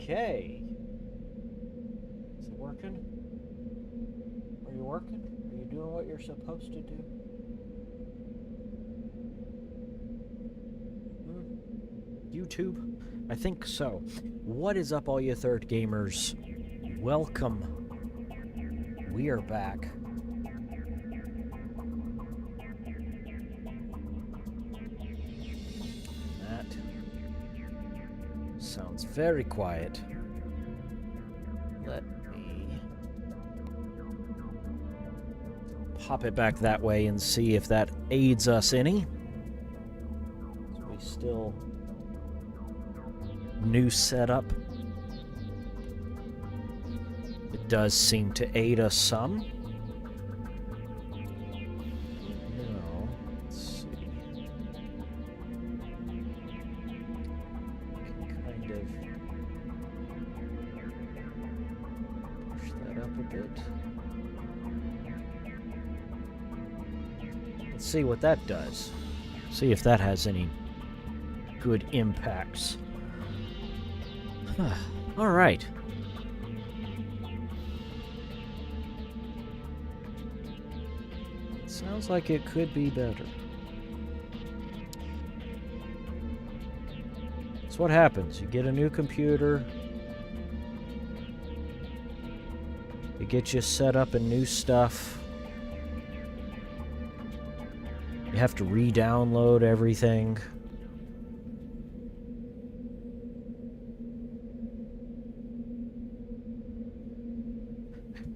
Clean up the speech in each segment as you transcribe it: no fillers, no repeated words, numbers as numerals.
Okay. Is it working? Are you working? Are you doing what you're supposed to do? YouTube? I think so. What is up, all you third gamers? Welcome. We are back. That sounds very quiet. Let me pop it back that way and see if that aids us any. We still new setup. It does seem to aid us some. Now, let's see. Kind of push that up a bit. Let's see what that does. See if that has any good impacts. All right. Sounds like it could be better. That's what happens. You get a new computer. It gets you set up in new stuff. You have to re-download everything.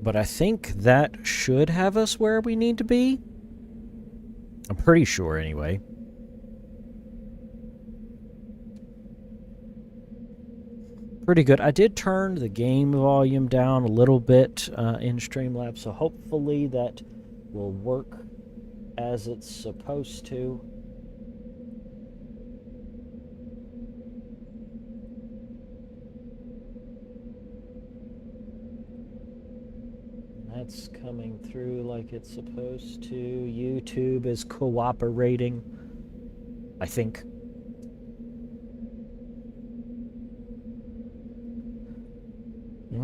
But I think that should have us where we need to be. I'm pretty sure, anyway. Pretty good. I did turn the game volume down a little bit in Streamlabs, so hopefully that will work as it's supposed to. That's coming through like it's supposed to. YouTube is cooperating, I think.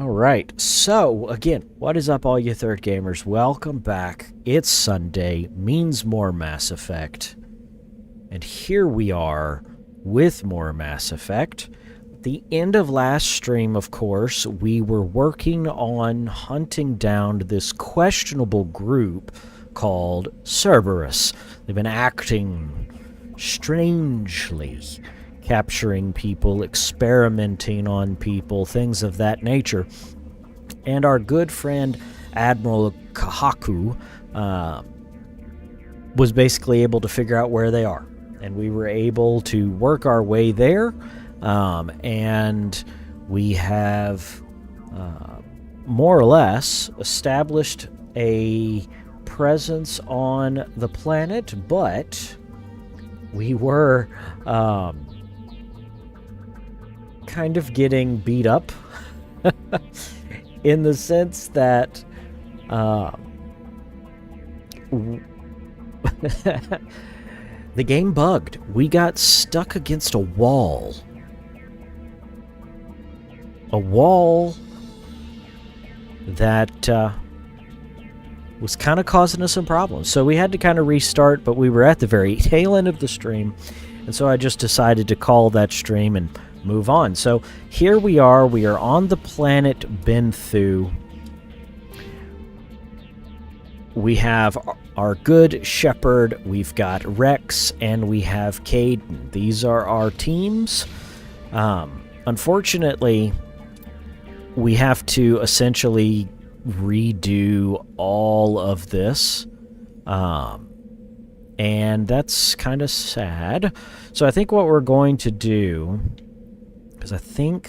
All right. So, again, what is up, all you third gamers? Welcome back. It's Sunday, means more Mass Effect. And here we are with more Mass Effect. The end of last stream, of course, we were working on hunting down this questionable group called Cerberus. They've been acting strangely, capturing people, experimenting on people, things of that nature. And our good friend Admiral Kahaku was basically able to figure out where they are. And we were able to work our way there. And we have more or less established a presence on the planet, but we were kind of getting beat up in the sense that the game bugged. We got stuck against a wall. A wall that was kind of causing us some problems. So we had to kind of restart, but we were at the very tail end of the stream, and so I just decided to call that stream and move on. So here we are on the planet Benthu. We have our good Shepard, we've got Rex, and we have Caden. These are our teams. Unfortunately, we have to essentially redo all of this, and that's kind of sad. So I think what we're going to do is I think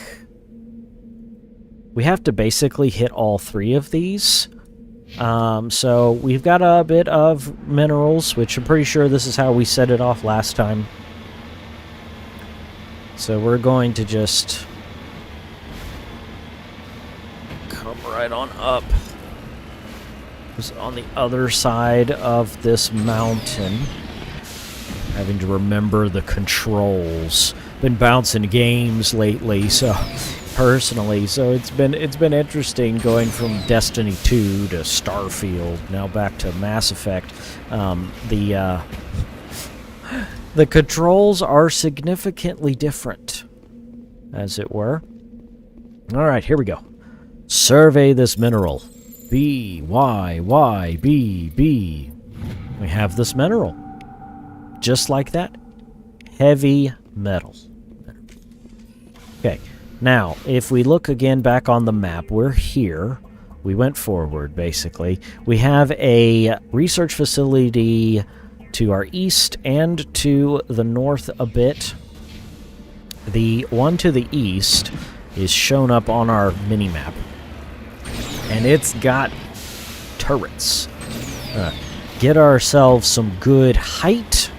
we have to basically hit all three of these. So we've got a bit of minerals, which I'm pretty sure this is how we set it off last time. So we're going to just come right on up. It's on the other side of this mountain. Having to remember the controls. Been bouncing games lately, so personally, so it's been interesting going from Destiny 2 to Starfield, now back to Mass Effect. The controls are significantly different, as it were. All right, here we go. Survey this mineral. B, Y, Y, B, B. We have this mineral. Just like that. Heavy metal. Okay, now, if we look again back on the map, we're here. We went forward, basically. We have a research facility to our east and to the north a bit. The one to the east is shown up on our mini-map. And it's got turrets. Get ourselves some good height.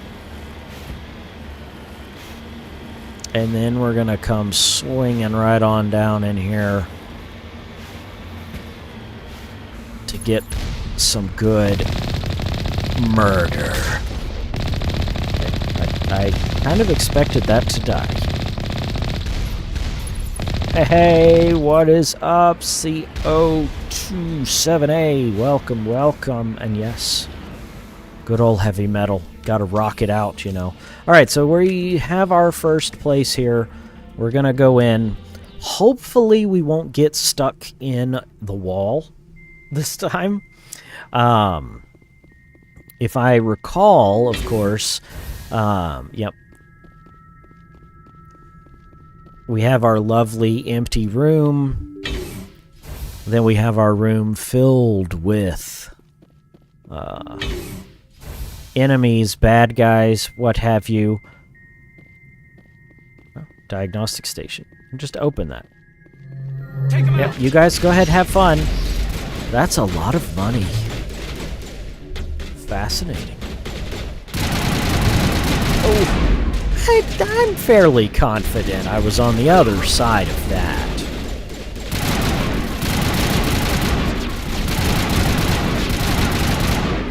And then we're going to come swinging right on down in here to get some good murder. I kind of expected that to die. Hey, what is up, CO27A? Welcome, welcome, and yes, good old heavy metal. Gotta rock it out, you know. Alright, so we have our first place here. We're gonna go in. Hopefully we won't get stuck in the wall this time. If I recall, of course, yep. We have our lovely empty room. Then we have our room filled with enemies, bad guys, what have you. Oh, diagnostic station. Just open that. Yep, you guys go ahead, have fun. That's a lot of money. Fascinating. Oh. I'm fairly confident I was on the other side of that.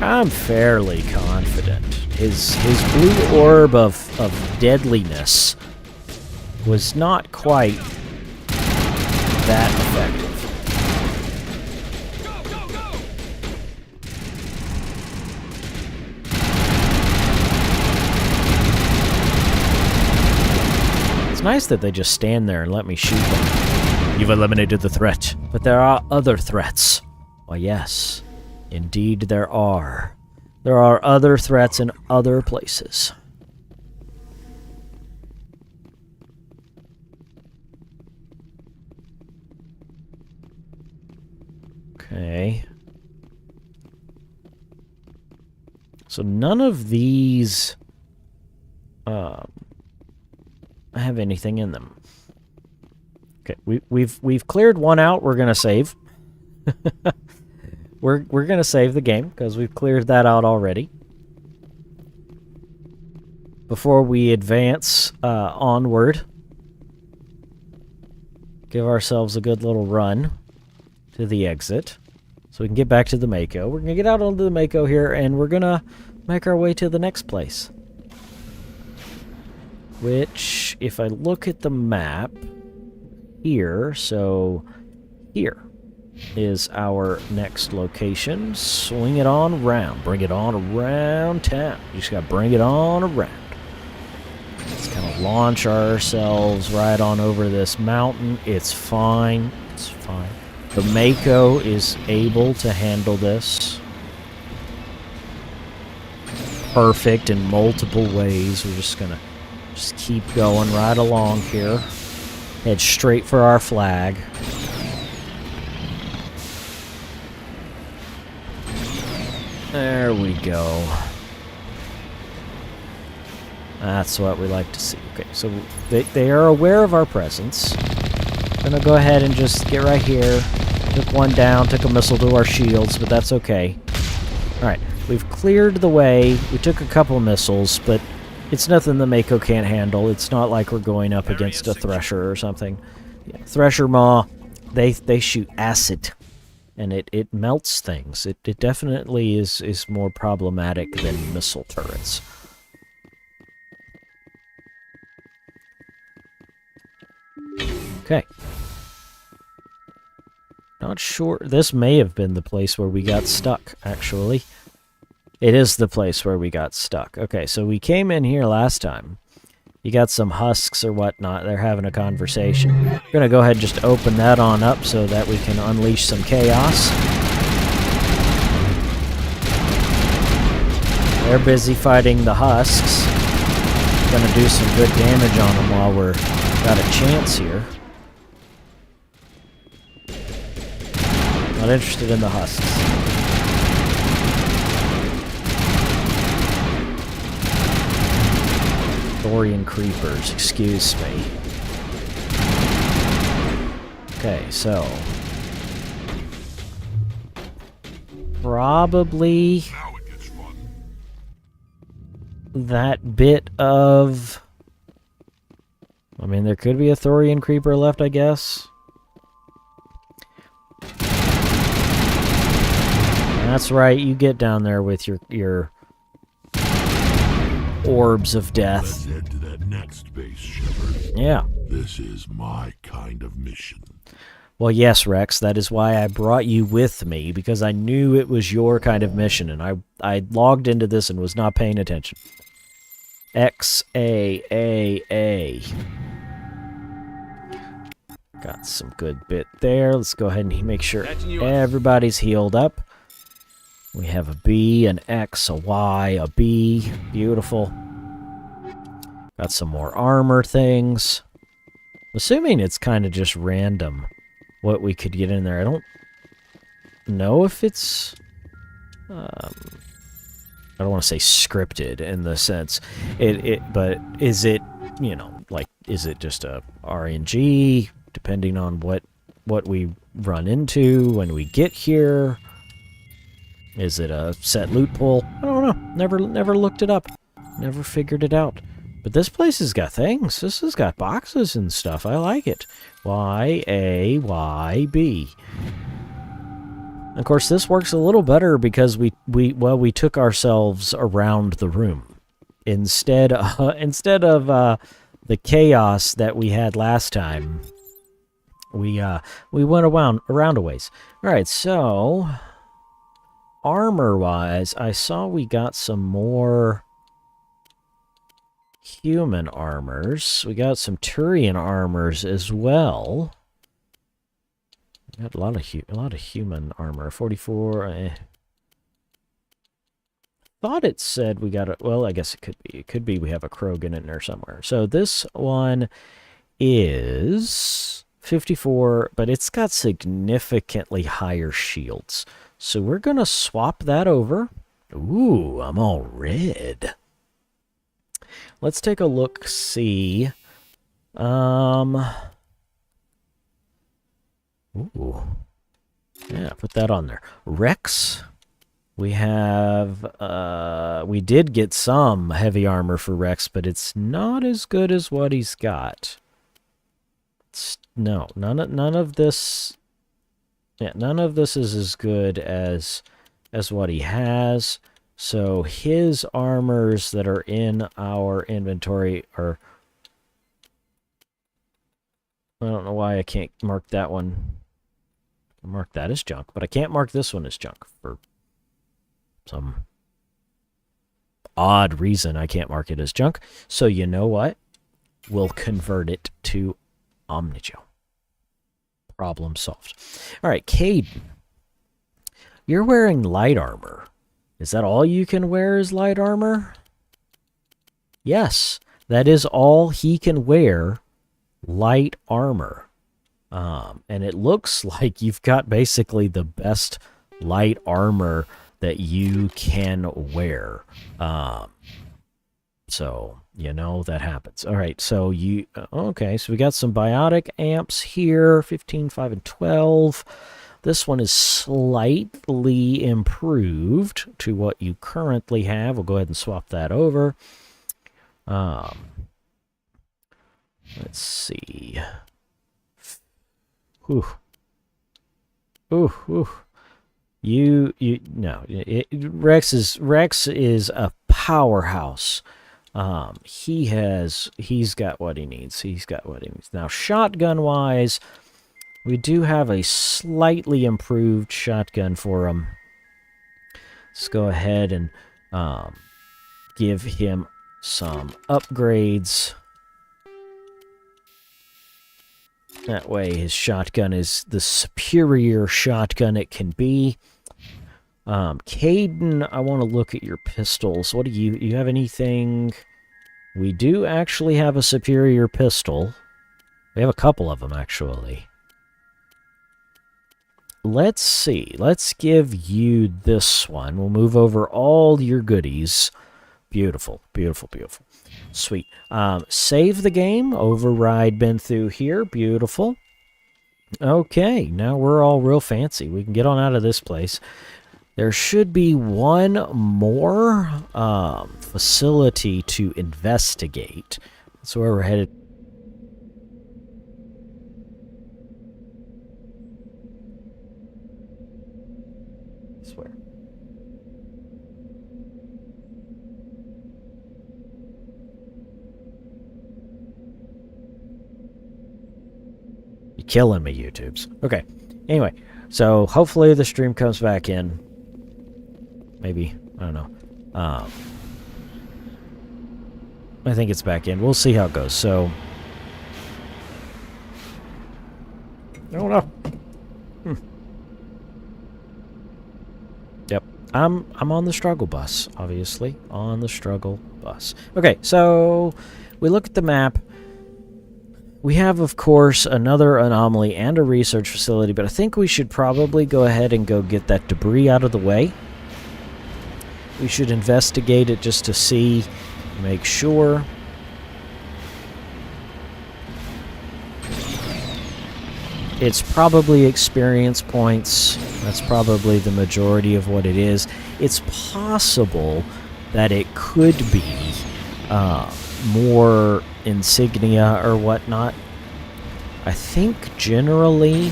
I'm fairly confident. His blue orb of deadliness was not quite that effective. Nice that they just stand there and let me shoot them. You've eliminated the threat, but there are other threats. Why, yes, indeed there are. There are other threats in other places. Okay. So none of these have anything in them. Okay, we've cleared one out. We're gonna save. we're gonna save the game because we've cleared that out already. Before we advance onward, give ourselves a good little run to the exit so we can get back to the Mako. We're gonna get out onto the Mako here, and we're gonna make our way to the next place. Which, if I look at the map here, so here is our next location. Swing it on around. Bring it on around town. You just gotta bring it on around. Let's kind of launch ourselves right on over this mountain. It's fine. It's fine. The Mako is able to handle this. Perfect in multiple ways. We're just gonna just keep going right along here. Head straight for our flag. There we go. That's what we like to see. Okay, so they are aware of our presence. I'm gonna go ahead and just get right here. Took one down, took a missile to our shields, but that's okay. Alright, we've cleared the way. We took a couple missiles, but it's nothing the Mako can't handle. It's not like we're going up against a Thresher or something. Yeah, Thresher Maw, they shoot acid, and it melts things. It definitely is more problematic than missile turrets. Okay, Not sure. This may have been the place where we got stuck, actually. It is the place where we got stuck. Okay, so we came in here last time. You got some husks or whatnot. They're having a conversation. We're going to go ahead and just open that on up so that we can unleash some chaos. They're busy fighting the husks. Going to do some good damage on them while we're got a chance here. Not interested in the husks. Thorian creepers, excuse me. Okay, so probably that bit of... I mean, there could be a Thorian creeper left, I guess. That's right, you get down there with your orbs of death. Let's head to that next base, Shepard. Yeah. This is my kind of mission. Well, yes, Rex, that is why I brought you with me, because I knew it was your kind of mission, and I logged into this and was not paying attention. X-A-A-A. Got some good bit there. Let's go ahead and make sure everybody's healed up. We have a B, an X, a Y, a B. Beautiful. Got some more armor things. Assuming it's kind of just random what we could get in there. I don't know if it's... I don't want to say scripted in the sense. But is it, you know, like, is it just a RNG, depending on what we run into when we get here? Is it a set loot pool? I don't know. Never looked it up. Never figured it out. But this place has got things. This has got boxes and stuff. I like it. Y-A-Y-B. Of course, this works a little better because we took ourselves around the room instead of the chaos that we had last time. We went around a ways. All right, so armor-wise, I saw we got some more human armors. We got some Turian armors as well. We got a lot of human armor. 44. Thought it said we got a... Well, I guess it could be. It could be we have a Krogan in there somewhere. So this one is 54, but it's got significantly higher shields. So we're going to swap that over. Ooh, I'm all red. Let's take a look, see. Ooh. Yeah, put that on there. Rex, we have, we did get some heavy armor for Rex, but it's not as good as what he's got. No, none of this, yeah, none of this is as good as what he has. So his armors that are in our inventory are... I don't know why I can't mark that one. I'll mark that as junk, but I can't mark this one as junk for some odd reason. I can't mark it as junk. So you know what? We'll convert it to Omnigel. Problem solved. All right, Caden. You're wearing light armor. Is that all you can wear is light armor? Yes, that is all he can wear, light armor. And it looks like you've got basically the best light armor that you can wear. So, you know, that happens. All right, so you... Okay, so we got some biotic amps here, 15, 5, and 12. This one is slightly improved to what you currently have. We'll go ahead and swap that over. Let's see. Whew. Ooh, ooh. No. Rex is a powerhouse. He's got what he needs. He's got what he needs. Now, shotgun-wise, We do have a slightly improved shotgun for him. Let's go ahead and give him some upgrades. That way his shotgun is the superior shotgun it can be. Caden, I want to look at your pistols. What do you have anything? We do actually have a superior pistol. We have a couple of them, actually. Let's see. Let's give you this one. We'll move over all your goodies. Beautiful, beautiful, beautiful. Sweet. Save the game. Override been through here. Beautiful. Okay, now we're all real fancy. We can get on out of this place. There should be one more facility to investigate. That's where we're headed. I swear. You're killing me, YouTubes. Okay. Anyway, so hopefully the stream comes back in. Maybe. I don't know. I think it's back in. We'll see how it goes. So. Oh no. Yep. I'm on the struggle bus, obviously. On the struggle bus. Okay, so we look at the map. We have, of course, another anomaly and a research facility, but I think we should probably go ahead and go get that debris out of the way. We should investigate it just to see, make sure. It's probably experience points. That's probably the majority of what it is. It's possible that it could be more insignia or whatnot. I think generally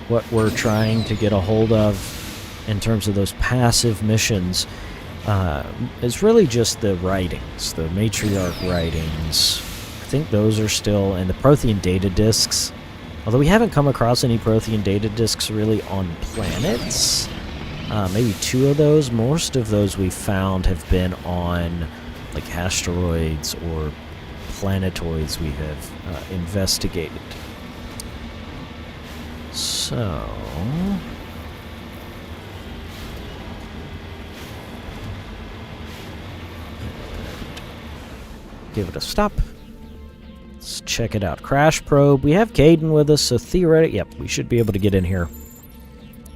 what we're trying to get a hold of in terms of those passive missions is really just the writings, the matriarch writings. I think those are still, and the Prothean data discs. Although we haven't come across any Prothean data discs really on planets. Maybe 2 of those. Most of those we found have been on like asteroids or planetoids we have investigated. So give it a stop. Let's check it out. Crash probe. We have Caden with us, so theoretically, yep, we should be able to get in here.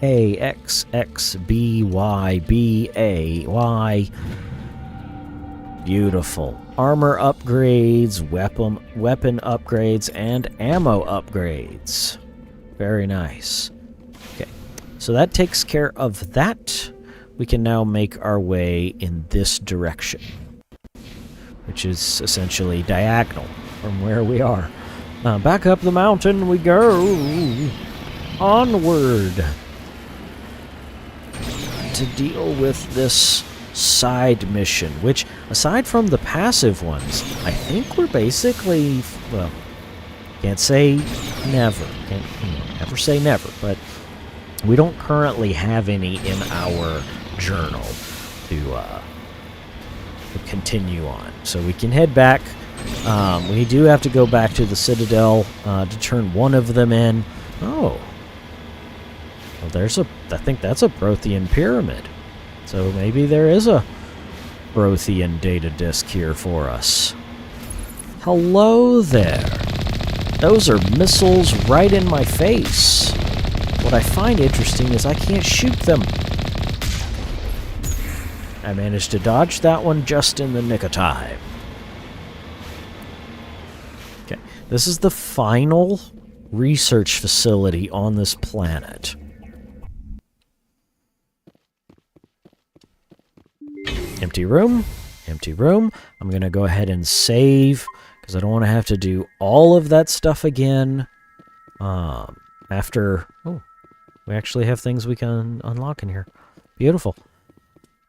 A, X, X, B, Y, B, A, Y. Beautiful. Armor upgrades, weapon upgrades, and ammo upgrades. Very nice. Okay, so that takes care of that. We can now make our way in this direction, which is essentially diagonal from where we are. Back up the mountain we go. Onward. To deal with this side mission, which, aside from the passive ones, I think we're basically, well, can't say never. Can't never say never, but we don't currently have any in our journal to continue on. So we can head back. We do have to go back to the Citadel to turn one of them in. Oh. Well, I think that's a Prothean pyramid. So maybe there is a Prothean data disk here for us. Hello there. Those are missiles right in my face. What I find interesting is I can't shoot them. I managed to dodge that one just in the nick of time. Okay, this is the final research facility on this planet. Empty room, empty room. I'm going to go ahead and save because I don't want to have to do all of that stuff again. After, oh, we actually have things we can unlock in here. Beautiful.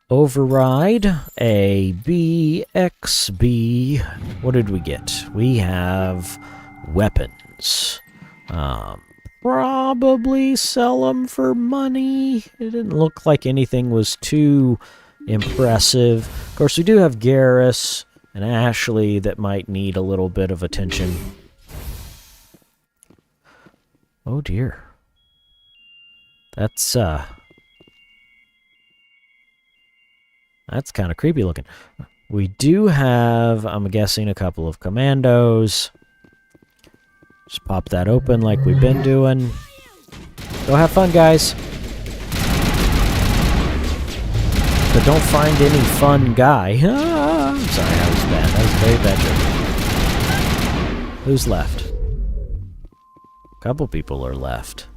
Override, A, B, X, B. What did we get? We have weapons. weapons. Probably sell them for money. It didn't look like anything was too impressive. Of course, we do have Garrus and Ashley that might need a little bit of attention. Oh dear. That's kind of creepy looking. We do have, I'm guessing, a couple of commandos. Just pop that open like we've been doing. Go have fun, guys. But don't find any fun guy. Ah, I'm sorry, that was bad. That was a very bad joke. Who's left? A couple people are left.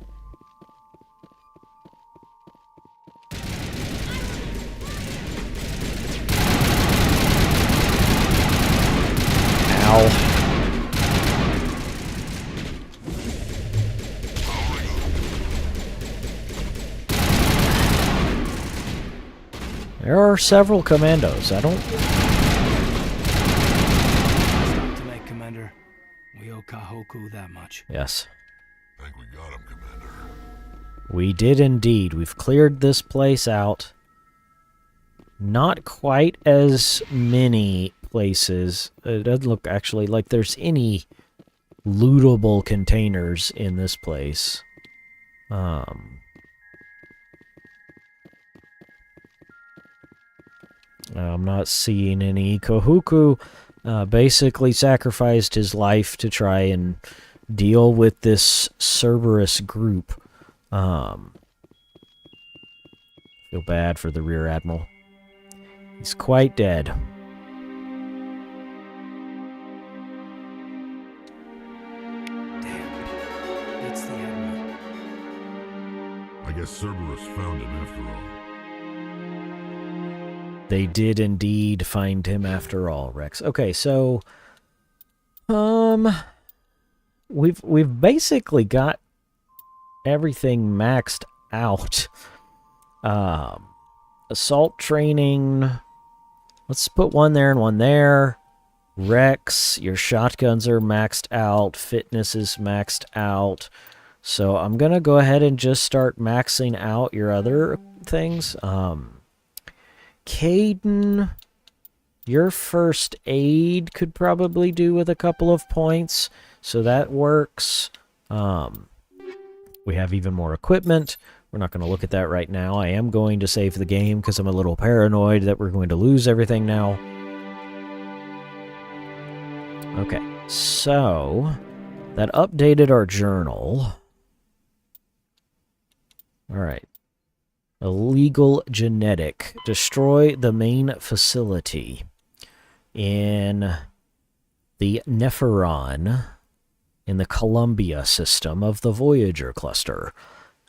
Ow. There are several commandos. I don't... Stop tonight, Commander. We owe Kahoku that much. Yes. Think we got him, Commander. We did indeed. We've cleared this place out. Not quite as many places. It doesn't look actually like there's any lootable containers in this place. I'm not seeing any. Kahoku basically sacrificed his life to try and deal with this Cerberus group. Feel bad for the Rear Admiral. He's quite dead. Damn. It's the Admiral. I guess Cerberus found him after all. They did indeed find him after all, Rex. Okay, so we've basically got everything maxed out. Assault training. Let's put one there and one there. Rex, your shotguns are maxed out. Fitness is maxed out. So I'm going to go ahead and just start maxing out your other things. Caden, your first aid could probably do with a couple of points. So that works. We have even more equipment. We're not going to look at that right now. I am going to save the game because I'm a little paranoid that we're going to lose everything now. Okay, so that updated our journal. All right. Illegal genetic. Destroy the main facility in the Nepheron in the Columbia system of the Voyager cluster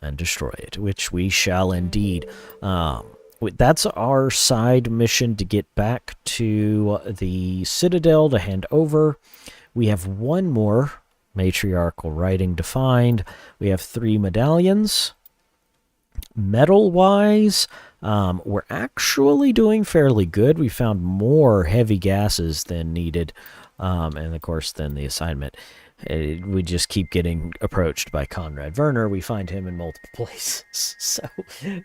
and destroy it, which we shall indeed. That's our side mission to get back to the Citadel to hand over. We have one more matriarchal writing to find. We have 3 medallions. Metal-wise, we're actually doing fairly good. We found more heavy gases than needed, and of course, then the assignment. We just keep getting approached by Conrad Werner. We find him in multiple places, so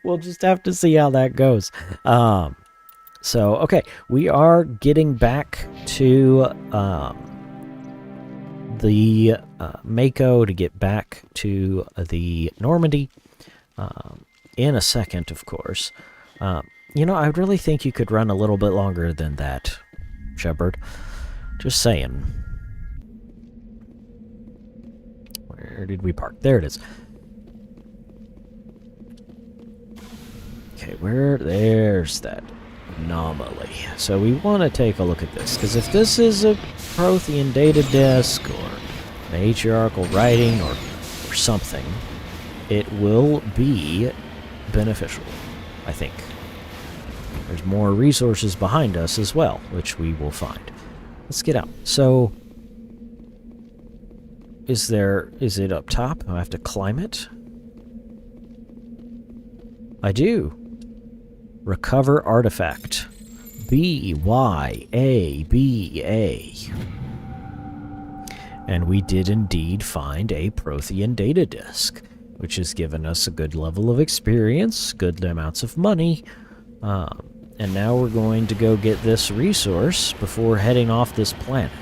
we'll just have to see how that goes. Okay, we are getting back to the Mako to get back to the Normandy. In a second, of course. You know, I really think you could run a little bit longer than that, Shepard. Just saying. Where did we park? There it is. Okay, there's that anomaly. So we want to take a look at this, because if this is a Prothean data disk, or matriarchal writing, or something, it will be beneficial, I think. There's more resources behind us as well, which we will find. Let's get out. So, is it up top? I have to climb it? I do. Recover artifact. B-Y-A-B-A. And we did indeed find a Prothean data disk, which has given us a good level of experience, good amounts of money, and now we're going to go get this resource before heading off this planet.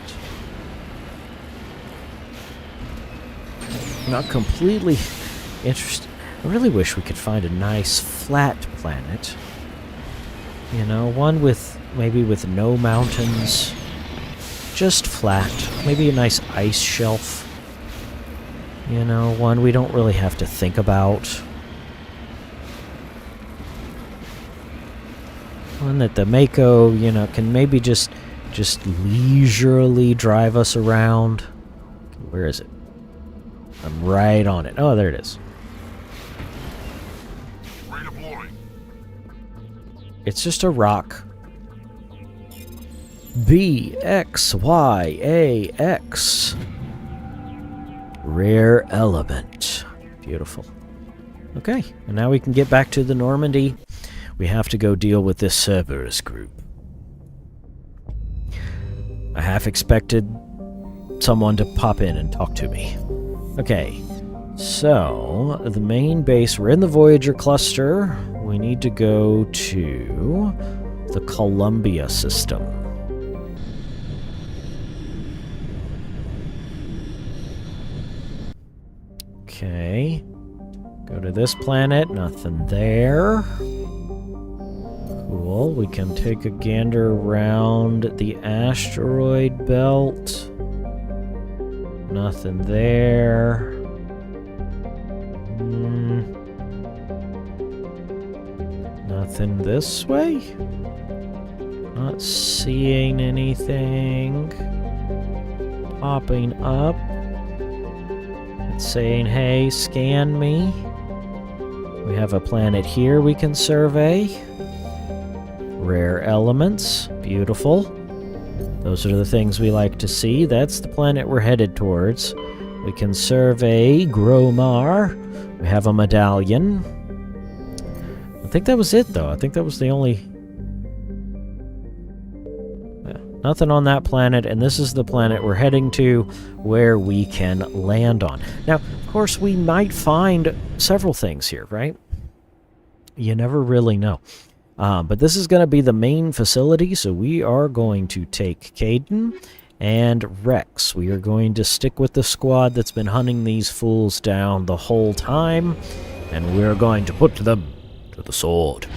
Not completely interested. I really wish we could find a nice flat planet. You know, one with maybe with no mountains, just flat. Maybe a nice ice shelf. You know, one we don't really have to think about. One that the Mako, you know, can maybe just leisurely drive us around. Where is it? I'm right on it. Oh, there it is. Redeploying. It's just a rock. BXYAX. Rare element. Beautiful. Okay, and now we can get back to the Normandy. We have to go deal with this Cerberus group. I half expected someone to pop in and talk to me. Okay, so the main base, we're in the Voyager cluster. We need to go to the Columbia system. Okay, go to this planet, nothing there. Cool, we can take a gander around the asteroid belt. Nothing there. Nothing this way? Not seeing anything popping up. It's saying, hey, scan me. We have a planet here we can survey. Rare elements. Beautiful. Those are the things we like to see. That's the planet we're headed towards. We can survey Gromar. We have a medallion. I think that was it, though. I think that was the only... Yeah, nothing on that planet, and this is the planet we're heading to where we can land on. Now, of course, we might find several things here, right? You never really know. But this is going to be the main facility, so we are going to take Caden and Rex. We are going to stick with the squad that's been hunting these fools down the whole time, and we're going to put them to the sword.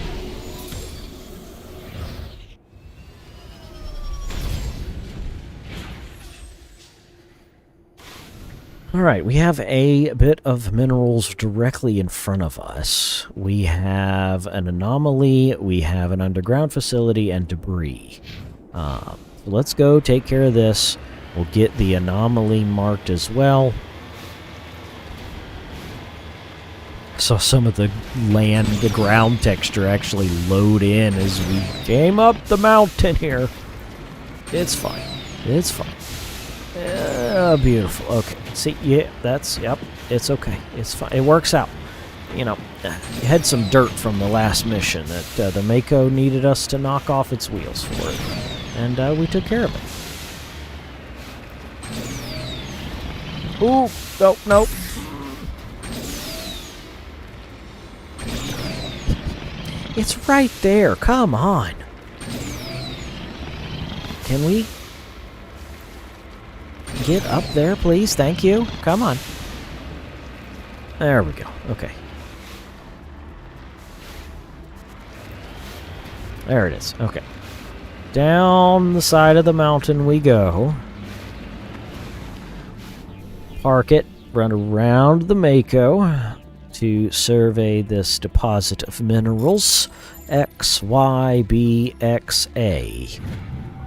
Alright, we have a bit of minerals directly in front of us. We have an anomaly, we have an underground facility, and debris. Let's go take care of this. We'll get the anomaly marked as well. I saw some of the the ground texture actually load in as we came up the mountain here. It's fine. It's fine. Beautiful. Okay. See, yeah, yep, it's okay. It's fine. It works out. You know, you had some dirt from the last mission that the Mako needed us to knock off its wheels for it. And we took care of it. Ooh, nope. It's right there. Come on. Can we get up there, please? Thank you. Come on. There we go. Okay. There it is. Okay. Down the side of the mountain we go. Park it. Run around the Mako to survey this deposit of minerals. XYBXA.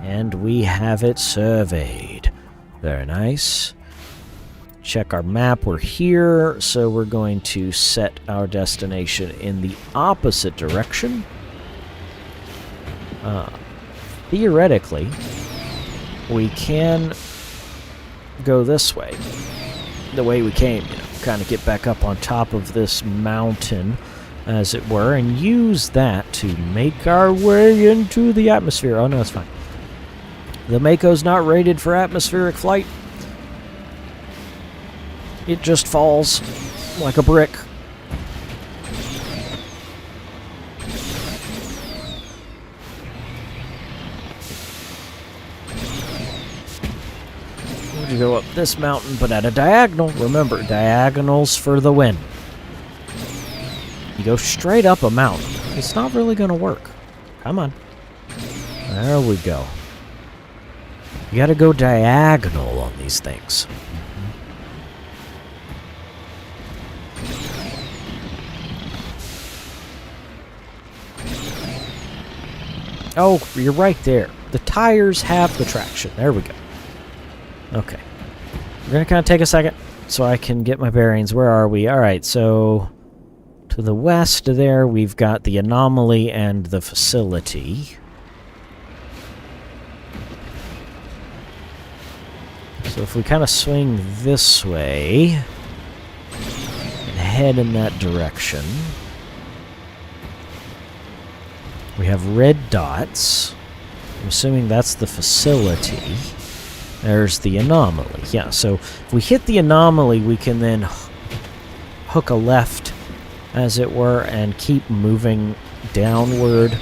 And we have it surveyed. Very nice. Check our map. We're here, so we're going to set our destination in the opposite direction. Theoretically, we can go this way. The way we came, you know, kind of get back up on top of this mountain, as it were, and use that to make our way into the atmosphere. Oh, no, it's fine. The Mako's not rated for atmospheric flight. it just falls like a brick. You go up this mountain, but at a diagonal. Remember, diagonals for the win. You go straight up a mountain, it's not really going to work. Come on. There we go. You got to go diagonal on these things. Oh, you're right there. The tires have the traction. There we go. Okay. We're going to kind of take a second so I can get my bearings. Where are we? Alright, so to the west there, we've got the anomaly and the facility. So if we kind of swing this way and head in that direction, we have red dots. I'm assuming that's the facility. There's the anomaly. Yeah, so if we hit the anomaly, we can then hook a left, as it were, and keep moving downward.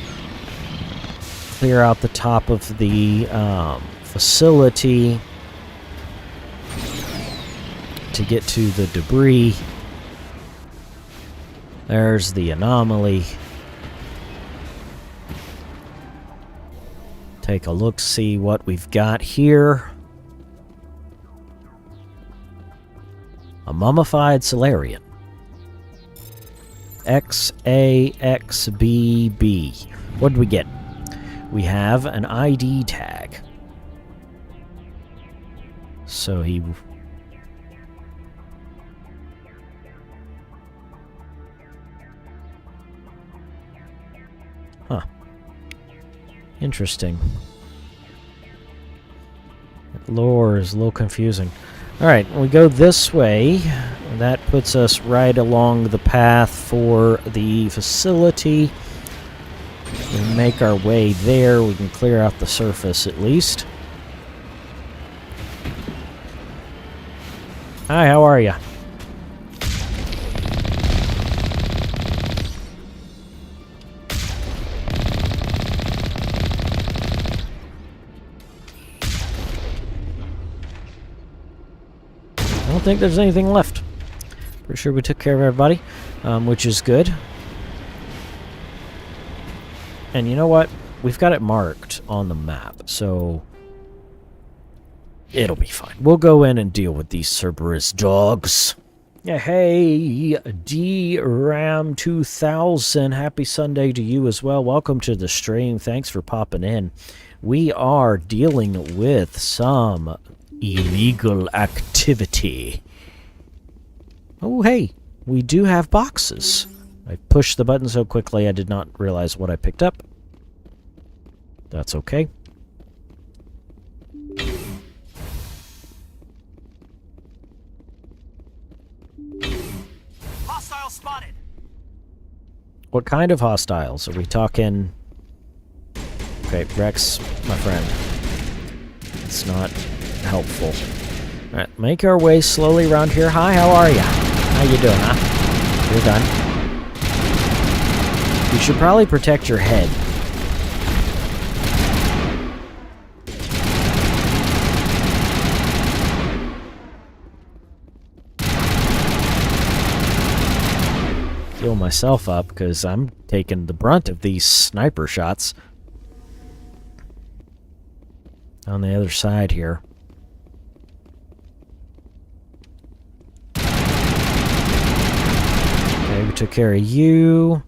Clear out the top of the facility to get to the debris. There's the anomaly. Take a look, see what we've got here. A mummified Solarian. XAXBB. What did we get? We have an ID tag. So he... Huh. Interesting. Lore is a little confusing. Alright, we go this way. That puts us right along the path for the facility. We make our way there. We can clear out the surface at least. Hi, how are ya? I don't think there's anything left. Pretty sure we took care of everybody, which is good. And you know what? We've got it marked on the map, so it'll be fine. We'll go in and deal with these Cerberus dogs. Yeah, hey, D-Ram 2000, happy Sunday to you as well. Welcome to the stream. Thanks for popping in. We are dealing with some illegal activity. Oh, hey, we do have boxes. I pushed the button so quickly I did not realize what I picked up. That's okay. Hostile spotted. What kind of hostiles? Are we talking... Okay, Rex, my friend. It's not helpful. Alright, make our way slowly around here. Hi, how are ya? How you doing, huh? You're done. You should probably protect your head. Heal myself up, because I'm taking the brunt of these sniper shots. On the other side here. Okay, we took care of you.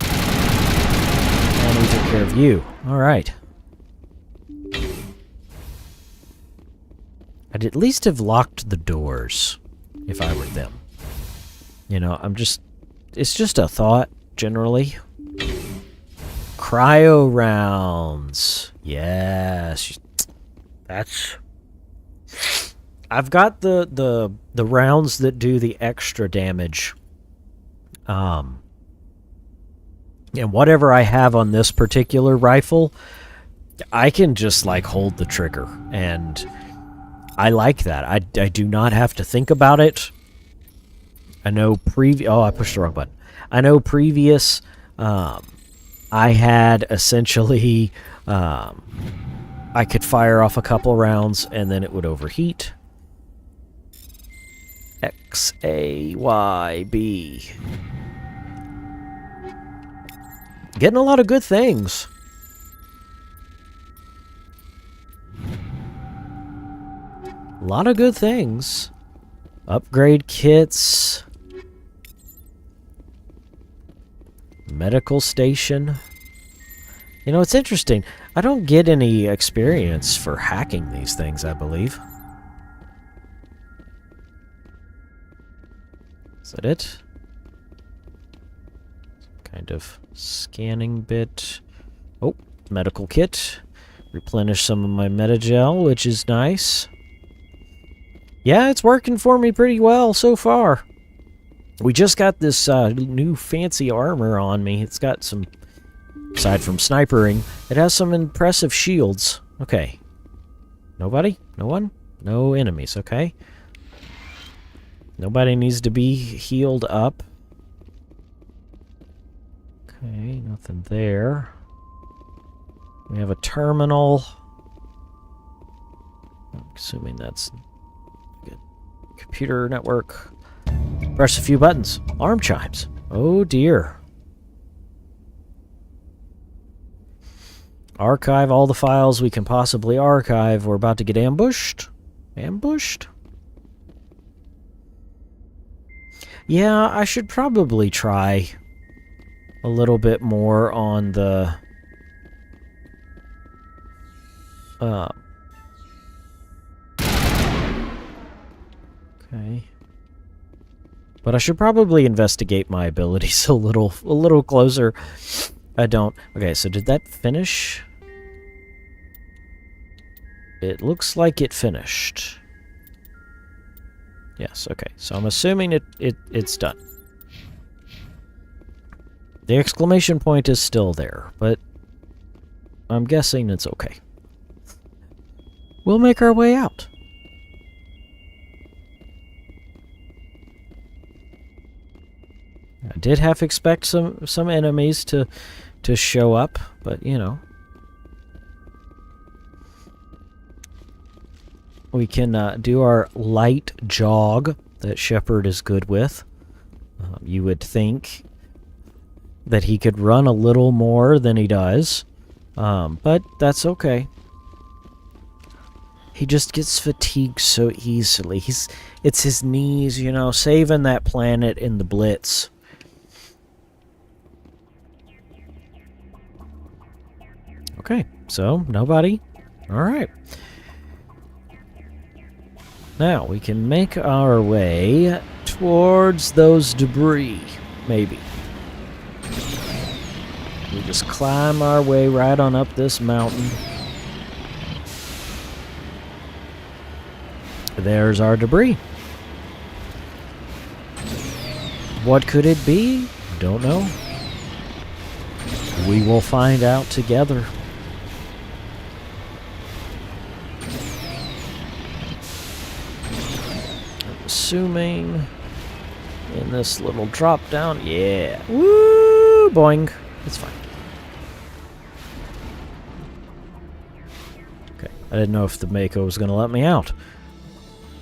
And we took care of you. Alright. I'd at least have locked the doors if I were them. You know, it's just a thought, generally. Cryo rounds. Yes. That's... I've got the rounds that do the extra damage. And whatever I have on this particular rifle, I can just, like, hold the trigger. And I like that. I do not have to think about it. I know oh, I pushed the wrong button. I know previous, I had essentially, I could fire off a couple rounds and then it would overheat. X, A, Y, B. Getting a lot of good things. A lot of good things. Upgrade kits. Medical station. You know, it's interesting. I don't get any experience for hacking these things, I believe. Is that it? Some kind of scanning bit. Oh, medical kit. Replenish some of my Metagel, which is nice. Yeah, it's working for me pretty well so far. We just got this new fancy armor on me. It's got some, aside from snipering, it has some impressive shields. Okay. Nobody? No one? No enemies, okay. Nobody needs to be healed up. Okay, nothing there. We have a terminal. I'm assuming that's good. Computer network. Press a few buttons. Alarm chimes. Oh dear. Archive all the files we can possibly archive. We're about to get ambushed. Ambushed? Yeah, I should probably try a little bit more on the... Okay. But I should probably investigate my abilities a little closer. I don't. Okay, so did that finish? It looks like it finished. Yes, okay. So I'm assuming it's done. The exclamation point is still there, but I'm guessing it's okay. We'll make our way out. I did half expect some enemies to show up, but you know. We can do our light jog that Shepard is good with. You would think that he could run a little more than he does, but that's okay. He just gets fatigued so easily. It's his knees, you know, saving that planet in the Blitz. Okay, so nobody. All right. Now we can make our way towards those debris, maybe. We just climb our way right on up this mountain. There's our debris. What could it be? Don't know. We will find out together. Assuming in this little drop down, yeah. Woo! Boing. It's fine. Okay, I didn't know if the Mako was going to let me out.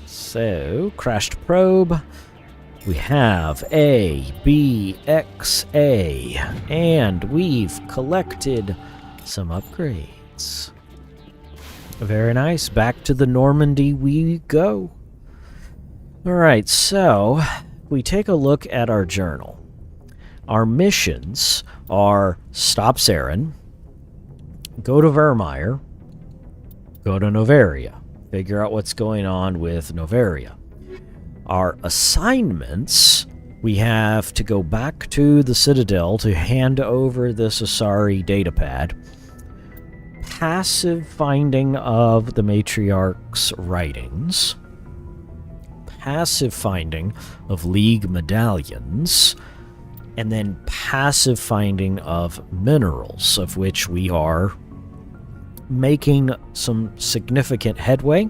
So, crashed probe. We have A, B, X, A, and we've collected some upgrades. Very nice. Back to the Normandy we go. Alright, so we take a look at our journal. Our missions are stop Saren, go to Vermeer, go to Novaria, figure out what's going on with Novaria. Our assignments, we have to go back to the Citadel to hand over this Asari datapad, passive finding of the Matriarch's writings, passive finding of League medallions, and then passive finding of minerals, of which we are making some significant headway.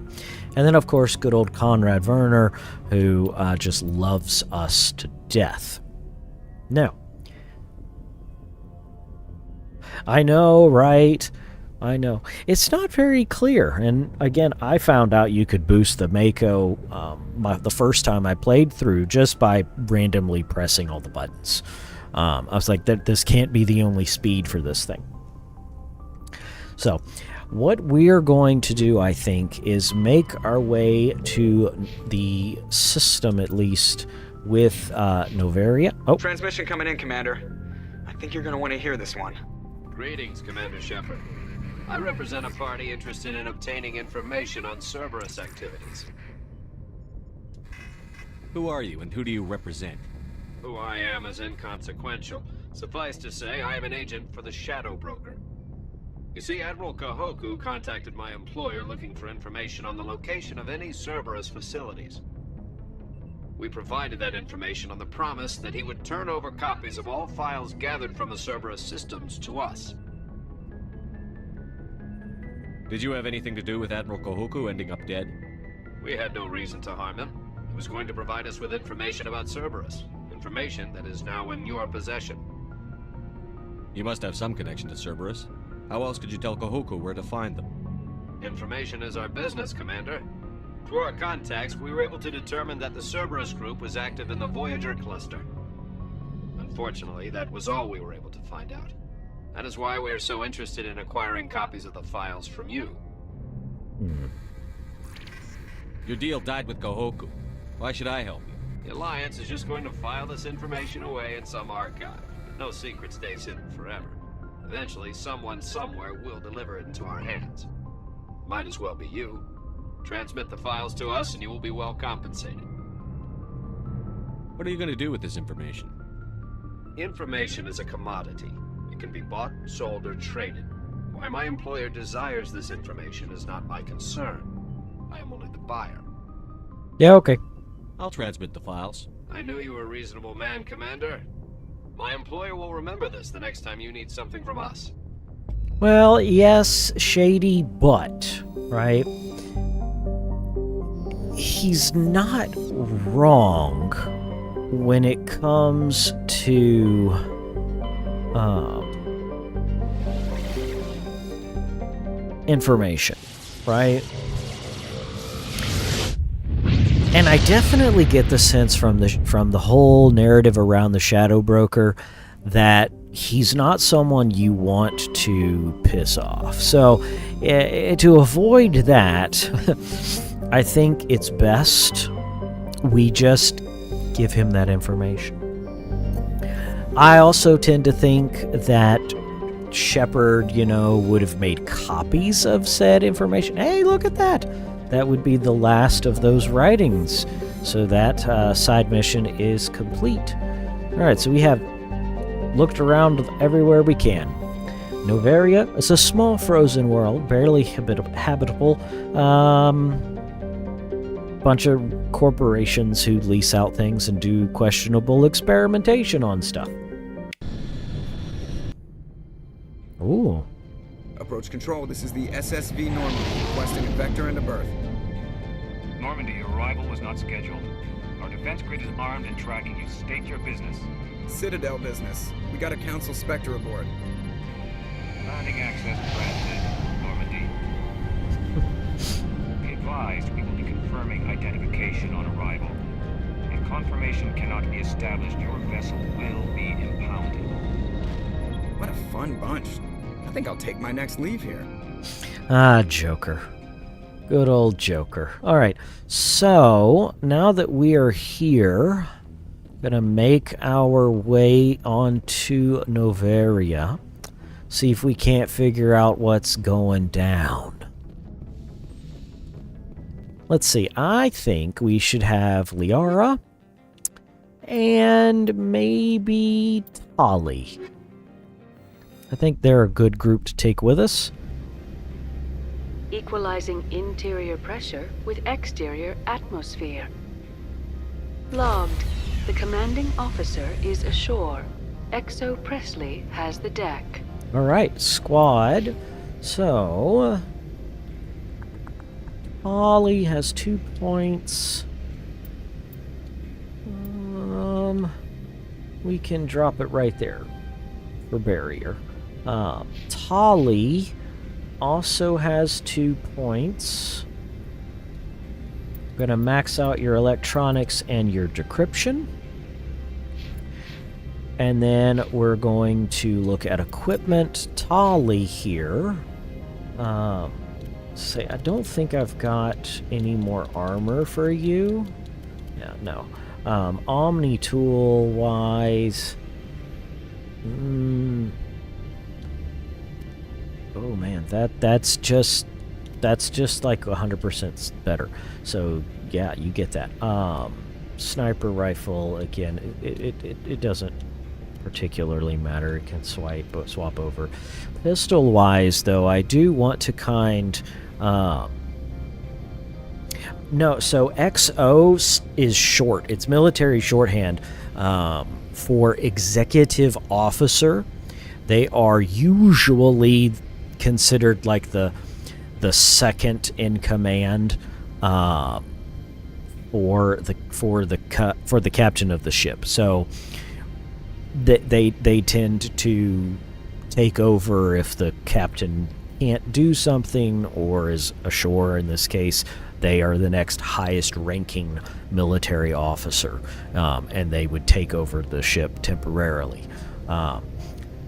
And then, of course, good old Conrad Werner, who just loves us to death. Now, I know, right? I know. It's not very clear. And again, I found out you could boost the Mako the first time I played through just by randomly pressing all the buttons. I was like, this can't be the only speed for this thing. So, what we're going to do, I think, is make our way to the system, at least, with Noveria. Oh. Transmission coming in, Commander. I think you're going to want to hear this one. Greetings, Commander Shepard. I represent a party interested in obtaining information on Cerberus activities. Who are you, and who do you represent? Who I am is inconsequential. Suffice to say, I am an agent for the Shadow Broker. You see, Admiral Kahoku contacted my employer looking for information on the location of any Cerberus facilities. We provided that information on the promise that he would turn over copies of all files gathered from the Cerberus systems to us. Did you have anything to do with Admiral Kahoku ending up dead? We had no reason to harm him. He was going to provide us with information about Cerberus. Information that is now in your possession. You must have some connection to Cerberus. How else could you tell Kahoku where to find them? Information is our business, Commander. Through our contacts, we were able to determine that the Cerberus group was active in the Voyager cluster. Unfortunately, that was all we were able to find out. That is why we are so interested in acquiring copies of the files from you. Your deal died with Kahoku. Why should I help you? The Alliance is just going to file this information away in some archive. No secret stays hidden forever. Eventually, someone somewhere will deliver it into our hands. Might as well be you. Transmit the files to us and you will be well compensated. What are you going to do with this information? Information is a commodity. It can be bought, sold, or traded. Why my employer desires this information is not my concern. I am only the buyer. Yeah, okay. I'll transmit the files. I knew you were a reasonable man, Commander. My employer will remember this the next time you need something from us. Well, yes, shady, but, right? He's not wrong when it comes to information, right? And I definitely get the sense from the whole narrative around the Shadow Broker that he's not someone you want to piss off. So, to avoid that, I think it's best we just give him that information. I also tend to think that Shepard, would have made copies of said information. Hey, look at that! That would be the last of those writings. So that side mission is complete. Alright, so we have looked around everywhere we can. Noveria is a small frozen world, barely habitable. Bunch of corporations who lease out things and do questionable experimentation on stuff. Ooh. Approach control, this is the SSV Normandy, requesting a vector and a berth. Normandy, your arrival was not scheduled. Our defense grid is armed and tracking you. State your business. Citadel business. We got a Council Spectre aboard. Landing access granted, Normandy. Be advised, we will be confirming identification on arrival. If confirmation cannot be established, your vessel will be impounded. What a fun bunch. I think I'll take my next leave here. Ah, Joker. Good old Joker. Alright, so now that we are here, gonna make our way onto Noveria. See if we can't figure out what's going down. Let's see, I think we should have Liara and maybe Tali. I think they're a good group to take with us. Equalizing interior pressure with exterior atmosphere. Logged. The commanding officer is ashore. Exo Presley has the deck. Alright, squad. So, Ollie has 2 points. We can drop it right there for barrier. Tolly also has 2 points. I'm going to max out your electronics and your decryption. And then we're going to look at equipment. Tolly here. Say, I don't think I've got any more armor for you. Yeah, no. Omni tool wise. Oh man, that's just like 100% better. So yeah, you get that. Sniper rifle again. It doesn't particularly matter. It can swap over. Pistol wise though, I do want to kind. No, so XO is short. It's military shorthand for executive officer. They are usually considered like the second in command for the captain of the ship. So they tend to take over if the captain can't do something or is ashore. In this case, they are the next highest ranking military officer, and they would take over the ship temporarily.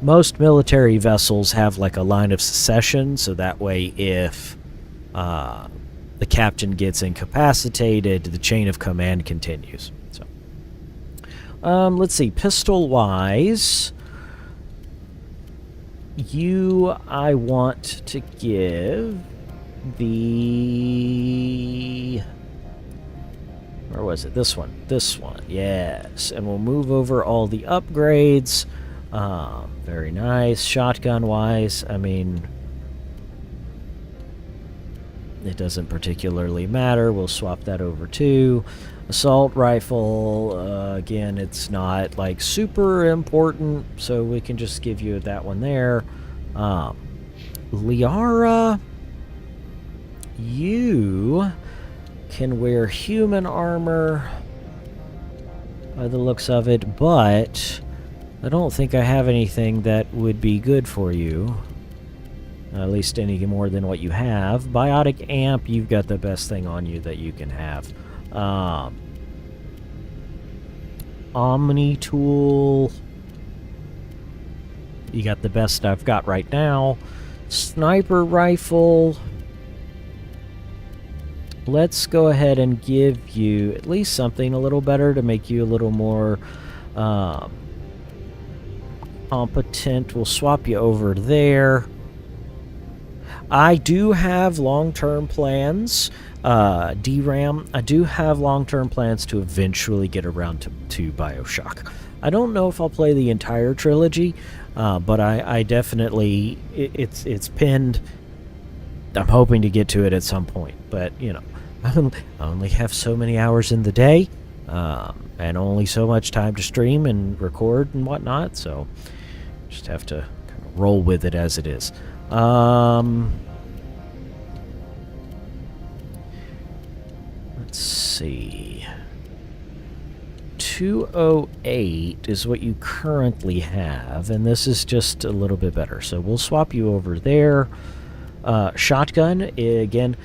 Most military vessels have like a line of succession, so that way if the captain gets incapacitated, the chain of command continues. So, let's see, pistol wise, I want to give the... Where was it? This one. This one, yes. And we'll move over all the upgrades. Very nice. Shotgun-wise, I mean, it doesn't particularly matter. We'll swap that over too. Assault rifle, again, it's not like super important, so we can just give you that one there. Liara, you can wear human armor by the looks of it, but I don't think I have anything that would be good for you. At least any more than what you have. Biotic amp, you've got the best thing on you that you can have. Omni tool, you got the best I've got right now. Sniper rifle, let's go ahead and give you at least something a little better to make you a little more competent. We'll swap you over there. I do have long-term plans. DRAM, I do have long-term plans to eventually get around to BioShock. I don't know if I'll play the entire trilogy, but I definitely... It's pinned. I'm hoping to get to it at some point, but, you know, I only have so many hours in the day, and only so much time to stream and record and whatnot, so just have to kind of roll with it as it is. Let's see. 208 is what you currently have, and this is just a little bit better. So we'll swap you over there. Shotgun, again,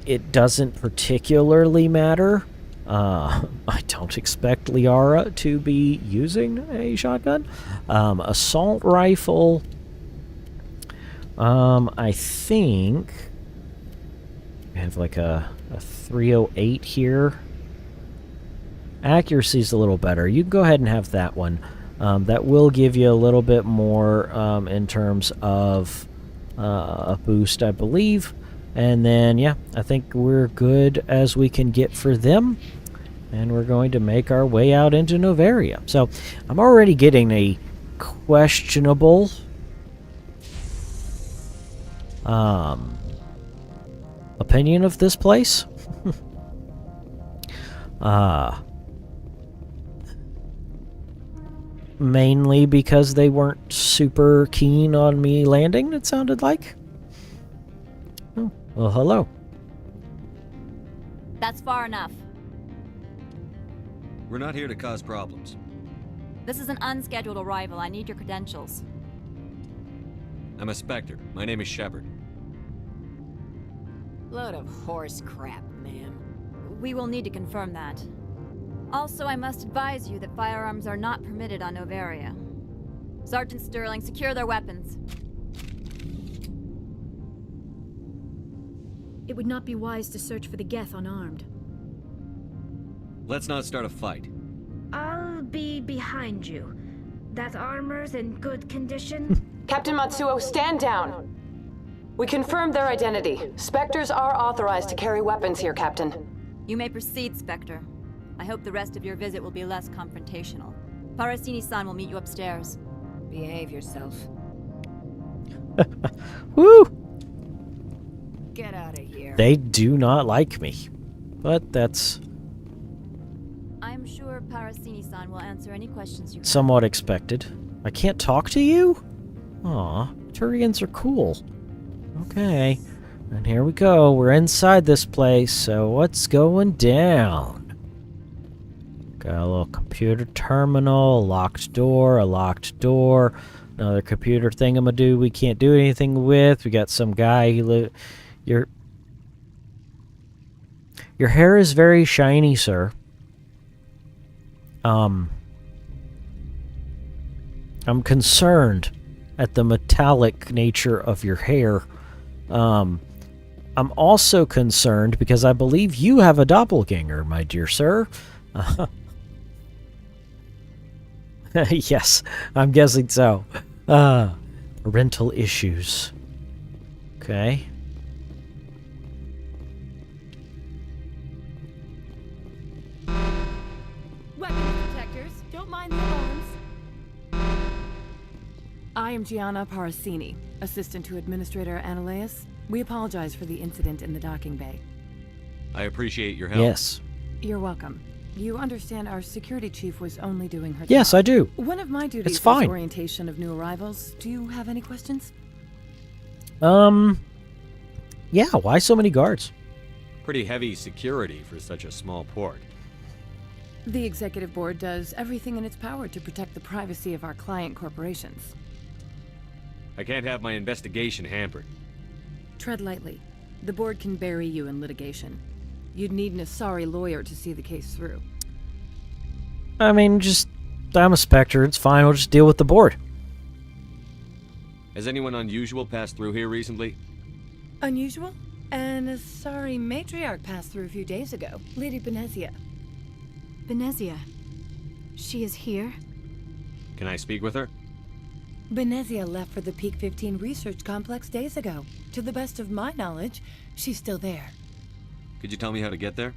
it doesn't particularly matter. I don't expect Liara to be using a shotgun. Assault rifle, I think I have like a 308 here. Accuracy's a little better. You can go ahead and have that one. That will give you a little bit more in terms of a boost, I believe. And then, yeah, I think we're good as we can get for them. And we're going to make our way out into Novaria. So, I'm already getting a questionable opinion of this place. mainly because they weren't super keen on me landing, it sounded like. Oh, well, hello. That's far enough. We're not here to cause problems. This is an unscheduled arrival. I need your credentials. I'm a Spectre. My name is Shepard. Load of horse crap, ma'am. We will need to confirm that. Also, I must advise you that firearms are not permitted on Novaria. Sergeant Sterling, secure their weapons. It would not be wise to search for the Geth unarmed. Let's not start a fight. I'll be behind you. That armor's in good condition? Captain Matsuo, stand down! We confirmed their identity. Spectres are authorized to carry weapons here, Captain. You may proceed, Spectre. I hope the rest of your visit will be less confrontational. Parasini-san will meet you upstairs. Behave yourself. Woo! Get out of here. They do not like me. But that's I'm sure Parasini-san will answer any questions you have. somewhat expected. I can't talk to you? Aw, Turians are cool. Okay, and here we go. We're inside this place, so what's going down? Got a little computer terminal, a locked door, another computer thingamadoo we can't do anything with. We got some guy who your hair is very shiny, sir. I'm concerned at the metallic nature of your hair. I'm also concerned because I believe you have a doppelganger, my dear sir. Yes, I'm guessing so. Parental issues. Okay. Weapons detectors, don't mind the alarms. I am Gianna Parasini, assistant to Administrator Ananias. We apologize for the incident in the docking bay. I appreciate your help. Yes. You're welcome. You understand our security chief was only doing her job. Yes, I do. One of my duties It's fine. is orientation of new arrivals. Do you have any questions? Yeah, why so many guards? Pretty heavy security for such a small port. The executive board does everything in its power to protect the privacy of our client corporations. I can't have my investigation hampered. Tread lightly. The board can bury you in litigation. You'd need an Asari lawyer to see the case through. I mean, I'm a Spectre. It's fine. We'll just deal with the board. Has anyone unusual passed through here recently? Unusual? An Asari matriarch passed through a few days ago. Lady Benezia. Benezia? She is here? Can I speak with her? Benezia left for the Peak 15 research complex days ago. To the best of my knowledge, she's still there. Could you tell me how to get there?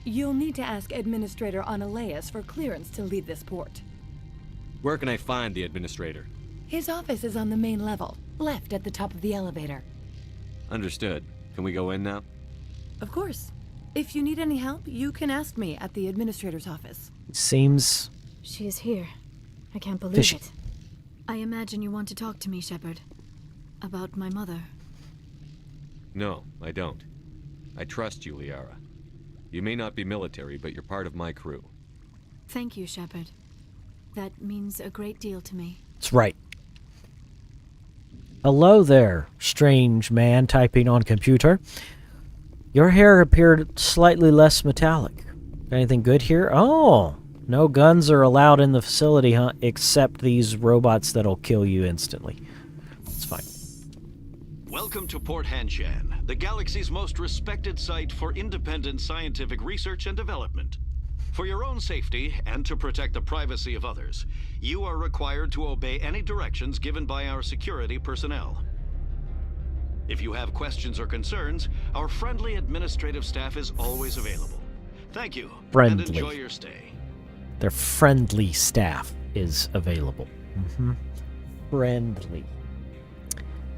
You'll need to ask Administrator Ananias for clearance to leave this port. Where can I find the administrator? His office is on the main level, left at the top of the elevator. Understood. Can we go in now? Of course. If you need any help, you can ask me at the administrator's office. Seems She is here. I can't believe fishy. it. I imagine you want to talk to me, Shepard. About my mother. No, I don't. I trust you, Liara. You may not be military, but you're part of my crew. Thank you, Shepard. That means a great deal to me. That's right. Hello there, strange man typing on computer. Your hair appeared slightly less metallic. Anything good here? Oh, no guns are allowed in the facility, huh? Except these robots that'll kill you instantly. It's fine. Welcome to Port Hanshan, the galaxy's most respected site for independent scientific research and development. For your own safety, and to protect the privacy of others, you are required to obey any directions given by our security personnel. If you have questions or concerns, our friendly administrative staff is always available. Thank you, Friendly. and enjoy your stay. Their friendly staff is available. Friendly.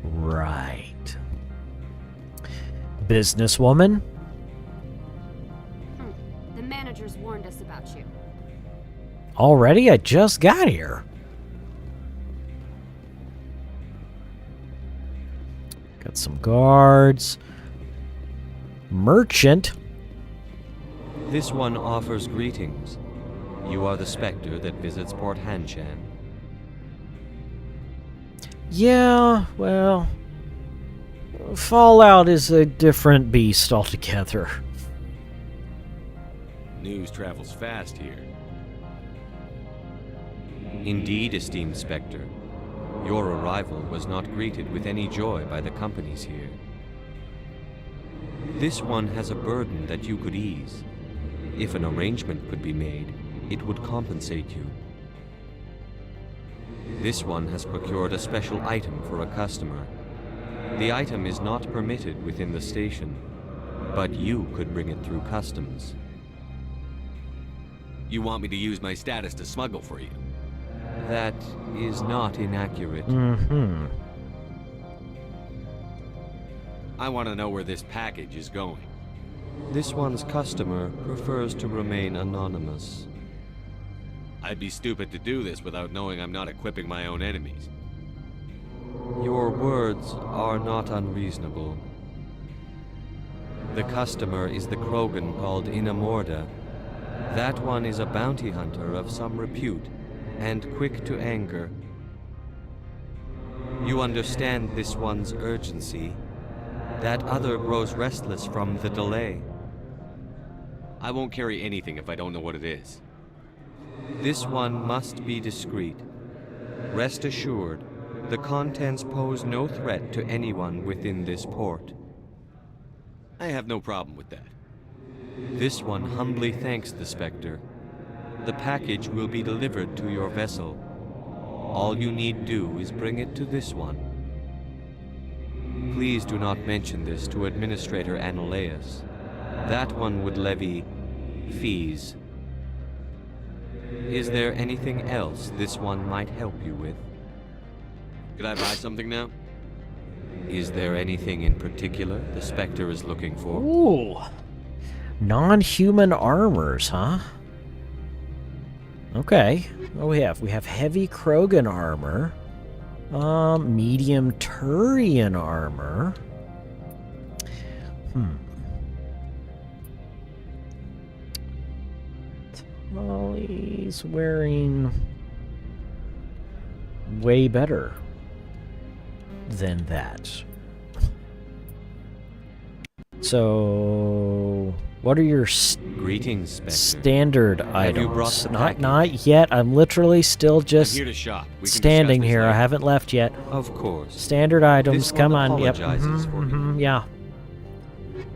Right. Businesswoman? The managers warned us about you. Already? I just got here. Got some guards. Merchant. This one offers greetings. You are the Spectre that visits Port Hanshan. Yeah, well, Fallout is a different beast altogether. News travels fast here. Indeed, esteemed Spectre. Your arrival was not greeted with any joy by the companies here. This one has a burden that you could ease. If an arrangement could be made, it would compensate you. This one has procured a special item for a customer. The item is not permitted within the station, but you could bring it through customs. You want me to use my status to smuggle for you? That is not inaccurate. Mm-hmm. I want to know where this package is going. This one's customer prefers to remain anonymous. I'd be stupid to do this without knowing I'm not equipping my own enemies. Your words are not unreasonable. The customer is the Krogan called Inamorda. That one is a bounty hunter of some repute, and quick to anger. You understand this one's urgency. That other grows restless from the delay. I won't carry anything if I don't know what it is. This one must be discreet. Rest assured, the contents pose no threat to anyone within this port. I have no problem with that. This one humbly thanks the Spectre. The package will be delivered to your vessel. All you need do is bring it to this one. Please do not mention this to Administrator Analaeus. That one would levy fees. Is there anything else this one might help you with? Could I buy something now? Is there anything in particular the Spectre is looking for? Ooh. Non-human armors, huh? Okay. What do we have? We have heavy Krogan armor. Medium Turian armor. Molly's wearing way better than that. So, what are your greetings, Spectre. Standard items? You brought the package? Not yet. I'm literally still just I'm here to shop. We can standing discuss this here. later. I haven't left yet. Of course. Standard items. This Come one on. Yep. apologizes for you. Yeah.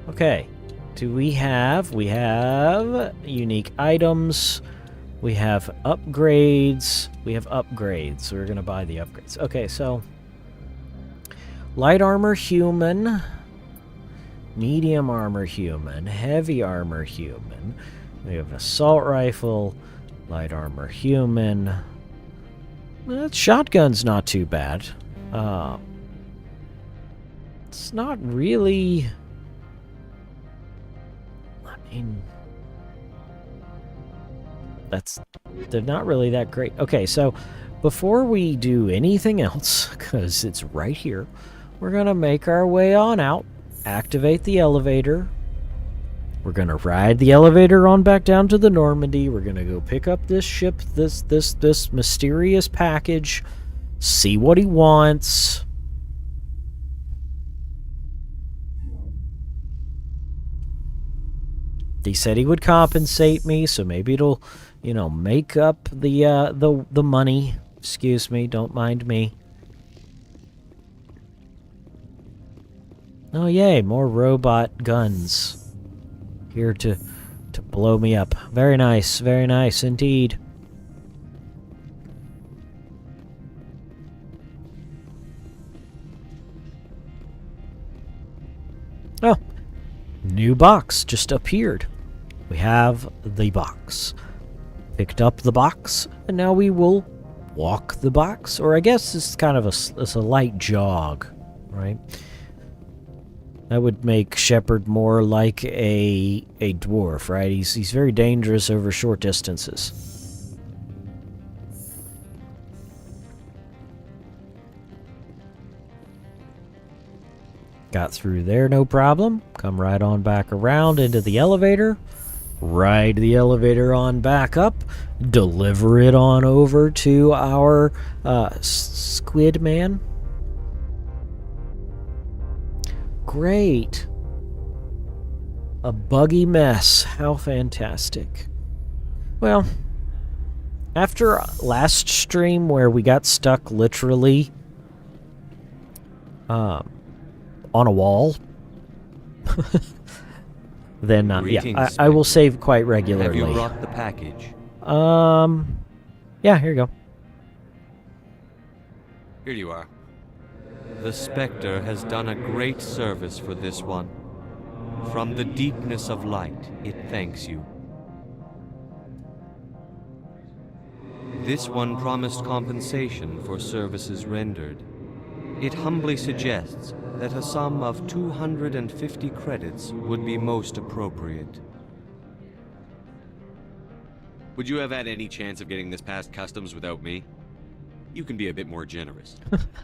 Okay. Do we have? We have unique items. We have upgrades. We have upgrades. We're gonna buy the upgrades. Okay, so light armor human, medium armor human, heavy armor human. We have an assault rifle, light armor human. Shotgun's not too bad. It's not really. I mean, they're not really that great. Okay, so before we do anything else, because it's right here, we're gonna make our way on out, activate the elevator. We're gonna ride the elevator on back down to the Normandy. We're gonna go pick up this ship, this mysterious package, see what he wants. He said he would compensate me, so maybe it'll, you know, make up the money. Excuse me, don't mind me. Oh yay, more robot guns. Here to blow me up. Very nice indeed. Oh, new box just appeared. We have the box. Picked up the box, and now we will walk the box. Or I guess it's kind of it's a light jog, right? That would make Shepard more like a dwarf, right? He's very dangerous over short distances. Got through there, no problem. Come right on back around into the elevator. Ride the elevator on back up. Deliver it on over to our Squid Man. Great. A buggy mess. How fantastic. Well, after last stream where we got stuck literally on a wall, then yeah, I will save quite regularly. Have you brought the package? Yeah, here you go. Here you are. The Spectre has done a great service for this one. From the deepness of light, it thanks you. This one promised compensation for services rendered. It humbly suggests that a sum of 250 credits would be most appropriate. Would you have had any chance of getting this past customs without me? You can be a bit more generous.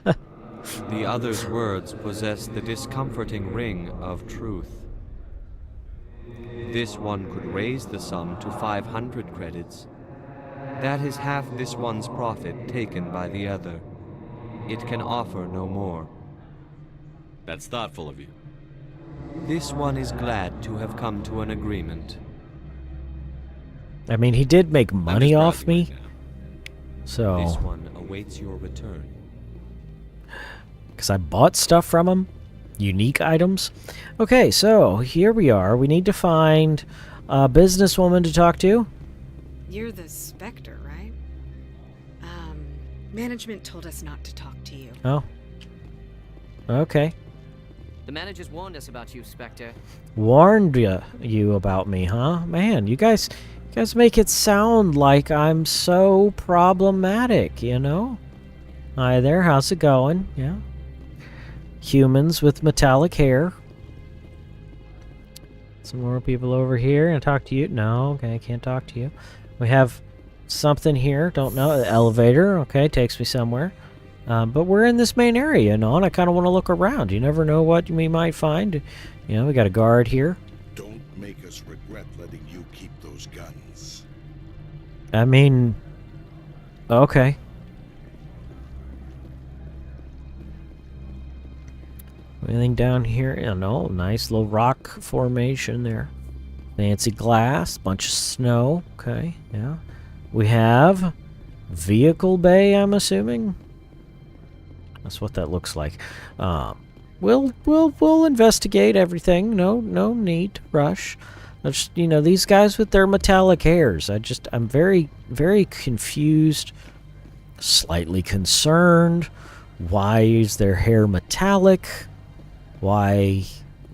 The other's words possess the discomforting ring of truth. This one could raise the sum to 500 credits. That is half this one's profit taken by the other. It can offer no more. That's thoughtful of you. This one is glad to have come to an agreement. I mean, he did make money off me. So this one awaits your return. Because I bought stuff from him. Unique items. Okay, so here we are. We need to find a businesswoman to talk to. You're the Spectre, right? Management told us not to talk to you. Oh. Okay. The managers warned us about you, Spectre. Warned you about me, huh? Man, you guys make it sound like I'm so problematic, you know? Hi there, how's it going? Yeah. Humans with metallic hair. Some more people over here. And talk to you? No, okay, I can't talk to you. We have something here. Don't know. The elevator. Okay, takes me somewhere. But we're in this main area, you know, and I kind of want to look around. You never know what we might find. You know, we got a guard here. Don't make us regret letting you keep those guns. I mean, okay. Anything down here? Yeah, no, nice little rock formation there. Fancy glass, bunch of snow. Okay, yeah. We have vehicle bay, I'm assuming. That's what that looks like. We'll investigate everything. No need to rush. Just, you know, these guys with their metallic hairs. I'm very, very confused, slightly concerned. Why is their hair metallic? Why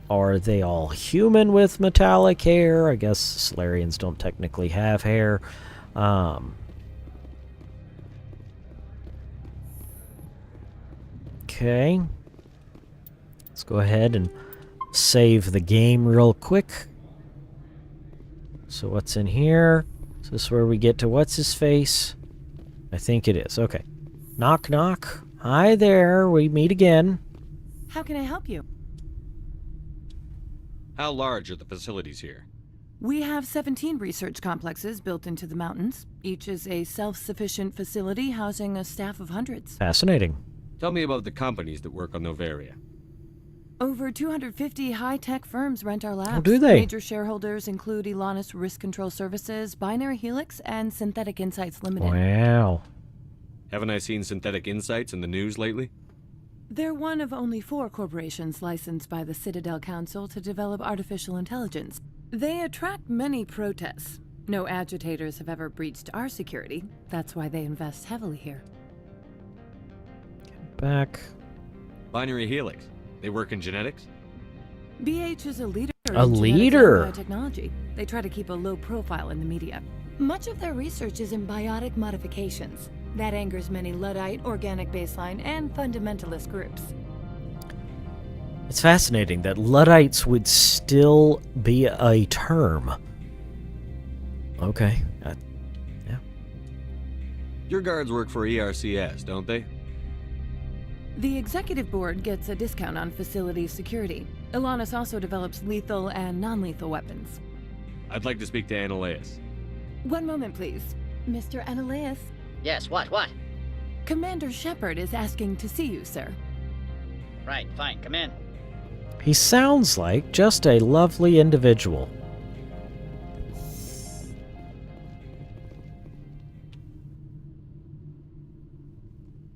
are they all human with metallic hair? I guess Solarians don't technically have hair. Okay. Let's go ahead and save the game real quick. So what's in here? Is this where we get to what's his face? I think it is. Okay. Knock, knock. Hi there. We meet again. How can I help you? How large are the facilities here? We have 17 research complexes built into the mountains. Each is a self-sufficient facility housing a staff of hundreds. Fascinating. Tell me about the companies that work on Noveria. Over 250 high-tech firms rent our labs. Oh, do they? Major shareholders include Elanus Risk Control Services, Binary Helix, and Synthetic Insights Limited. Wow. Haven't I seen Synthetic Insights in the news lately? They're one of only 4 corporations licensed by the Citadel Council to develop artificial intelligence. They attract many protests. No agitators have ever breached our security. That's why they invest heavily here. Back. Binary Helix. They work in genetics? BH is a leader A leader? in biotechnology. They try to keep a low profile in the media. Much of their research is in biotic modifications. That angers many Luddite, organic baseline, and fundamentalist groups. It's fascinating that Luddites would still be a term. Okay. Yeah. Your guards work for ERCS, don't they? The executive board gets a discount on facility security. Alanis also develops lethal and non-lethal weapons. I'd like to speak to Annaleus. One moment, please. Mr. Annaleus? Yes, what? Commander Shepard is asking to see you, sir. Right, fine, come in. He sounds like just a lovely individual.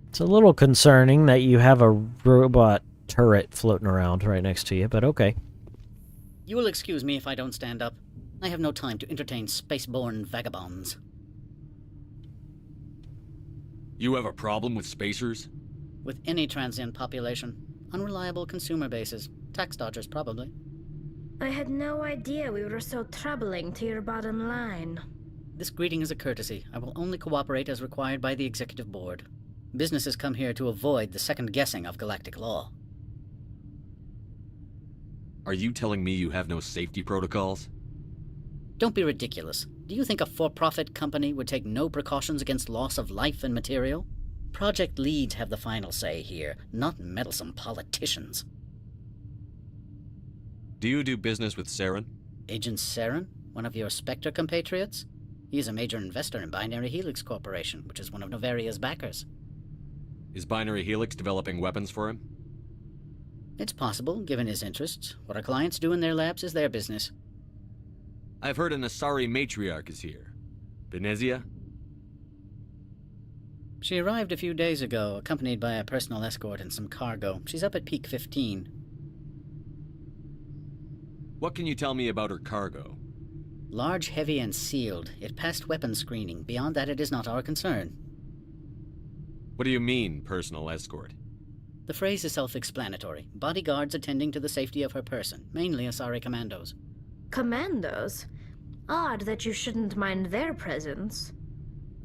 It's a little concerning that you have a robot turret floating around right next to you, but okay. You will excuse me if I don't stand up. I have no time to entertain spaceborne vagabonds. You have a problem with spacers? With any transient population. Unreliable consumer bases. Tax dodgers, probably. I had no idea we were so troubling to your bottom line. This greeting is a courtesy. I will only cooperate as required by the executive board. Businesses come here to avoid the second guessing of galactic law. Are you telling me you have no safety protocols? Don't be ridiculous. Do you think a for-profit company would take no precautions against loss of life and material? Project leads have the final say here, not meddlesome politicians. Do you do business with Saren? Agent Saren? One of your Spectre compatriots? He is a major investor in Binary Helix Corporation, which is one of Novaria's backers. Is Binary Helix developing weapons for him? It's possible, given his interests. What our clients do in their labs is their business. I've heard an Asari matriarch is here. Benezia? She arrived a few days ago, accompanied by a personal escort and some cargo. She's up at Peak 15. What can you tell me about her cargo? Large, heavy, and sealed. It passed weapons screening. Beyond that, it is not our concern. What do you mean, personal escort? The phrase is self-explanatory. Bodyguards attending to the safety of her person, mainly Asari commandos. Commandos? Odd that you shouldn't mind their presence.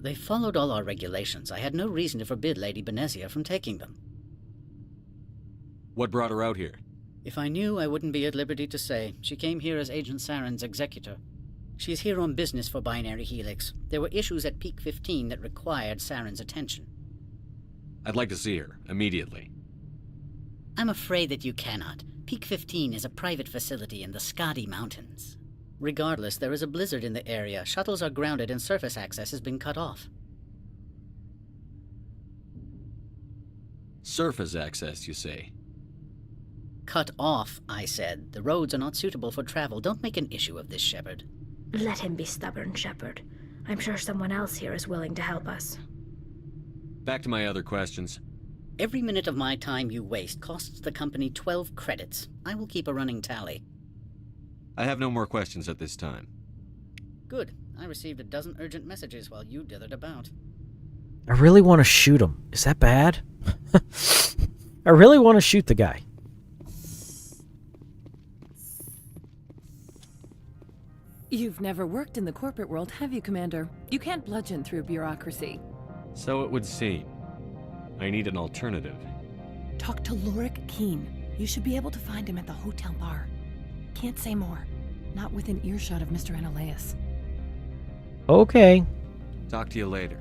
They followed all our regulations. I had no reason to forbid Lady Benezia from taking them. What brought her out here? If I knew, I wouldn't be at liberty to say. She came here as Agent Saren's executor. She's here on business for Binary Helix. There were issues at Peak 15 that required Saren's attention. I'd like to see her, immediately. I'm afraid that you cannot. Peak 15 is a private facility in the Skadi Mountains. Regardless, there is a blizzard in the area. Shuttles are grounded and surface access has been cut off. Surface access, you say? Cut off, I said. The roads are not suitable for travel. Don't make an issue of this, Shepard. Let him be stubborn, Shepard. I'm sure someone else here is willing to help us. Back to my other questions. Every minute of my time you waste costs the company 12 credits. I will keep a running tally. I have no more questions at this time. Good. I received a dozen urgent messages while you dithered about. I really want to shoot him. Is that bad? I really want to shoot the guy. You've never worked in the corporate world, have you, Commander? You can't bludgeon through bureaucracy. So it would seem. I need an alternative. Talk to Lorik Keene. You should be able to find him at the hotel bar. Can't say more. Not within earshot of Mr. Annaleus. Okay. Talk to you later.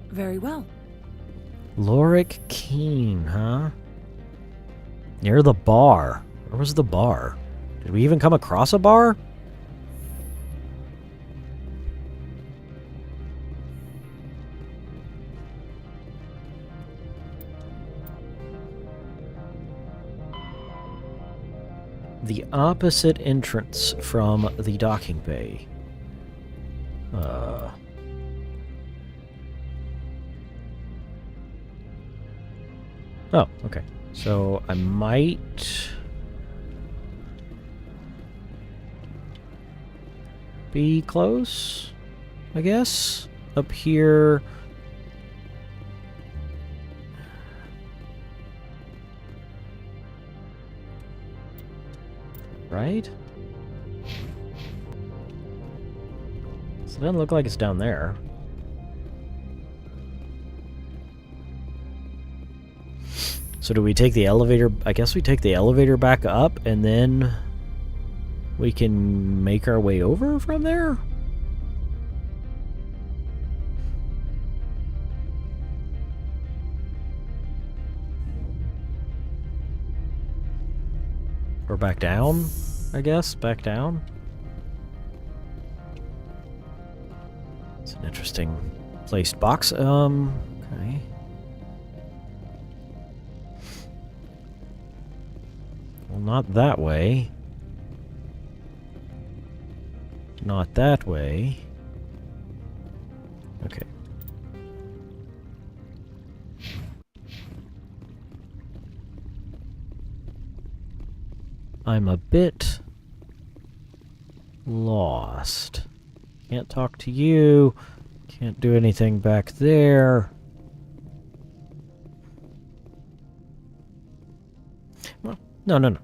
Very well. Lorik Keene, huh? Near the bar. Where was the bar? Did we even come across a bar? The opposite entrance from the docking bay. Oh, okay. So I might be close, I guess. Up here. Right? So it doesn't look like it's down there. So do we take the elevator? I guess we take the elevator back up and then we can make our way over from there? Or back down, I guess? Back down? It's an interesting placed box. Okay. Well, not that way. Not that way. Okay. I'm a bit lost. Can't talk to you. Can't do anything back there. Well, no.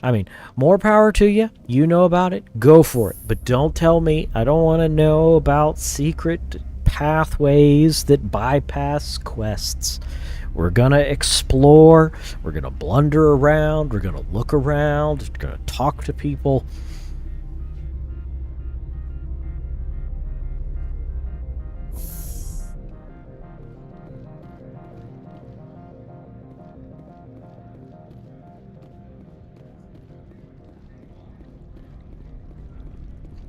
I mean, more power to you. You know about it. Go for it. But don't tell me. I don't want to know about secret pathways that bypass quests. We're going to explore. We're going to blunder around. We're going to look around. We're going to talk to people.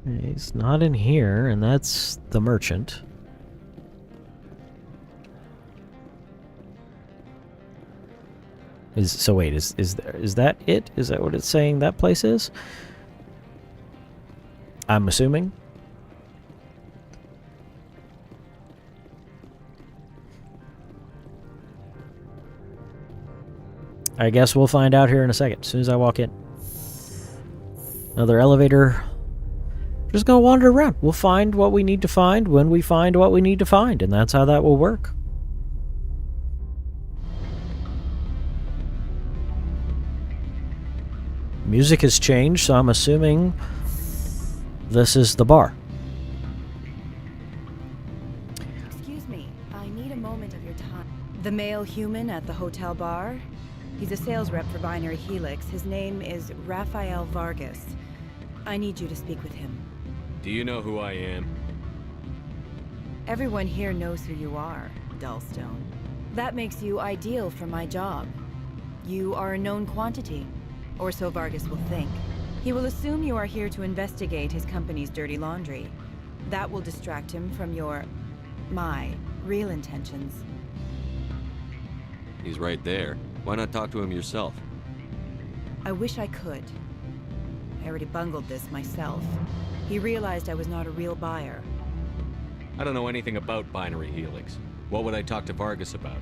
He's not in here, and that's the merchant. So wait, is that it? Is that what it's saying that place is? I'm assuming. I guess we'll find out here in a second, as soon as I walk in. Another elevator. We're just gonna wander around. We'll find what we need to find when we find what we need to find, and that's how that will work. Music has changed, so I'm assuming this is the bar. Excuse me, I need a moment of your time. The male human at the hotel bar? He's a sales rep for Binary Helix. His name is Rafael Vargas. I need you to speak with him. Do you know who I am? Everyone here knows who you are, Dullstone. That makes you ideal for my job. You are a known quantity. Or so Vargas will think. He will assume you are here to investigate his company's dirty laundry. That will distract him from my real intentions. He's right there. Why not talk to him yourself? I wish I could. I already bungled this myself. He realized I was not a real buyer. I don't know anything about Binary Helix. What would I talk to Vargas about?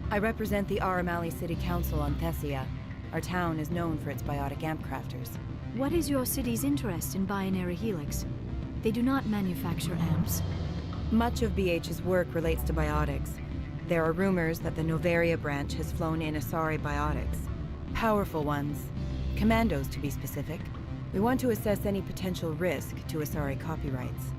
I represent the Aramali City Council on Thessia. Our town is known for its biotic amp crafters. What is your city's interest in Binary Helix? They do not manufacture amps. Much of BH's work relates to biotics. There are rumors that the Noveria branch has flown in Asari biotics. Powerful ones. Commandos, to be specific. We want to assess any potential risk to Asari copyrights.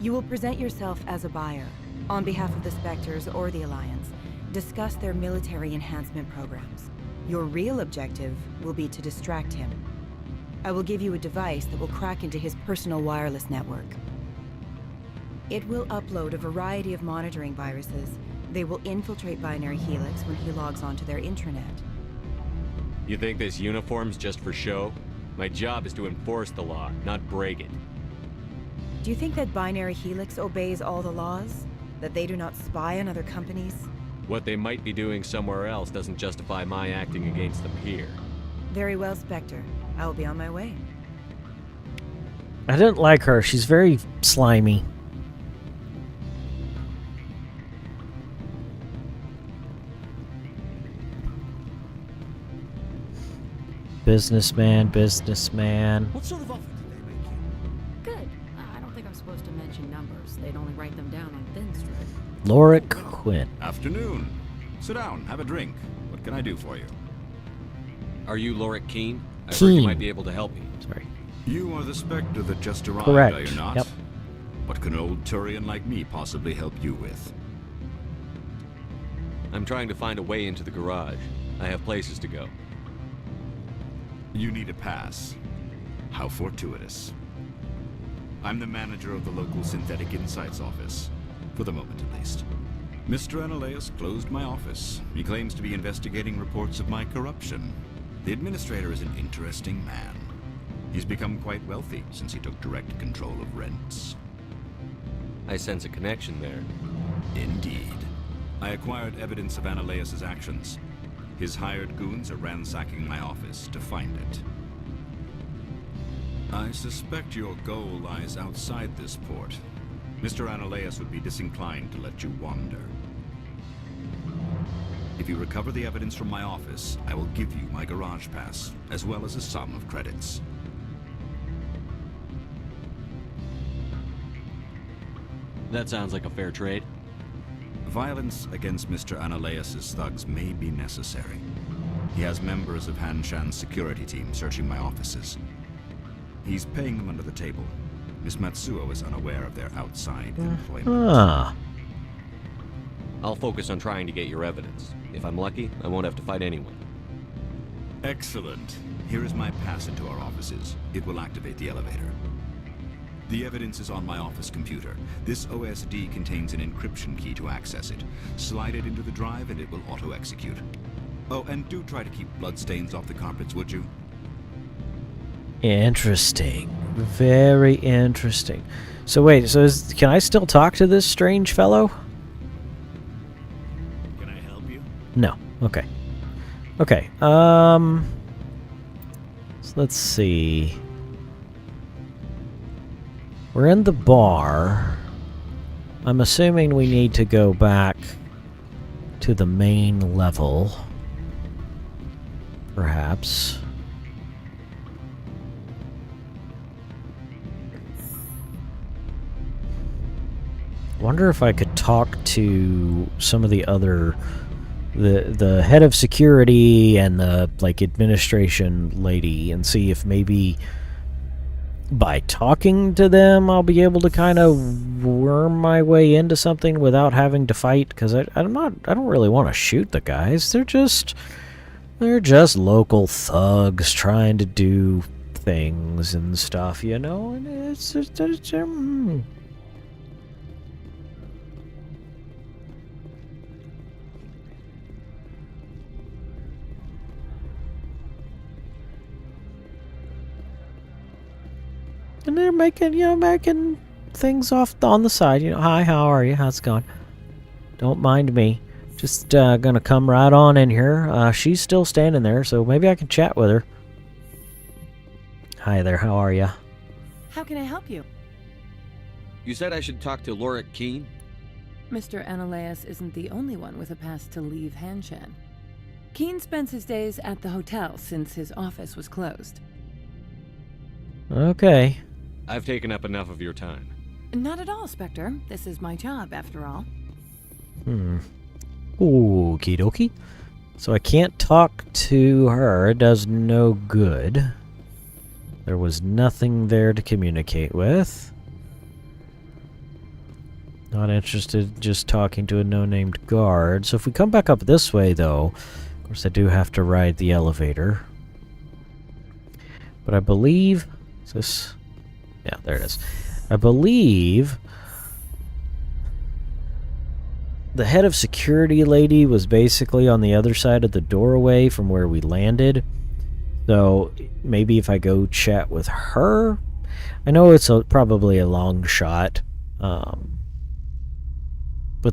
You will present yourself as a buyer, on behalf of the Spectres or the Alliance. Discuss their military enhancement programs. Your real objective will be to distract him. I will give you a device that will crack into his personal wireless network. It will upload a variety of monitoring viruses. They will infiltrate Binary Helix when he logs onto their intranet. You think this uniform's just for show? My job is to enforce the law, not break it. Do you think that Binary Helix obeys all the laws? That they do not spy on other companies? What they might be doing somewhere else doesn't justify my acting against them here. Very well, Spectre. I will be on my way. I didn't like her. She's very slimy. Businessman. What sort of offer did they make you? Good. I don't think I'm supposed to mention numbers. They'd only write them down on thin strip. Lorik Quinn. Afternoon. Sit down, have a drink. What can I do for you? Are you Lorik Keen? I heard Keen. you might be able to help me. Sorry. You are the Spectre that just arrived, Correct. are you not? Yep. What can an old Turian like me possibly help you with? I'm trying to find a way into the garage. I have places to go. You need a pass. How fortuitous. I'm the manager of the local Synthetic Insights office. For the moment, at least. Mr. Analeus closed my office. He claims to be investigating reports of my corruption. The administrator is an interesting man. He's become quite wealthy since he took direct control of rents. I sense a connection there. Indeed. I acquired evidence of Ananias's actions. His hired goons are ransacking my office to find it. I suspect your goal lies outside this port. Mr. Ananias would be disinclined to let you wander. If you recover the evidence from my office, I will give you my garage pass, as well as a sum of credits. That sounds like a fair trade. Violence against Mr. Ananias's thugs may be necessary. He has members of Han Shan's security team searching my offices. He's paying them under the table. Miss Matsuo is unaware of their outside employment. I'll focus on trying to get your evidence. If I'm lucky, I won't have to fight anyone. Excellent. Here is my pass into our offices. It will activate the elevator. The evidence is on my office computer. This OSD contains an encryption key to access it. Slide it into the drive and it will auto-execute. Oh, and do try to keep bloodstains off the carpets, would you? Interesting. Very interesting. So wait, so can I still talk to this strange fellow? Can I help you? No. Okay. Okay. So let's see. We're in the bar. I'm assuming we need to go back to the main level. Perhaps. I wonder if I could talk to some of the other the head of security and the administration lady and see if maybe by talking to them I'll be able to kind of worm my way into something without having to fight, because I don't really want to shoot the guys. They're just local thugs trying to do things and stuff, you know, and it's and they're making things off on the side. Hi, how are you? How's it going? Don't mind me. Just gonna come right on in here. She's still standing there, so maybe I can chat with her. Hi there, how are you? How can I help you? You said I should talk to Lorik Keene? Mr. Ananias isn't the only one with a pass to leave Han Shan. Keene spends his days at the hotel since his office was closed. Okay. I've taken up enough of your time. Not at all, Spectre. This is my job, after all. Okie dokie. So I can't talk to her. It does no good. There was nothing there to communicate with. Not interested just talking to a no-named guard. So if we come back up this way, though, of course I do have to ride the elevator. But I believe... Is this... Yeah, there it is. I believe the head of security lady was basically on the other side of the doorway from where we landed. So maybe if I go chat with her, I know it's probably a long shot, but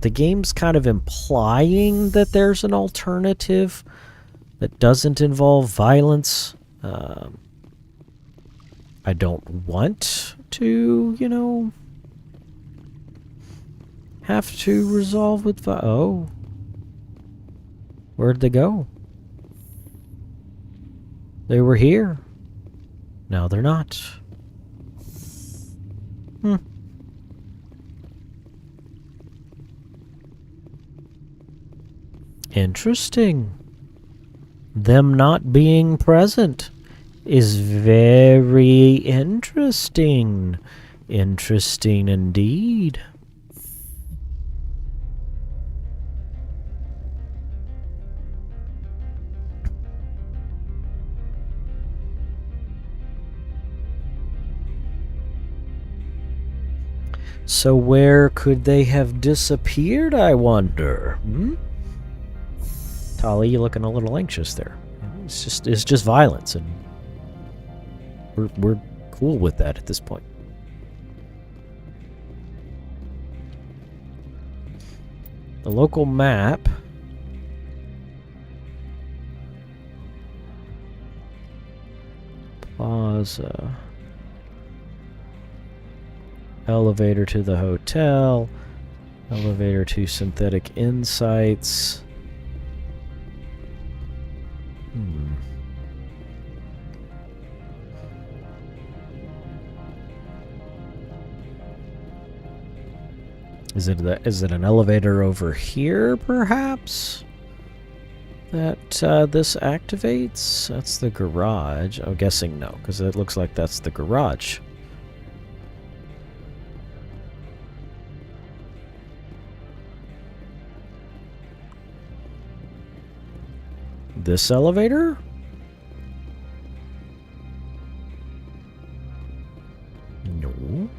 the game's kind of implying that there's an alternative that doesn't involve violence. I don't want to, have to resolve with oh. Where'd they go? They were here. Now they're not. Interesting. Them not being present is very interesting. Interesting indeed. So where could they have disappeared, I wonder? Tali, you looking a little anxious there. It's just violence, and we're cool with that at this point. The local map. Plaza. Elevator to the hotel. Elevator to Synthetic Insights. Is it an elevator over here, perhaps? That this activates? That's the garage. I'm guessing no, because it looks like that's the garage. This elevator? No.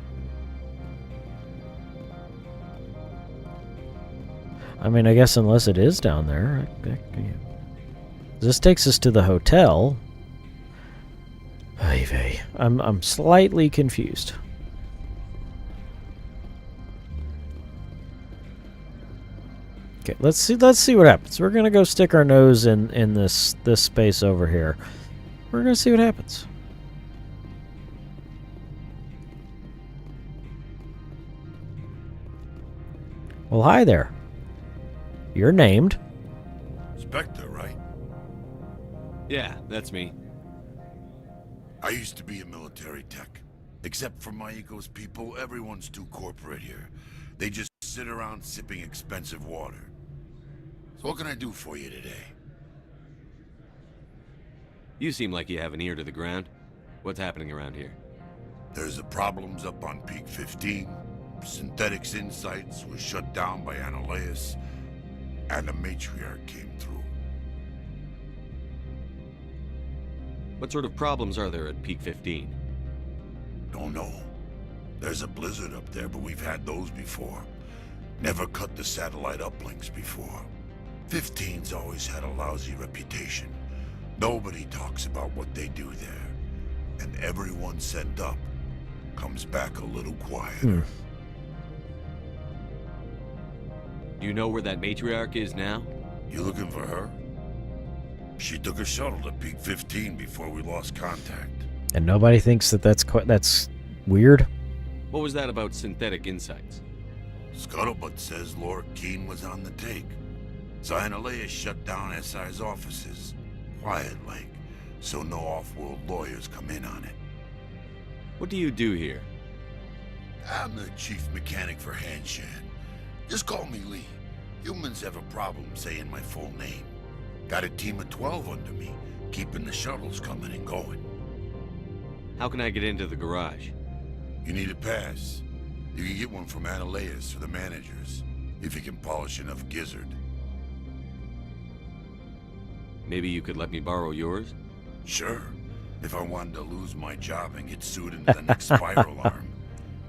I mean, I guess unless it is down there. This takes us to the hotel. I'm slightly confused. Okay, let's see what happens. We're gonna go stick our nose in this space over here. We're gonna see what happens. Well, hi there. You're named. Spectre, right? Yeah, that's me. I used to be a military tech. Except for my eco's people, everyone's too corporate here. They just sit around sipping expensive water. So what can I do for you today? You seem like you have an ear to the ground. What's happening around here? There's the problems up on Peak 15. Synthetics Insights was shut down by Annihilus, and the matriarch came through. What sort of problems are there at Peak 15? Don't know. There's a blizzard up there, but we've had those before. Never cut the satellite uplinks before. 15's always had a lousy reputation. Nobody talks about what they do there. And everyone sent up comes back a little quieter. Do you know where that matriarch is now? You looking for her? She took a shuttle to Peak 15 before we lost contact. And nobody thinks that's weird? What was that about Synthetic Insights? Scuttlebutt says Laura Keene was on the take. Annihilus shut down SI's offices. Quiet-like, so no off-world lawyers come in on it. What do you do here? I'm the chief mechanic for Hanshan. Just call me Lee. Humans have a problem saying my full name. Got a team of 12 under me, keeping the shuttles coming and going. How can I get into the garage? You need a pass. You can get one from Annihilus or the managers, if you can polish enough gizzard. Maybe you could let me borrow yours? Sure. If I wanted to lose my job and get sued into the next fire alarm.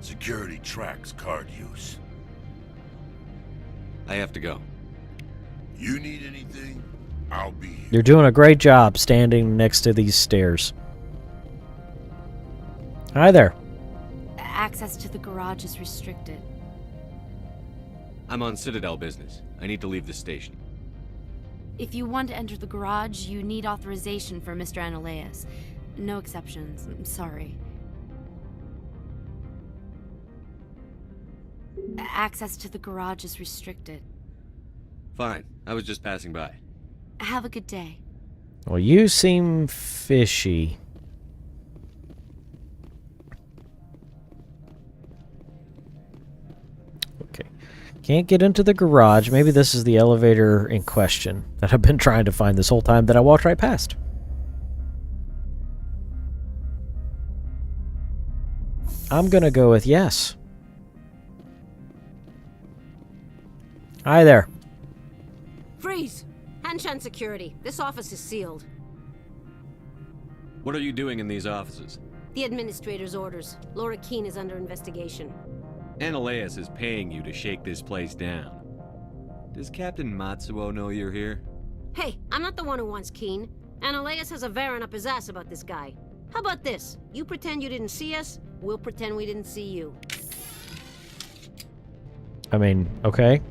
Security tracks card use. I have to go. You need anything? I'll be here. You're doing a great job standing next to these stairs. Hi there. Access to the garage is restricted. I'm on Citadel business. I need to leave the station. If you want to enter the garage, you need authorization for Mr. Annihilus. No exceptions. I'm sorry. Access to the garage is restricted. Fine. I was just passing by. Have a good day. Well, you seem fishy. Okay. Can't get into the garage. Maybe this is the elevator in question that I've been trying to find this whole time that I walked right past. I'm gonna go with yes. Hi there. Freeze! Hanshan security. This office is sealed. What are you doing in these offices? The administrator's orders. Laura Keene is under investigation. Annihilus is paying you to shake this place down. Does Captain Matsuo know you're here? Hey, I'm not the one who wants Keene. Ananias has a Varen up his ass about this guy. How about this? You pretend you didn't see us, we'll pretend we didn't see you. I mean, okay.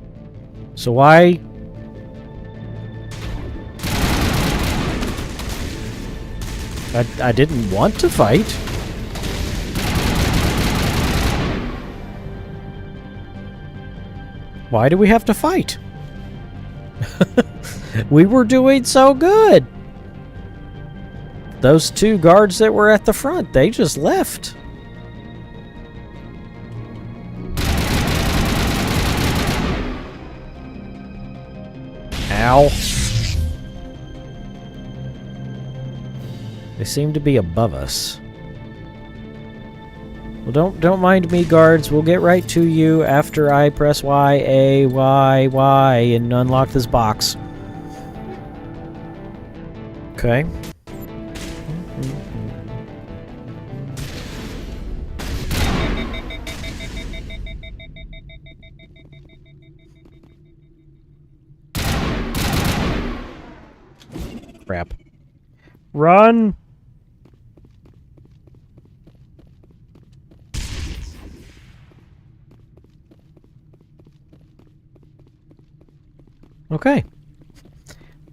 So why... I didn't want to fight. Why do we have to fight? We were doing so good. Those two guards that were at the front, they just left. Ow. They seem to be above us. Well, don't mind me, guards. We'll get right to you after I press Y, A, Y, Y, and unlock this box. Okay. Crap. Run! Okay.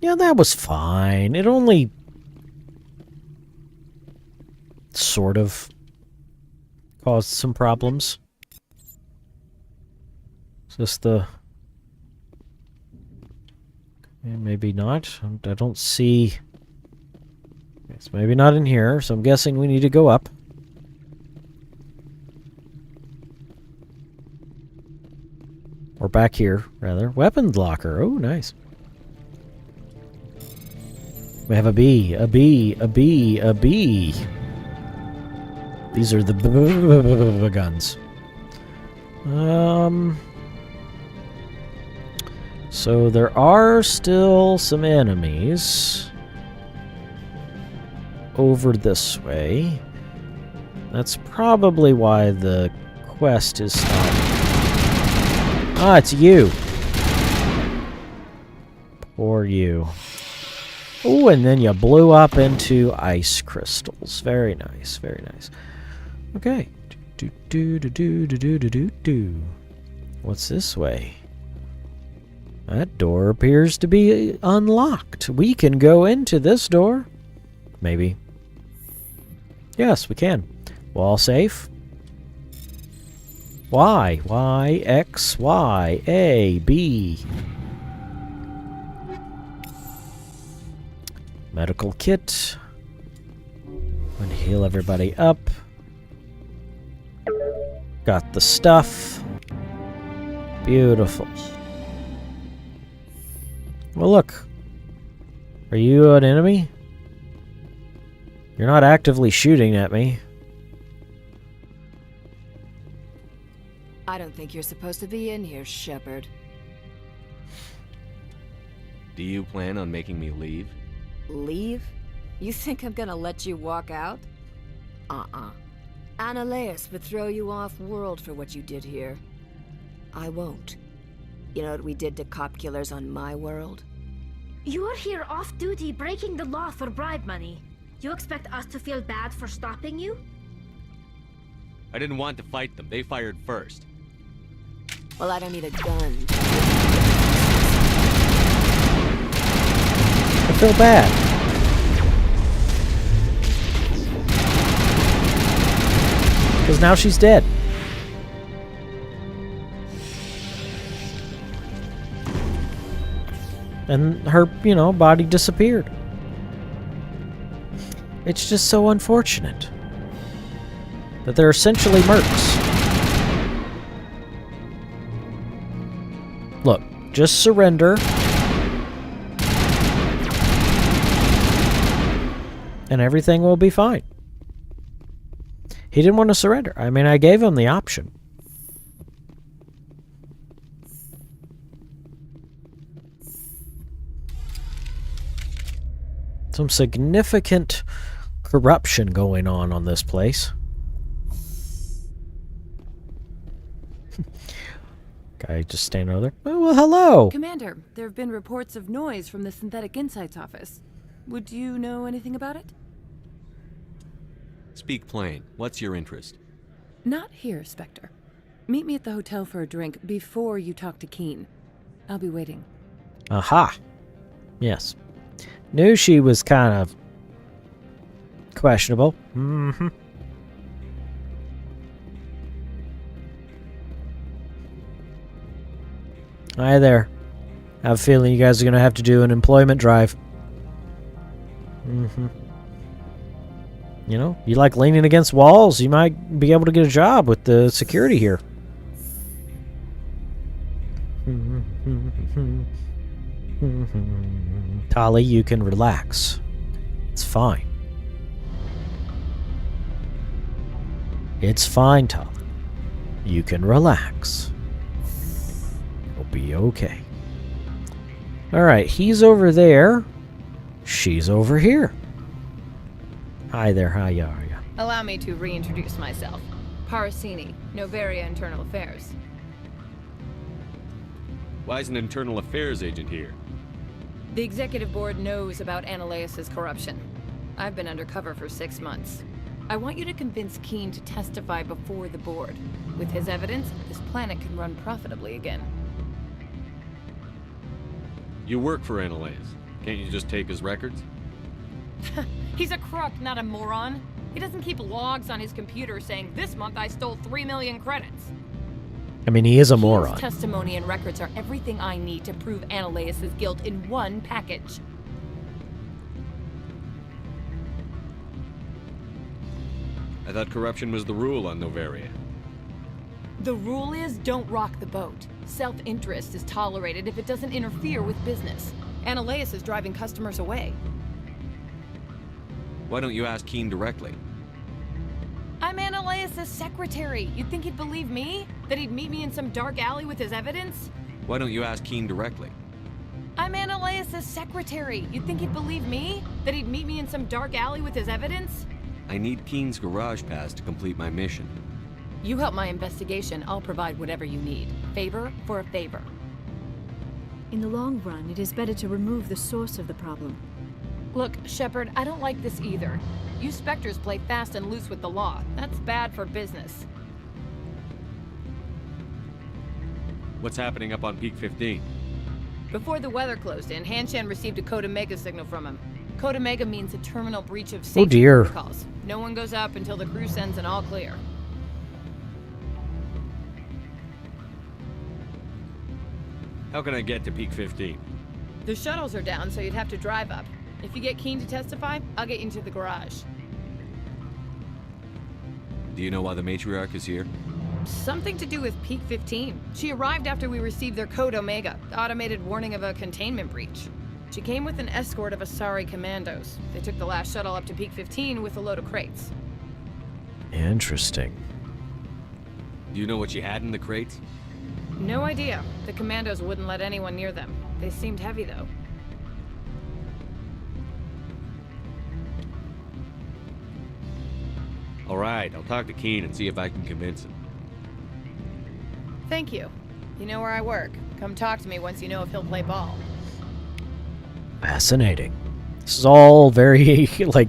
Yeah, that was fine. It only sort of caused some problems. Is this the... Maybe not. I don't see... It's maybe not in here, so I'm guessing we need to go up. Or back here, rather. Weapons locker. Oh, nice. We have a B, a B, a B, a B. These are the guns. So there are still some enemies over this way. That's probably why the quest is stopped. Ah, it's you. Poor you. Oh, and then you blew up into ice crystals. Very nice, very nice. Okay. What's this way? That door appears to be unlocked. We can go into this door. Maybe. Yes, we can. Wall safe. Y, Y, X, Y, A, B. Medical kit. And heal everybody up. Got the stuff. Beautiful. Well, look. Are you an enemy? You're not actively shooting at me. I don't think you're supposed to be in here, Shepard. Do you plan on making me leave? Leave? You think I'm gonna let you walk out? Ananias would throw you off-world for what you did here. I won't. You know what we did to cop killers on my world? You're here off-duty breaking the law for bribe money. You expect us to feel bad for stopping you? I didn't want to fight them. They fired first. Well, I don't need a gun. I feel bad. Because now she's dead. And her, body disappeared. It's just so unfortunate that they're essentially mercs. Look, just surrender. And everything will be fine. He didn't want to surrender. I mean, I gave him the option. Some significant corruption going on this place. Guy just standing over there. Oh, well, hello. Commander, there have been reports of noise from the Synthetic Insights office. Would you know anything about it? Speak plain. What's your interest? Not here, Spectre. Meet me at the hotel for a drink before you talk to Keen. I'll be waiting. Aha. Yes. Knew she was kind of questionable. Mm-hmm. Hi there. I have a feeling you guys are going to have to do an employment drive. Mm-hmm. You know, you like leaning against walls, you might be able to get a job with the security here. Tali, you can relax. It's fine. It's fine, Tali. You can relax. It'll be okay. Alright, he's over there. She's over here. Hi there, how are you? Allow me to reintroduce myself. Parasini, Novaria Internal Affairs. Why is an internal affairs agent here? The executive board knows about Ananias' corruption. I've been undercover for 6 months. I want you to convince Keen to testify before the board. With his evidence, this planet can run profitably again. You work for Ananias. Can't you just take his records? He's a crook, not a moron. He doesn't keep logs on his computer saying, this month I stole 3 million credits. I mean, he is a Keen's moron. testimony and records are everything I need to prove Ananias' guilt in one package. I thought corruption was the rule on Novaria. The rule is, don't rock the boat. Self-interest is tolerated if it doesn't interfere with business. Ananias is driving customers away. Why don't you ask Keen directly? I'm Ananias' secretary. You'd think he'd believe me? That he'd meet me in some dark alley with his evidence? Why don't you ask Keen directly? I'm Ananias' secretary. You'd think he'd believe me? That he'd meet me in some dark alley with his evidence? I need Keen's garage pass to complete my mission. You help my investigation, I'll provide whatever you need. Favor for a favor. In the long run, it is better to remove the source of the problem. Look, Shepard, I don't like this either. You Spectres play fast and loose with the law. That's bad for business. What's happening up on Peak 15? Before the weather closed in, Hanshan received a Code Omega signal from him. Code Omega means a terminal breach of safety protocols. No one goes up until the crew sends an all clear. How can I get to Peak 15? The shuttles are down, so you'd have to drive up. If you get Keen to testify, I'll get you into the garage. Do you know why the matriarch is here? Something to do with Peak 15. She arrived after we received their Code Omega, automated warning of a containment breach. She came with an escort of Asari commandos. They took the last shuttle up to Peak 15 with a load of crates. Interesting. Do you know what she had in the crates? No idea. The commandos wouldn't let anyone near them. They seemed heavy, though. All right, I'll talk to Keen and see if I can convince him. Thank you. You know where I work. Come talk to me once you know if he'll play ball. Fascinating. This is all very, like,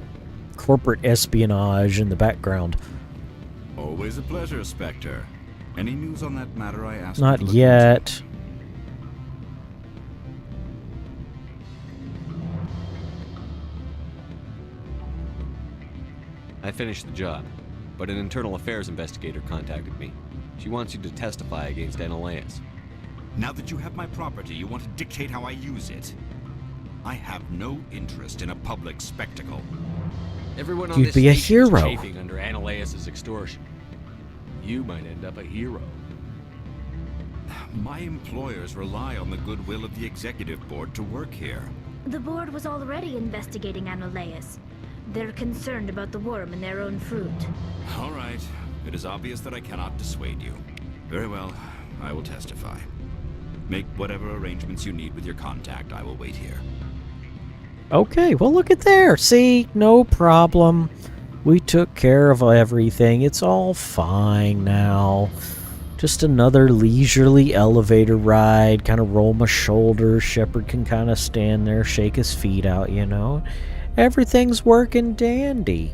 corporate espionage in the background. Always a pleasure, Spectre. Any news on that matter I asked? Not yet. I finished the job, but an internal affairs investigator contacted me. She wants you to testify against Ananias. Now that you have my property, you want to dictate how I use it. I have no interest in a public spectacle. Everyone on You'd this be a station is hero. chafing under Ananias' extortion. You might end up a hero. My employers rely on the goodwill of the executive board to work here. The board was already investigating Ananias. They're concerned about the worm in their own fruit. All right. It is obvious that I cannot dissuade you. Very well. I will testify. Make whatever arrangements you need with your contact. I will wait here. Okay, well look at there. See, no problem. We took care of everything. It's all fine now. Just another leisurely elevator ride, kind of roll my shoulders. Shepard can kind of stand there, shake his feet out, you know. Everything's working dandy.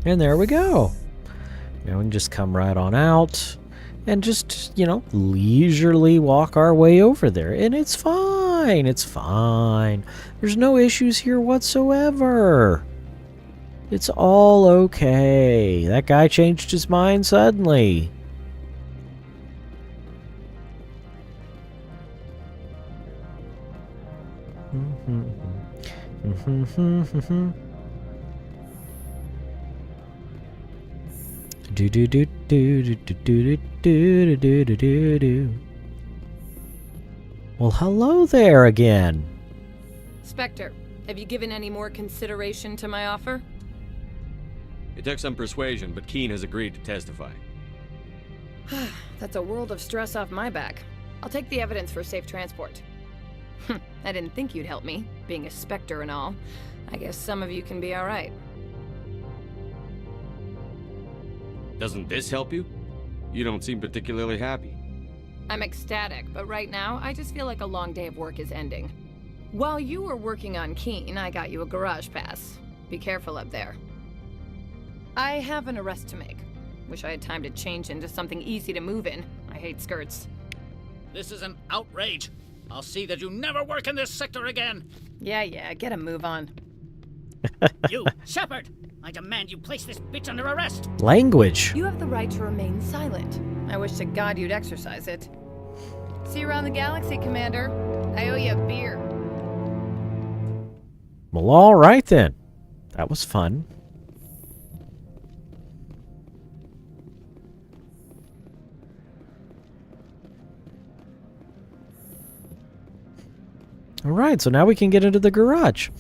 And there we go. You know, we can just come right on out and just, you know, leisurely walk our way over there. And it's fine. It's fine. There's no issues here whatsoever. It's all okay. That guy changed his mind suddenly. Do do do do do do do do do do do do. Well, hello there again. Spectre, have you given any more consideration to my offer? It took some persuasion, but Keen has agreed to testify. That's a world of stress off my back. I'll take the evidence for safe transport. I didn't think you'd help me, being a Spectre and all. I guess some of you can be alright. Doesn't this help you? You don't seem particularly happy. I'm ecstatic, but right now, I just feel like a long day of work is ending. While you were working on Keen, I got you a garage pass. Be careful up there. I have an arrest to make. Wish I had time to change into something easy to move in. I hate skirts. This is an outrage. I'll see that you never work in this sector again. Yeah, get a move on. You, Shepard! I demand you place this bitch under arrest. Language. You have the right to remain silent. I wish to God you'd exercise it. See you around the galaxy, Commander. I owe you a beer. Well, all right then. That was fun. All right, so now we can get into the garage.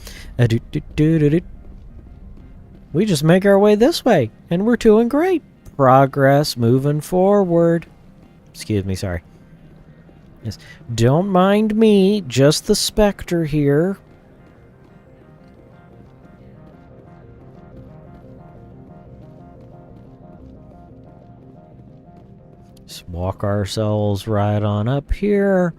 We just make our way this way, and we're doing great. Progress, moving forward. Excuse me, sorry. Yes, don't mind me, just the Spectre here. Just walk ourselves right on up here.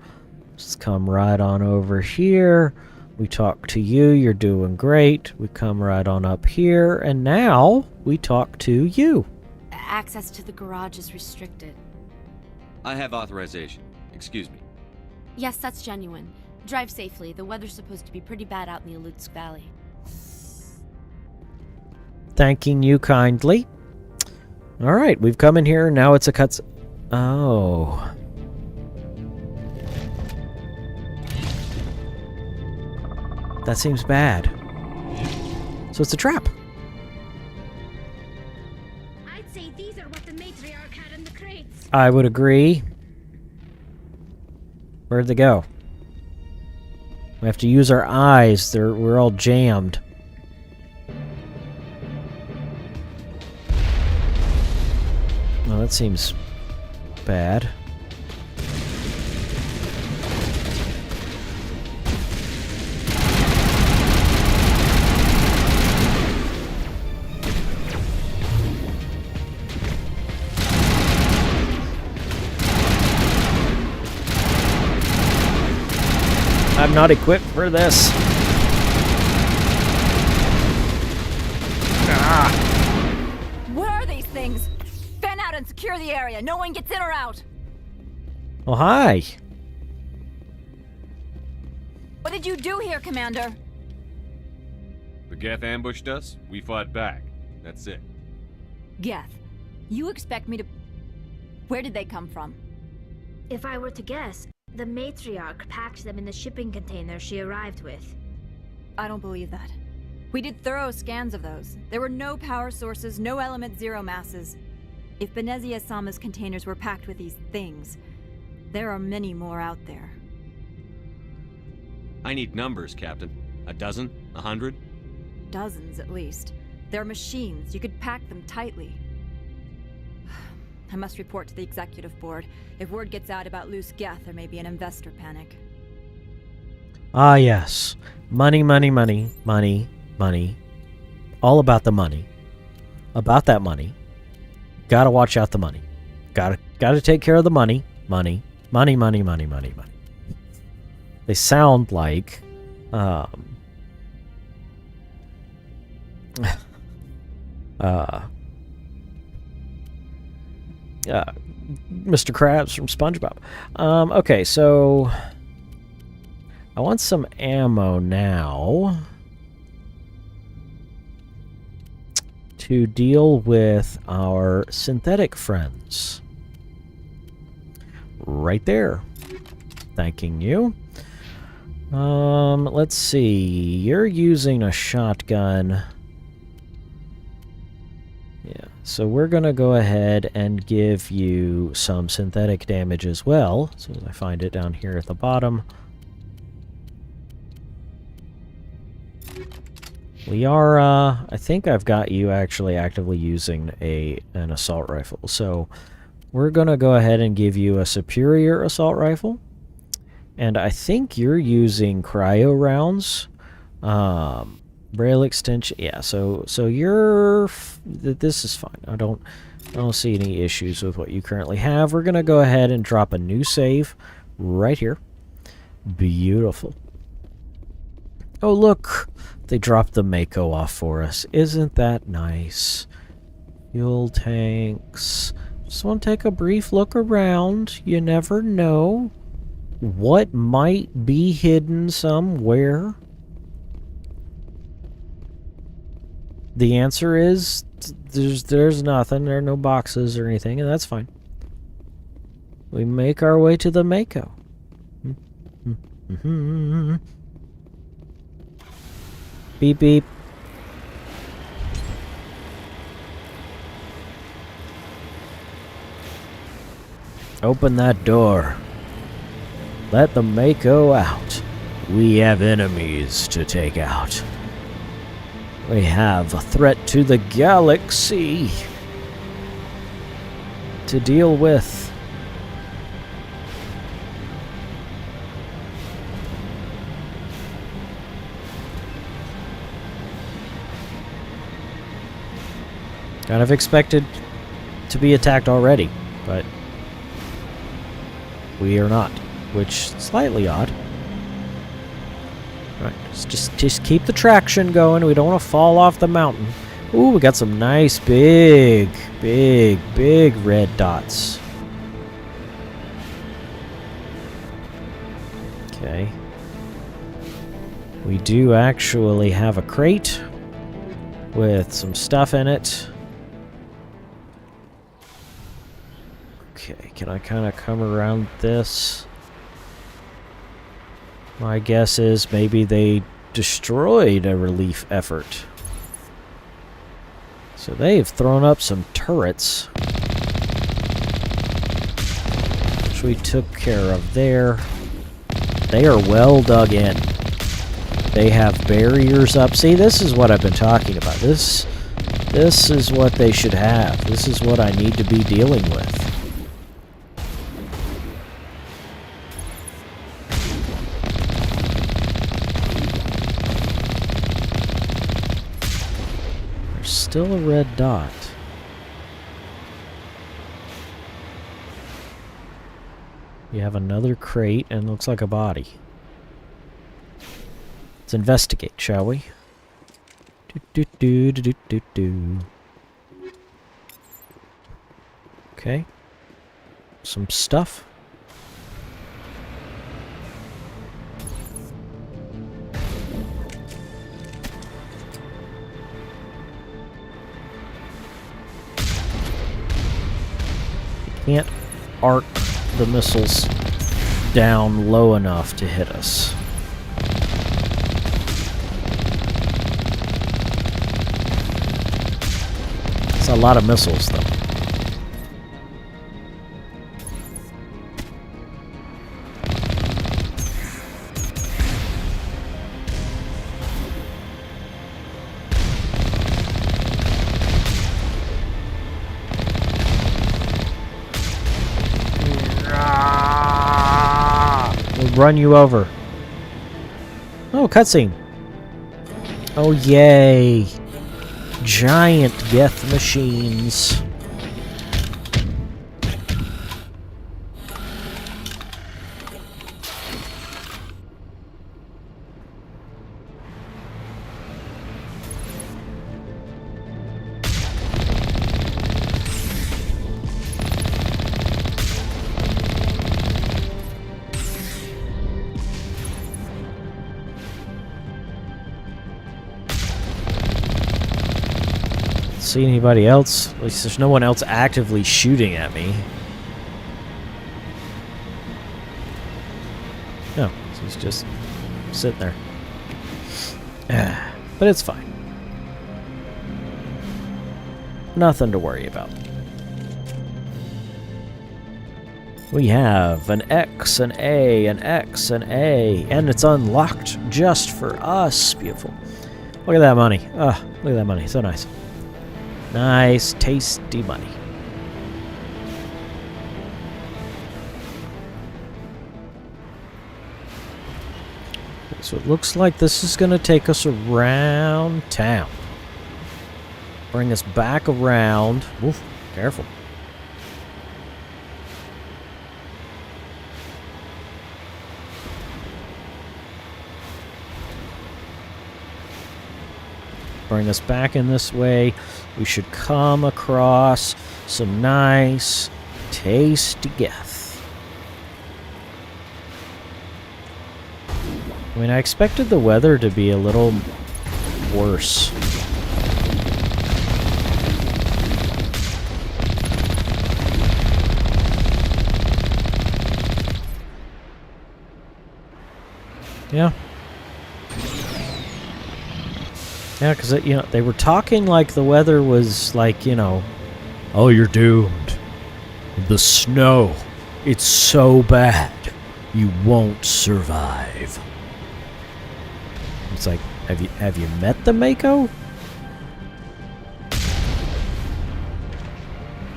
Just come right on over here. We talk to you, you're doing great. We come right on up here, and now we talk to you. Access to the garage is restricted. I have authorization. Excuse me. Yes, that's genuine. Drive safely. The weather's supposed to be pretty bad out in the Alutsk Valley. Thanking you kindly. All right, we've come in here. Now it's a cuts. Oh. That seems bad. So it's a trap. I'd say these are what the matriarch had in the crates. I would agree. Where'd they go? We have to use our eyes. We're all jammed. Well, that seems bad. I'm not equipped for this. What are these things? Fan out and secure the area. No one gets in or out. Oh, hi. What did you do here, Commander? The Geth ambushed us. We fought back. That's it. Geth, you expect me to... Where did they come from? If I were to guess, the matriarch packed them in the shipping container she arrived with. I don't believe that. We did thorough scans of those. There were no power sources, no element zero masses. If Benezia Sama's containers were packed with these things, there are many more out there. I need numbers, Captain. A dozen? 100? Dozens, at least. They're machines. You could pack them tightly. I must report to the executive board. If word gets out about loose Geth, there may be an investor panic. Ah, yes. Money, money, money, money, money. All about the money. about that money. Gotta watch out the money. Gotta take care of the money. Money. They sound like Mr. Krabs from SpongeBob. Okay, so I want some ammo now to deal with our synthetic friends. Right there. Thanking you. Let's see. You're using a shotgun. Yeah, so we're going to go ahead and give you some synthetic damage as well. So I find it down here at the bottom. We are, I think I've got you actually actively using an assault rifle. So we're going to go ahead and give you a superior assault rifle. And I think you're using cryo rounds. Braille extension, yeah, so you're this is fine. I don't see any issues with what you currently have. We're gonna go ahead and drop a new save right here. Beautiful. Oh look, they dropped the Mako off for us. Isn't that nice? Fuel tanks. Just want to take a brief look around. You never know what might be hidden somewhere. The answer is there's nothing. There are no boxes or anything, and that's fine. We make our way to the Mako. Beep beep. Open that door. Let the Mako out. We have enemies to take out. We have a threat to the galaxy to deal with. Kind of expected to be attacked already, but we are not, which is slightly odd. Right, just keep the traction going. We don't want to fall off the mountain. Ooh, we got some nice big red dots. Okay. We do actually have a crate with some stuff in it. Okay, can I kind of come around this? My guess is maybe they destroyed a relief effort. So they've thrown up some turrets, which we took care of there. They are well dug in. They have barriers up. See, this is what I've been talking about. This is what they should have. This is what I need to be dealing with. Still a red dot. You have another crate and looks like a body. Let's investigate, shall we? Okay. Some stuff. Can't arc the missiles down low enough to hit us. It's a lot of missiles, though. Run you over. Oh, cutscene. Oh, yay. giant Geth machines. See anybody else? At least there's no one else actively shooting at me. No, so he's just sitting there. But it's fine. Nothing to worry about. We have an X, an A, an X, an A, and it's unlocked just for us. Beautiful. Look at that money. Look at that money. So nice. Nice, tasty money. So it looks like this is going to take us around town. Bring us back around. Oof, careful. Bring us back in this way. We should come across some nice, tasty Geth. I mean, I expected the weather to be a little worse. Yeah. Yeah, because, you know, they were talking like the weather was like, you know, oh, you're doomed. The snow, it's so bad, you won't survive. It's like, have you met the Mako?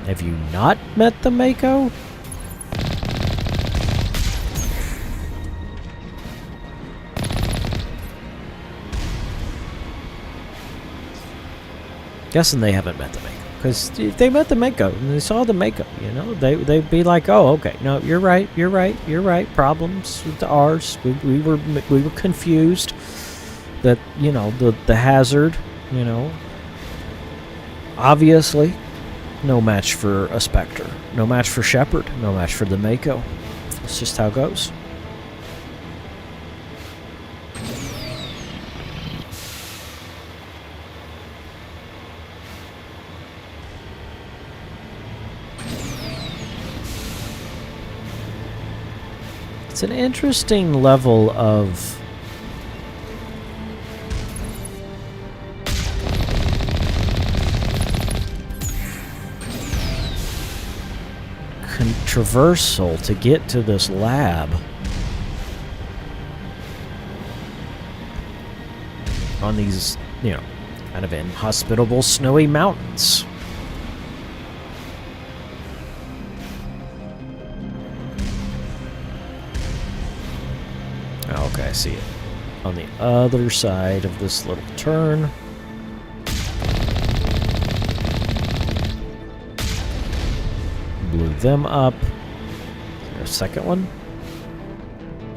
Have you not met the Mako? Guessing they haven't met the Mako. Because if they met the Mako and they saw the Mako, you know, they'd be like, oh, okay, no, you're right. Problems with ours. We were confused that, you know, the hazard, you know, obviously no match for a Spectre, no match for Shepard, no match for the Mako. It's just how it goes. It's an interesting level of traversal to get to this lab on these, you know, kind of inhospitable snowy mountains. Okay, I see it. On the other side of this little turn. Blew them up. Is there a second one?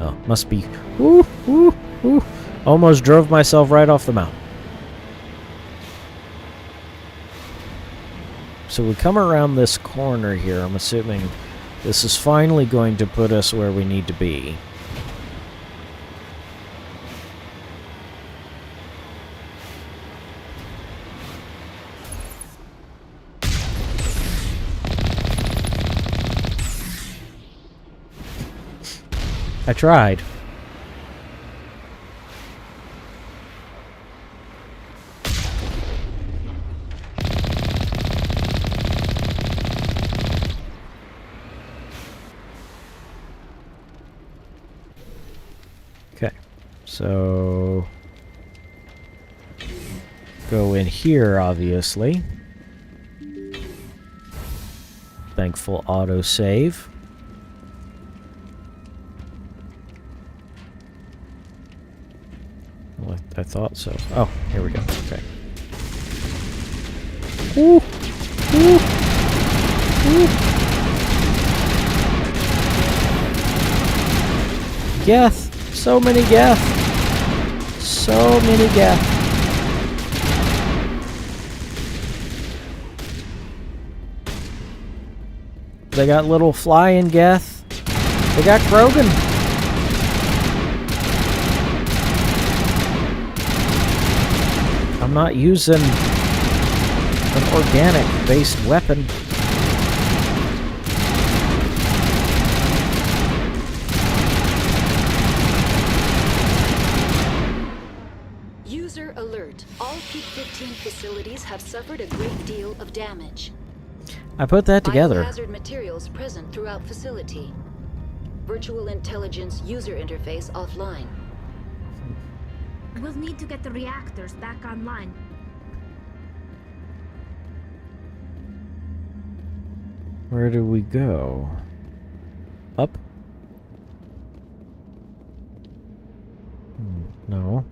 Oh, must be. Woo, woo, woo. Almost drove myself right off the mountain. So we come around this corner here. I'm assuming this is finally going to put us where we need to be. I tried. Okay, so go in here, obviously. Thankful autosave. I thought so. Oh, here we go. Okay. Ooh. Ooh. Ooh. Geth. So many Geth. So many Geth. They got little flying Geth. They got Krogan. I'm not using an organic-based weapon. User alert. All Peak 15 facilities have suffered a great deal of damage. I put that together. Biohazard materials present throughout facility. Virtual intelligence user interface offline. We'll need to get the reactors back online. Where do we go? Up? No.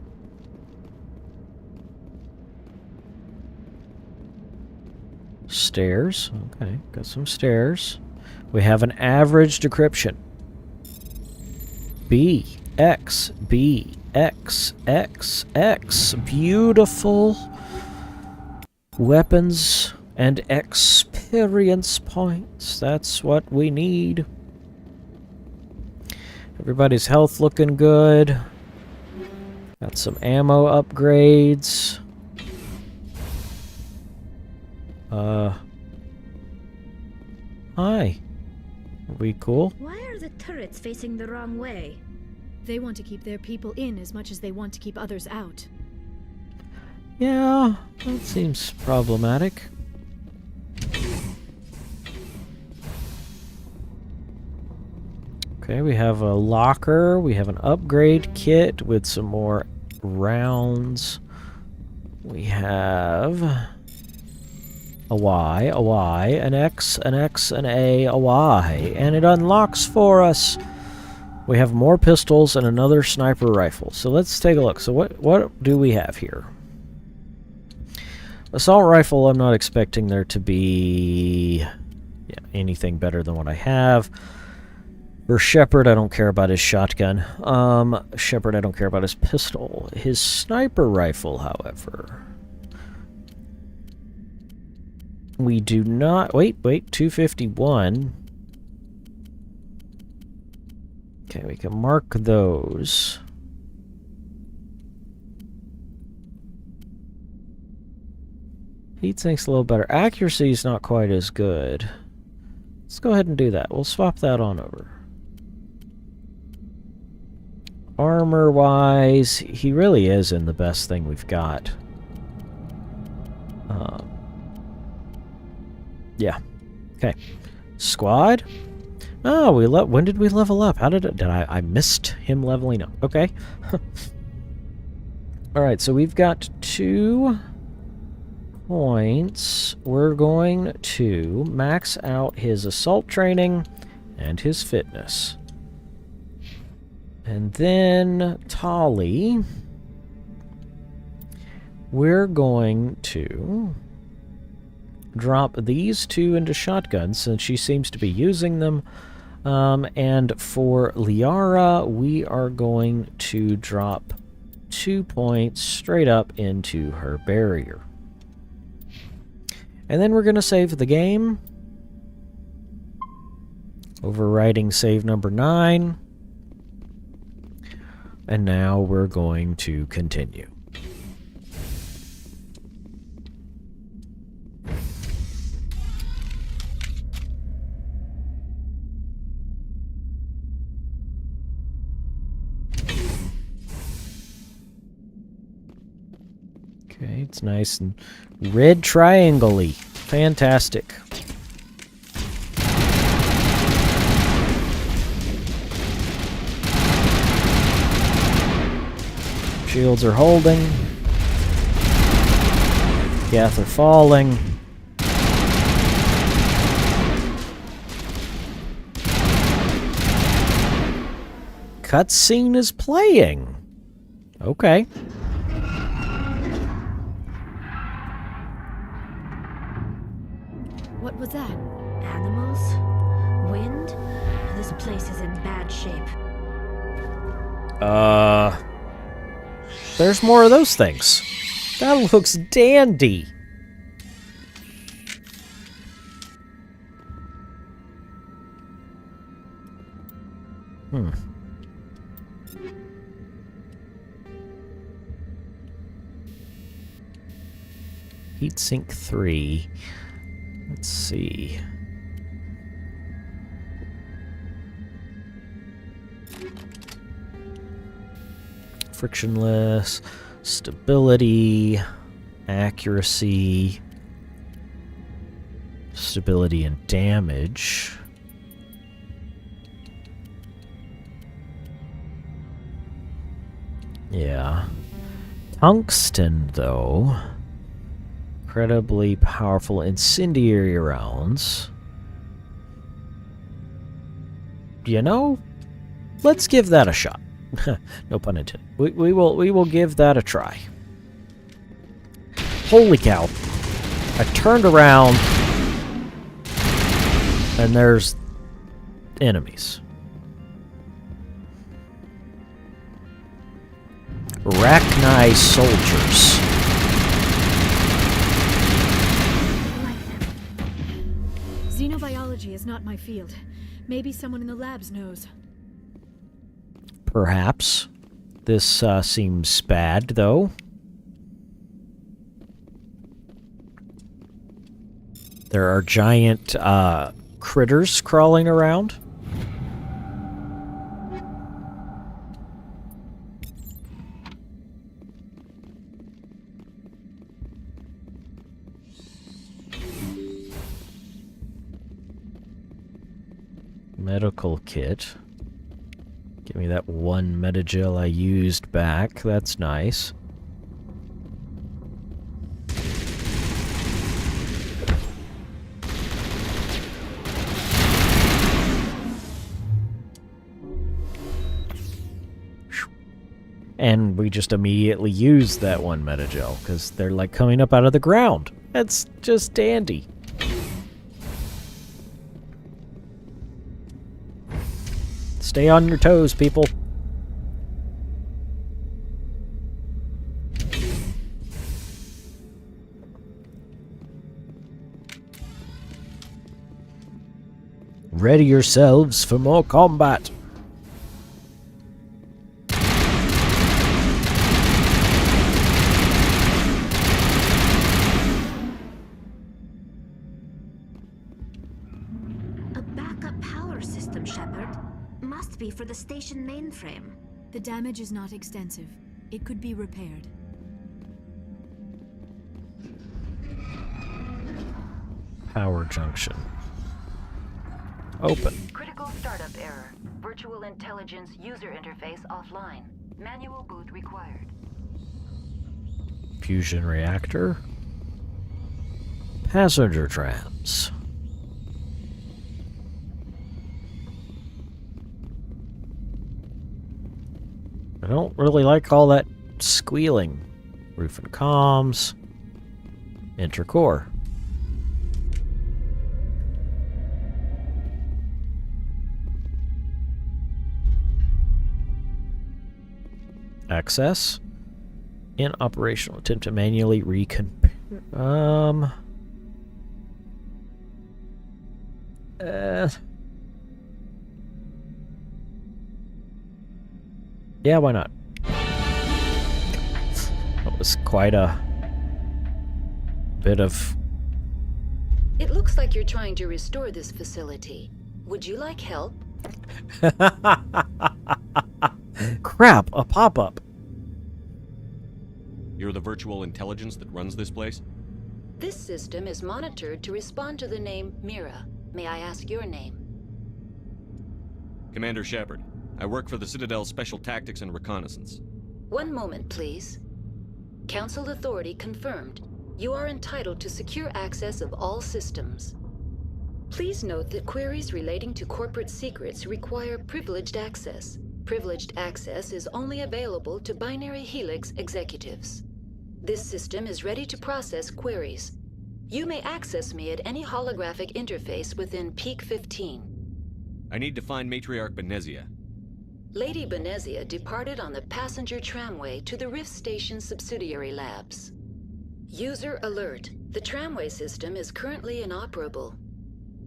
Stairs. Okay, got some stairs. We have an average decryption. B, X, B, X, X, X. Beautiful weapons and experience points. That's what we need. Everybody's health looking good. Got some ammo upgrades. Hi. Are we cool? Why are the turrets facing the wrong way? They want to keep their people in as much as they want to keep others out. Yeah, that seems problematic. Okay, we have a locker. We have an upgrade kit with some more rounds. We have a Y, an X, an X, an A, a Y, and it unlocks for us. We have more pistols and another sniper rifle. So let's take a look. So what do we have here? Assault rifle, I'm not expecting there to be anything better than what I have. For Shepard, I don't care about his shotgun. Shepard, I don't care about his pistol. His sniper rifle, however, we do not... Wait, 251. Okay, we can mark those. Heat sink's a little better. Accuracy is not quite as good. Let's go ahead and do that. We'll swap that on over. Armor-wise, he really is in the best thing we've got. Yeah. Okay. Squad. Oh, when did we level up? How did I missed him leveling up? Okay. All right. So we've got 2 points. We're going to max out his assault training and his fitness. And then Tali, we're going to drop these 2 into shotguns since she seems to be using them. And for Liara, we are going to drop 2 points straight up into her barrier. And then we're going to save the game. Overwriting save number 9. And now we're going to continue. Okay, it's nice and red triangle-y. Fantastic. Shields are holding. Geth are falling. Cutscene is playing. Okay. What was that? Animals? Wind? This place is in bad shape. There's more of those things. That looks dandy. Heatsink 3. Let's see. Frictionless, stability, accuracy, stability and damage. Yeah. Tungsten, though. Incredibly powerful incendiary rounds. You know, let's give that a shot. No pun intended. We will give that a try. Holy cow. I turned around and there's enemies. Arachni soldiers. Xenobiology is not my field. Maybe someone in the labs knows. Perhaps. This seems bad, though. There are giant critters crawling around. Medical kit. Give me that one metagel I used back. That's nice. And we just immediately used that one metagel because they're like coming up out of the ground. That's just dandy. Stay on your toes, people. Ready yourselves for more combat. A backup power system, Shepard. Must be for the station mainframe. The damage is not extensive. It could be repaired. Power junction. Open. Critical startup error. Virtual intelligence user interface offline. Manual boot required. Fusion reactor. Passenger trams. I don't really like all that squealing. Roof and comms. Intercore. Access. In operational. Attempt to manually yeah, why not? That was quite a bit of... It looks like you're trying to restore this facility. Would you like help? Crap, a pop-up. You're the virtual intelligence that runs this place? This system is monitored to respond to the name Mira. May I ask your name? Commander Shepard. I work for the Citadel's Special Tactics and Reconnaissance. One moment, please. Council authority confirmed. You are entitled to secure access of all systems. Please note that queries relating to corporate secrets require privileged access. Privileged access is only available to Binary Helix executives. This system is ready to process queries. You may access me at any holographic interface within Peak 15. I need to find Matriarch Benezia. Lady Benezia departed on the passenger tramway to the Rift Station subsidiary labs. User alert. The tramway system is currently inoperable.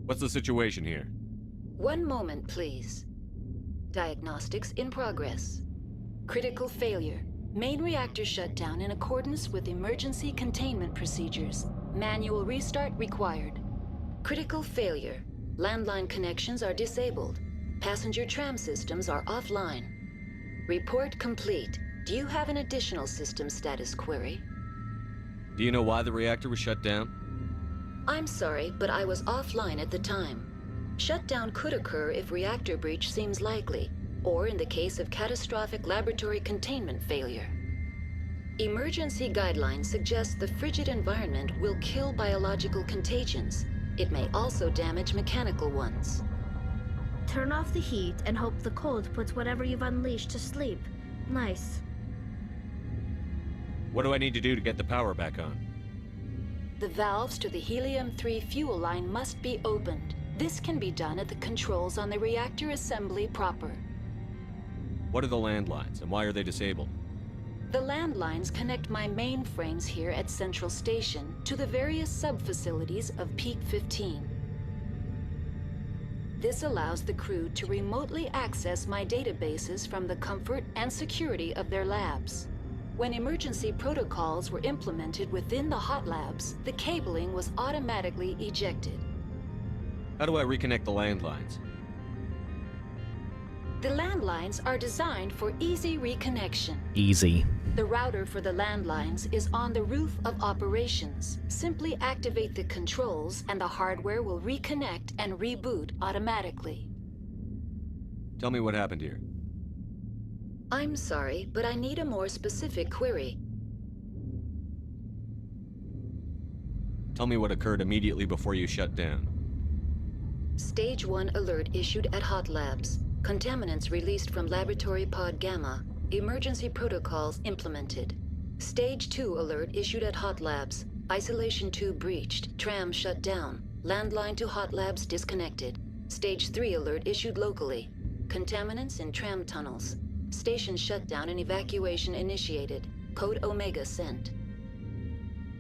What's the situation here? One moment, please. Diagnostics in progress. Critical failure. Main reactor shut down in accordance with emergency containment procedures. Manual restart required. Critical failure. Landline connections are disabled. Passenger tram systems are offline. Report complete. Do you have an additional system status query? Do you know why the reactor was shut down? I'm sorry, but I was offline at the time. Shutdown could occur if reactor breach seems likely, or in the case of catastrophic laboratory containment failure. Emergency guidelines suggest the frigid environment will kill biological contagions. It may also damage mechanical ones. Turn off the heat and hope the cold puts whatever you've unleashed to sleep. Nice. What do I need to do to get the power back on? The valves to the helium-3 fuel line must be opened. This can be done at the controls on the reactor assembly proper. What are the landlines, and why are they disabled? The landlines connect my mainframes here at Central Station to the various sub-facilities of Peak 15. This allows the crew to remotely access my databases from the comfort and security of their labs. When emergency protocols were implemented within the hot labs, the cabling was automatically ejected. How do I reconnect the landlines? The landlines are designed for easy reconnection. Easy. The router for the landlines is on the roof of operations. Simply activate the controls and the hardware will reconnect and reboot automatically. Tell me what happened here. I'm sorry, but I need a more specific query. Tell me what occurred immediately before you shut down. Stage 1 alert issued at Hot Labs. Contaminants released from Laboratory Pod Gamma. Emergency protocols implemented. Stage 2 alert issued at Hot Labs. Isolation tube breached. Tram shut down. Landline to Hot Labs disconnected. Stage 3 alert issued locally. Contaminants in tram tunnels. Station shutdown and evacuation initiated. Code Omega sent.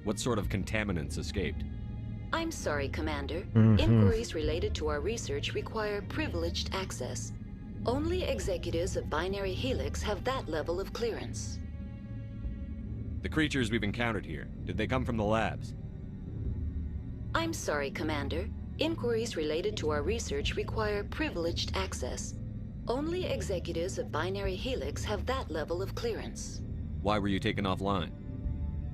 What sort of contaminants escaped? I'm sorry, Commander. Inquiries related to our research require privileged access. Only executives of Binary Helix have that level of clearance. The creatures we've encountered here, did they come from the labs? I'm sorry, Commander. Inquiries related to our research require privileged access. Only executives of Binary Helix have that level of clearance. Why were you taken offline?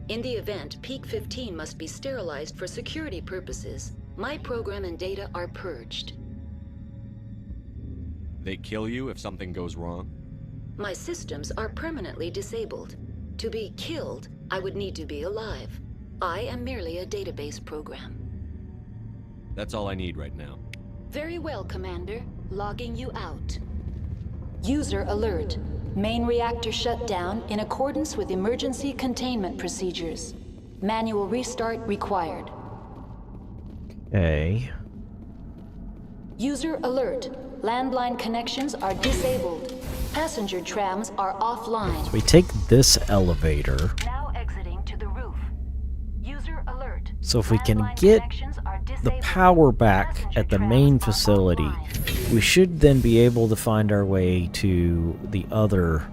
In the event, Peak 15 must be sterilized for security purposes. My program and data are purged. They kill you if something goes wrong? My systems are permanently disabled. To be killed, I would need to be alive. I am merely a database program. That's all I need right now. Very well, Commander. Logging you out. User alert. Main reactor shut down in accordance with emergency containment procedures. Manual restart required. Okay. User alert. Landline connections are disabled. Passenger trams are offline. So we take this elevator. Now exiting to the roof. User alert. So if we can get the power back at the main facility, we should then be able to find our way to the other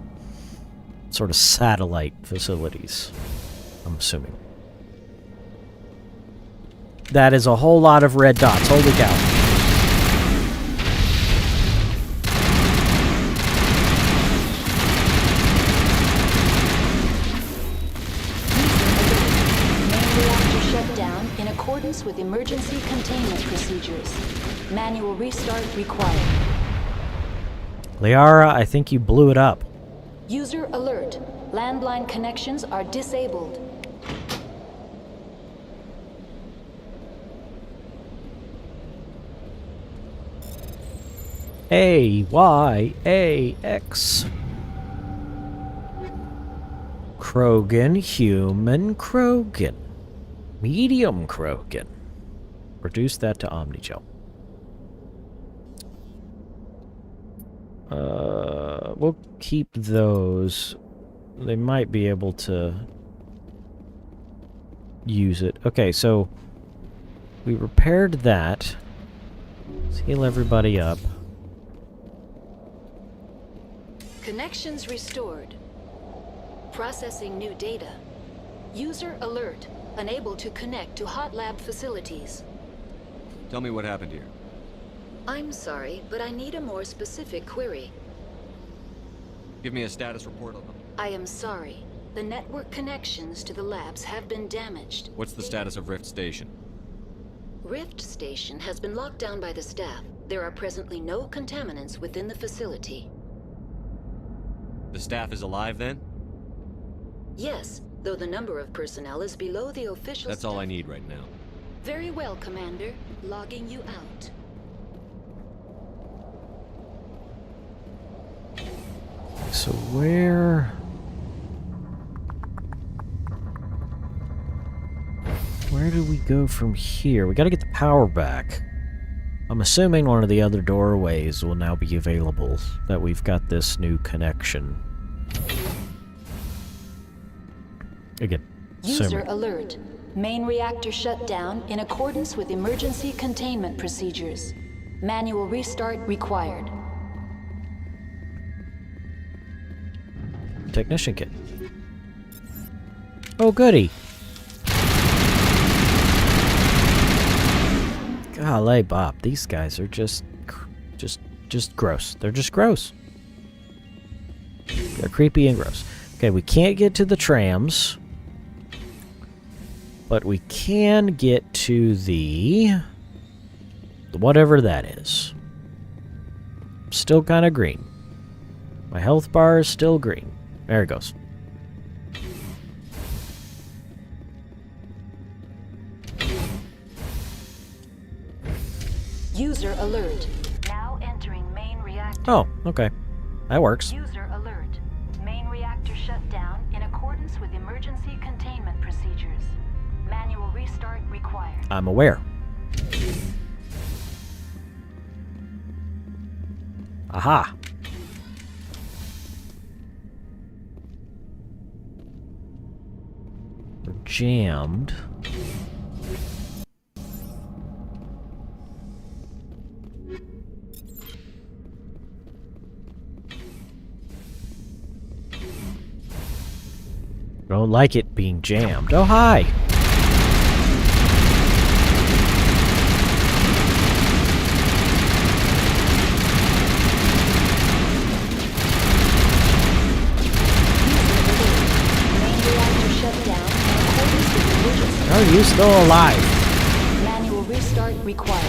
sort of satellite facilities, I'm assuming. That is a whole lot of red dots. Holy cow. In accordance with emergency containment procedures. Manual restart required. Liara, I think you blew it up. User alert. Landline connections are disabled. A-Y-A-X. Krogan, human Krogan. Medium Krogan. Reduce that to Omnigel. We'll keep those. They might be able to use it. Okay, so we repaired that. Let's heal everybody up. Connections restored. Processing new data. User alert. Unable to connect to hot lab facilities. Tell me what happened here. I'm sorry, but I need a more specific query. Give me a status report on them. I am sorry. The network connections to the labs have been damaged. What's the status of Rift Station? Rift Station has been locked down by the staff. There are presently no contaminants within the facility. The staff is alive then? Yes, though the number of personnel is below the official That's all I need right now. Very well, Commander. Logging you out. So where do we go from here? We gotta get the power back. I'm assuming one of the other doorways will now be available, that we've got this new connection. Again, User alert. Main reactor shut down in accordance with emergency containment procedures. Manual restart required. Technician kit. Oh, goody. Golly, Bob, these guys are just gross. They're just gross. They're creepy and gross. Okay, we can't get to the trams, but we can get to the whatever that is. Still kind of green. My health bar is still green. There it goes. User alert. Now entering main reactor. Oh, okay. That works. User alert. Main reactor shut down in accordance with emergency containment procedures. Manual restart required. I'm aware. Aha. We're jammed. Don't like it being jammed. Oh, hi! Are you still alive? Manual restart required.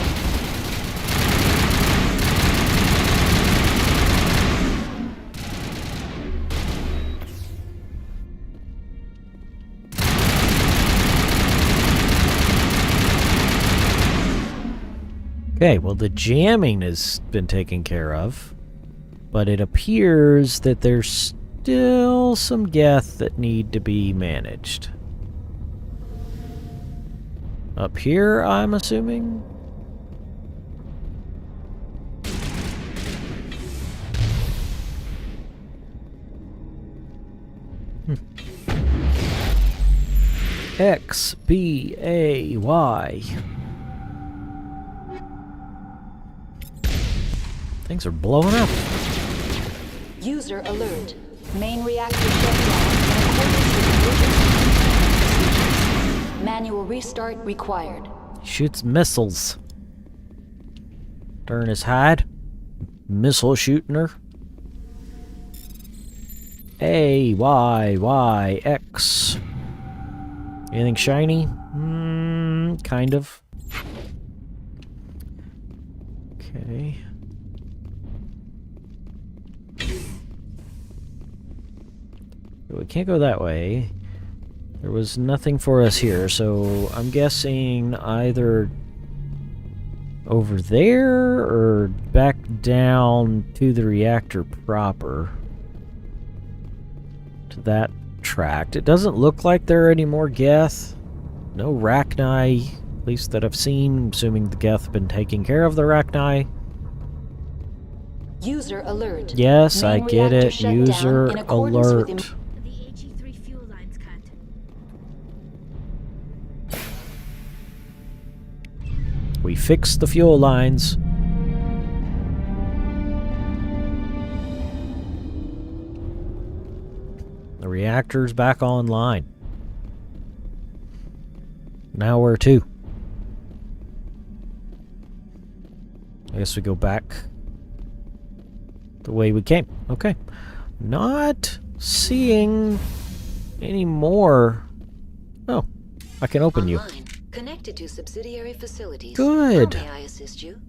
Okay, well, the jamming has been taken care of, but it appears that there's still some geth that need to be managed. Up here, I'm assuming? X, B, A, Y. Things are blowing up. User alert. Main reactor shut down in accordance with emergency procedures. Manual restart required. Shoots missiles. Darn his hide. Missile shooting her. A, Y, Y, X. Anything shiny? Kind of. Okay. We can't go that way. There was nothing for us here, so I'm guessing either over there or back down to the reactor proper. To that tract. It doesn't look like there are any more geth. No Rachni, at least that I've seen, assuming the Geth been taking care of the Rachni. User alert. Yes, Main I get reactor it. shut down User in accordance with alert. The HE3 fuel lines cut. We fixed the fuel lines. The reactor's back online. Now where to? I guess we go back the way we came. Okay. Not seeing any more. Oh, I can open you. Connected to subsidiary facilities. Good. How may I assist you?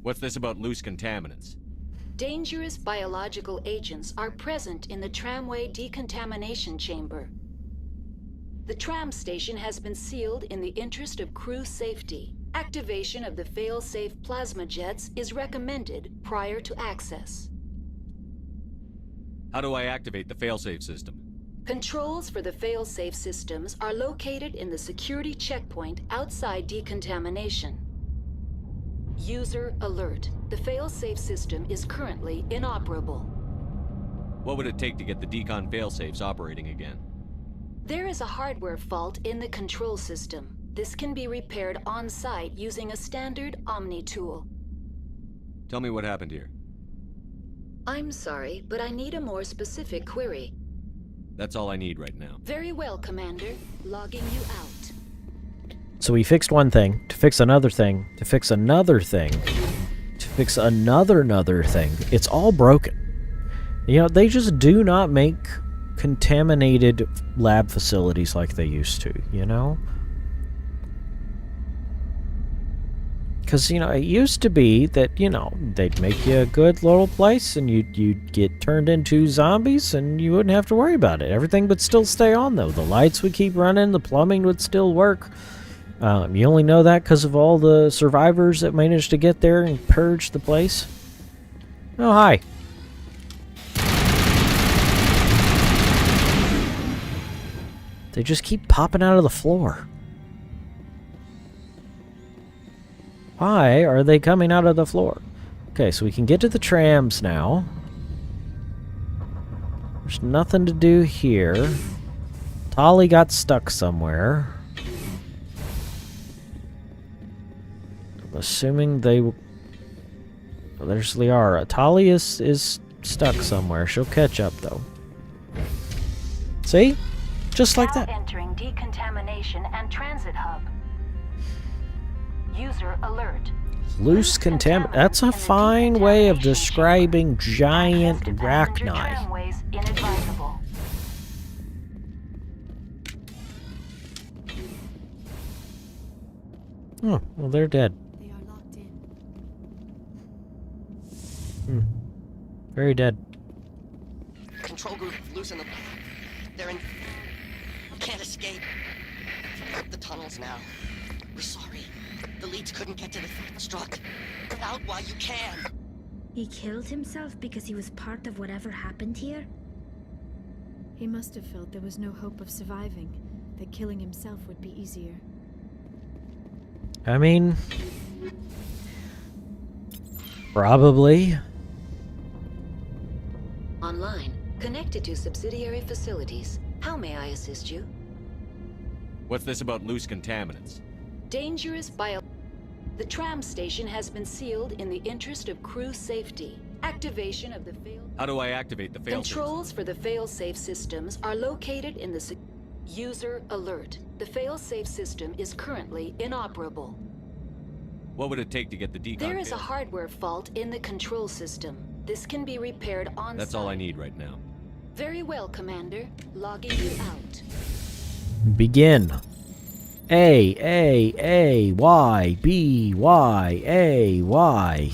What's this about loose contaminants? Dangerous biological agents are present in the tramway decontamination chamber. The tram station has been sealed in the interest of crew safety. Activation of the fail-safe plasma jets is recommended prior to access. How do I activate the failsafe system? Controls for the fail-safe systems are located in the security checkpoint outside decontamination. User alert. The fail-safe system is currently inoperable. What would it take to get the decon failsafes operating again? There is a hardware fault in the control system. This can be repaired on-site using a standard Omni tool. Tell me what happened here. I'm sorry, but I need a more specific query. That's all I need right now. Very well, Commander. Logging you out. So we fixed one thing, to fix another thing, to fix another thing, to fix another thing. It's all broken. You know, they just do not make contaminated lab facilities like they used to, you know? Because, you know, it used to be that, you know, they'd make you a good little place and you'd get turned into zombies and you wouldn't have to worry about it. Everything would still stay on, though. The lights would keep running, the plumbing would still work. You only know that because of all the survivors that managed to get there and purge the place. Oh, hi. They just keep popping out of the floor. Why are they coming out of the floor? Okay, so we can get to the trams now. There's nothing to do here. Tali got stuck somewhere. I'm assuming they... Oh, there's Liara. Tali is stuck somewhere. She'll catch up, though. See? Just like that. Entering decontamination and transit hub. User alert. Loose contaminant. That's a fine way of describing giant Rachni. Inadvisable. Oh, well, they're dead. They are locked in. Very dead. Control group loosen them. They're in. Can't escape. The tunnels now. We're sorry. The leads couldn't get to the struck. Get out while you can. He killed himself because he was part of whatever happened here? He must have felt there was no hope of surviving, that killing himself would be easier. I mean... probably. Online. Connected to subsidiary facilities. How may I assist you? What's this about loose contaminants? Dangerous bio... The tram station has been sealed in the interest of crew safety. Activation of the fail... How do I activate the failsafe? Controls for the fail-safe systems are located in the... User alert. The fail-safe system is currently inoperable. What would it take to get the decon? There is a hardware fault in the control system. This can be repaired on-site. That's all I need right now. Very well, Commander. Logging you out. Begin. A, Y, B, Y, A, Y.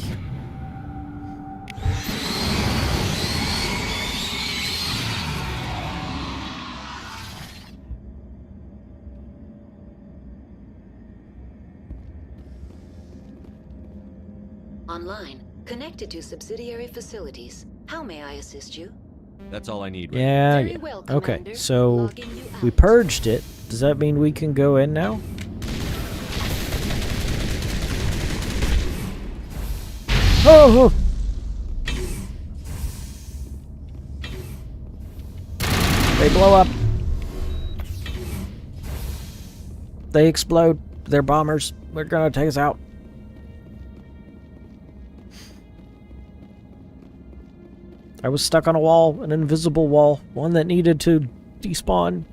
Online. Connected to subsidiary facilities. How may I assist you? That's all I need right Yeah. Very well, Okay, Commander. so Logging you we out. purged it. Does that mean we can go in now? Oh! They blow up. They explode. They're bombers. They're gonna take us out. I was stuck on a wall, an invisible wall, one that needed to despawn.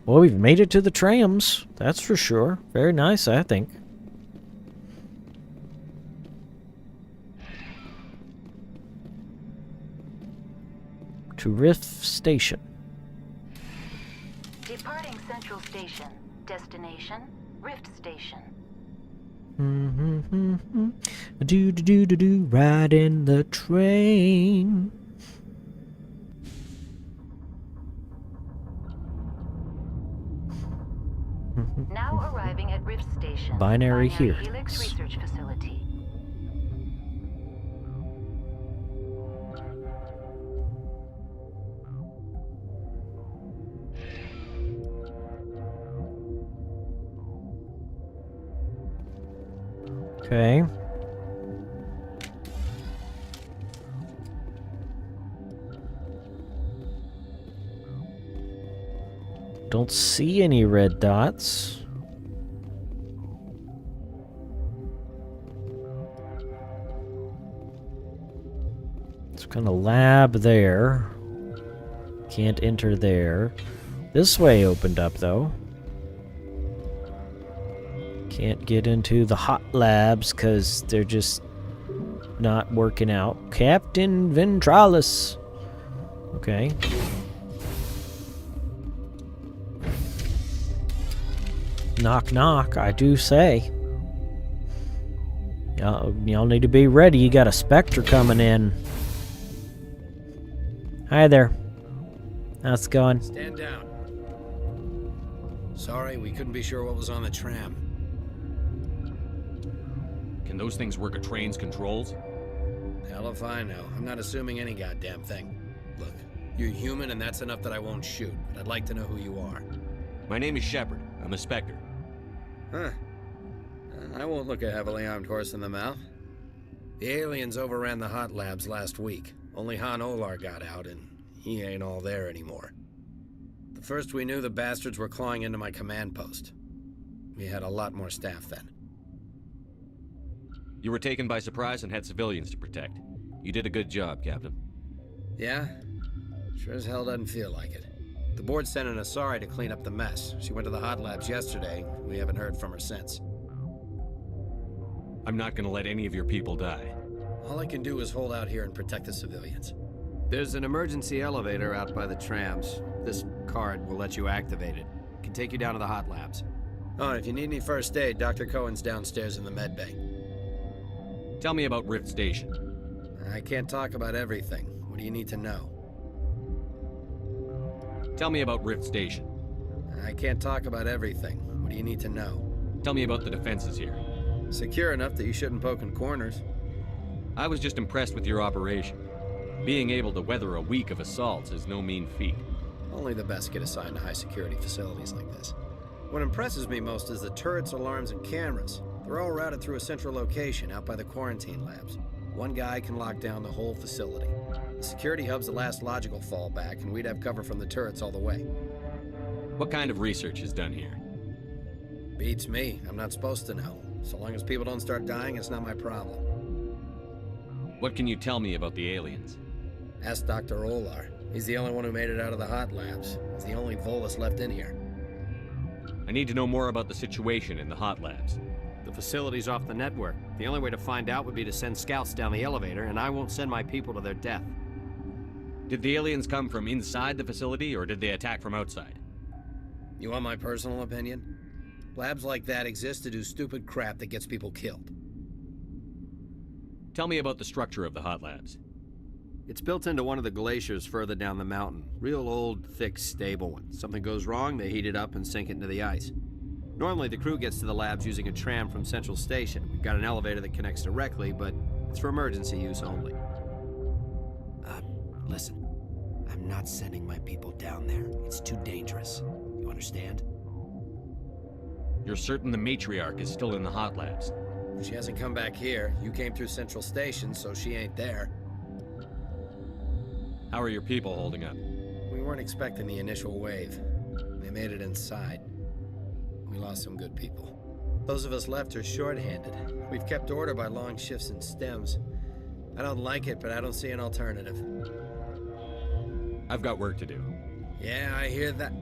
Well, we've made it to the trams, that's for sure. Very nice, I think. To Rift Station. Departing Central Station. Destination, Rift Station. Do, ride in the train. Now arriving at Rift Station. Binary Helix Helix. Research Facility. Okay. Don't see any red dots. It's kind of lab there. Can't enter there. This way opened up though. Can't get into the hot labs because they're just not working out. Captain Ventralis. Okay. Knock, knock, I do say. Y'all need to be ready. You got a Spectre coming in. Hi there. How's it going? Stand down. Sorry, we couldn't be sure what was on the tram. Can those things work a train's controls? Hell if I know. I'm not assuming any goddamn thing. Look, you're human and that's enough that I won't shoot, but I'd like to know who you are. My name is Shepard. I'm a Spectre. Huh. I won't look a heavily armed horse in the mouth. The aliens overran the hot labs last week. Only Han Olar got out, and he ain't all there anymore. The first we knew, the bastards were clawing into my command post. We had a lot more staff then. You were taken by surprise and had civilians to protect. You did a good job, Captain. Yeah? Sure as hell doesn't feel like it. The board sent an Asari to clean up the mess. She went to the hot labs yesterday. We haven't heard from her since. I'm not gonna let any of your people die. All I can do is hold out here and protect the civilians. There's an emergency elevator out by the trams. This card will let you activate it. It can take you down to the hot labs. Oh, and if you need any first aid, Dr. Cohen's downstairs in the med bay. Tell me about Rift Station. I can't talk about everything. What do you need to know? Tell me about Rift Station. I can't talk about everything. What do you need to know? Tell me about the defenses here. Secure enough that you shouldn't poke in corners. I was just impressed with your operation. Being able to weather a week of assaults is no mean feat. Only the best get assigned to high-security facilities like this. What impresses me most is the turrets, alarms, and cameras. They're all routed through a central location out by the quarantine labs. One guy can lock down the whole facility. The security hub's the last logical fallback, and we'd have cover from the turrets all the way. What kind of research is done here? Beats me. I'm not supposed to know. So long as people don't start dying, it's not my problem. What can you tell me about the aliens? Ask Dr. Olar. He's the only one who made it out of the hot labs. He's the only Volus left in here. I need to know more about the situation in the hot labs. The facility's off the network. The only way to find out would be to send scouts down the elevator, and I won't send my people to their death. Did the aliens come from inside the facility, or did they attack from outside? You want my personal opinion? Labs like that exist to do stupid crap that gets people killed. Tell me about the structure of the hot labs. It's built into one of the glaciers further down the mountain. Real old, thick, stable one. Something goes wrong, they heat it up and sink it into the ice. Normally, the crew gets to the labs using a tram from Central Station. We've got an elevator that connects directly, but It's for emergency use only. Listen. I'm not sending my people down there. It's too dangerous. You understand? You're certain the matriarch is still in the hot labs? She hasn't come back here. You came through Central Station, so she ain't there. How are your people holding up? We weren't expecting the initial wave. They made it inside. We lost some good people. Those of us left are short-handed. We've kept order by long shifts and stems. I don't like it, but I don't see an alternative. I've got work to do. Yeah, I hear that.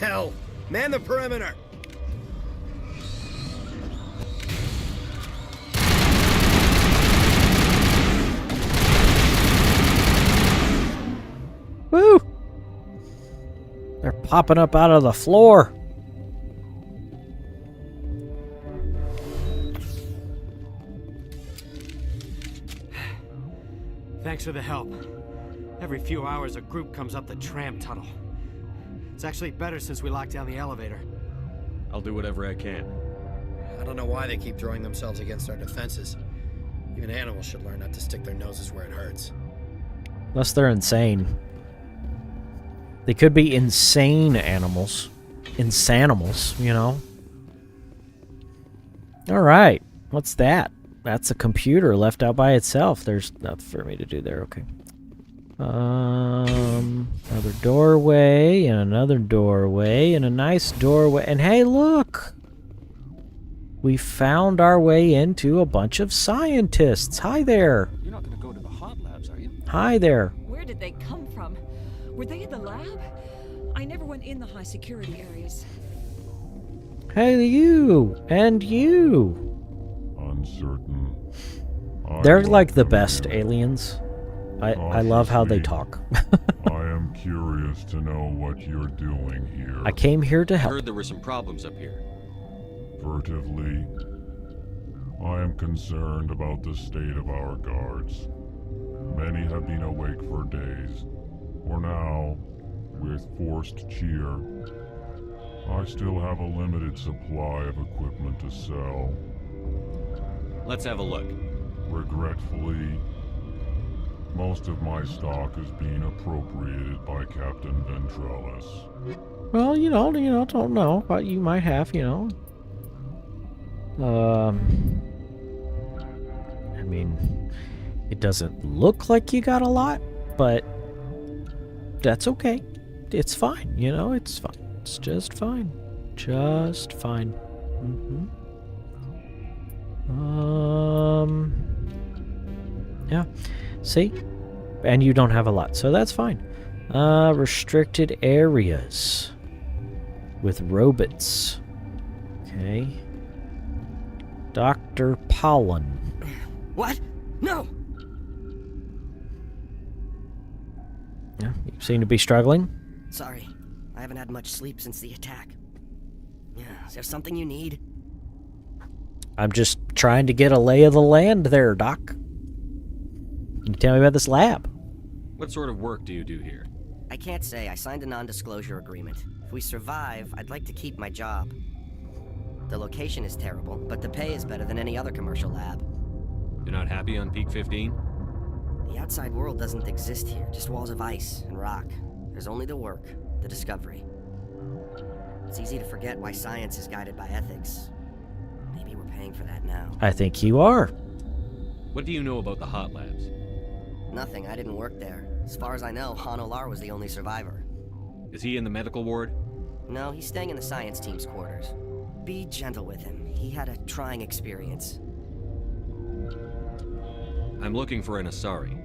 Hell! Man the perimeter! Woo! They're popping up out of the floor. Thanks for the help. Every few hours, a group comes up the tram tunnel. It's actually better since we locked down the elevator. I'll do whatever I can. I don't know why they keep throwing themselves against our defenses. Even animals should learn not to stick their noses where it hurts. Unless they're insane. They could be insane animals. Insanimals, you know? Alright. What's that? That's a computer left out by itself. There's nothing for me to do there. Okay. Another doorway, and another doorway, and a nice doorway. And hey, look! We found our way into a bunch of scientists. Hi there. You're not going to go to the hot labs, are you? Hi there. Where did they come from? Were they in the lab? I never went in the high security areas. Hey, you. And you. Uncertain. They're like the best aliens. I love how they talk. I am curious to know what you're doing here. I came here to I help. heard there were some problems up here. Furtively, I am concerned about the state of our guards. Many have been awake for days, or now, with forced cheer. I still have a limited supply of equipment to sell. Let's have a look. Regretfully, most of my stock is being appropriated by Captain Ventrellis. Well, don't know, but you might have, I mean, it doesn't look like you got a lot, but that's okay. It's fine, it's fine. It's just fine. Just fine. Yeah. See? And you don't have a lot, so that's fine. Restricted areas with robots. Okay. Dr. Pollen. What? No! Yeah, you seem to be struggling. Sorry. I haven't had much sleep since the attack. Yeah, is there something you need? I'm just trying to get a lay of the land there, Doc. Can you tell me about this lab? What sort of work do you do here? I can't say. I signed a non-disclosure agreement. If we survive, I'd like to keep my job. The location is terrible, but the pay is better than any other commercial lab. You're not happy on Peak 15? The outside world doesn't exist here, just walls of ice and rock. There's only the work, the discovery. It's easy to forget why science is guided by ethics. Maybe we're paying for that now. I think you are. What do you know about the hot labs? Nothing. I didn't work there. As far as I know, Han Olar was the only survivor. Is he in the medical ward? No, he's staying in the science team's quarters. Be gentle with him. He had a trying experience. I'm looking for an Asari.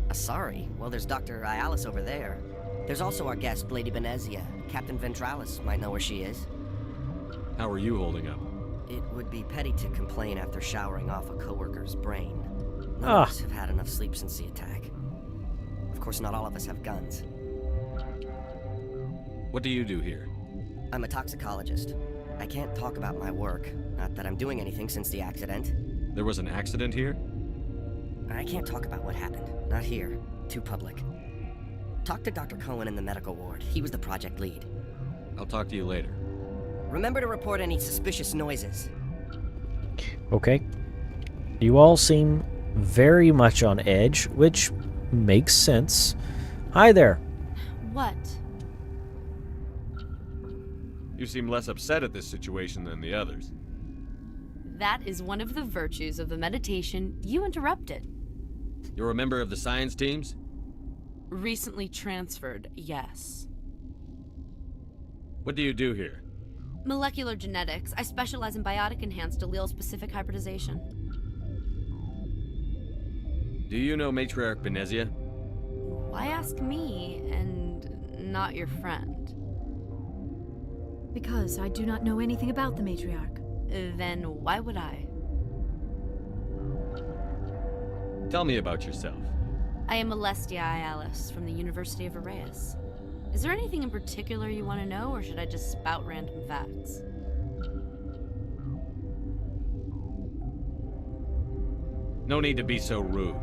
Asari? Well, there's Dr. Ayalis over there. There's also our guest, Lady Benezia. Captain Ventralis might know where she is. How are you holding up? It would be petty to complain after showering off a coworker's brain. None of us have had enough sleep since the attack. Of course, not all of us have guns. What do you do here? I'm a toxicologist. I can't talk about my work. Not that I'm doing anything since the accident. There was an accident here? I can't talk about what happened. Not here. Too public. Talk to Dr. Cohen in the medical ward. He was the project lead. I'll talk to you later. Remember to report any suspicious noises. Okay. You all seem very much on edge, which makes sense. Hi there. What? You seem less upset at this situation than the others. That is one of the virtues of the meditation you interrupted. You're a member of the science teams? Recently transferred, yes. What do you do here? Molecular genetics. I specialize in biotic-enhanced allele-specific hybridization. Do you know Matriarch Benezia? Why ask me and not your friend? Because I do not know anything about the matriarch. Then why would I? Tell me about yourself. I am Alestia Alice from the University of Arraeus. Is there anything in particular you want to know, or should I just spout random facts? No need to be so rude.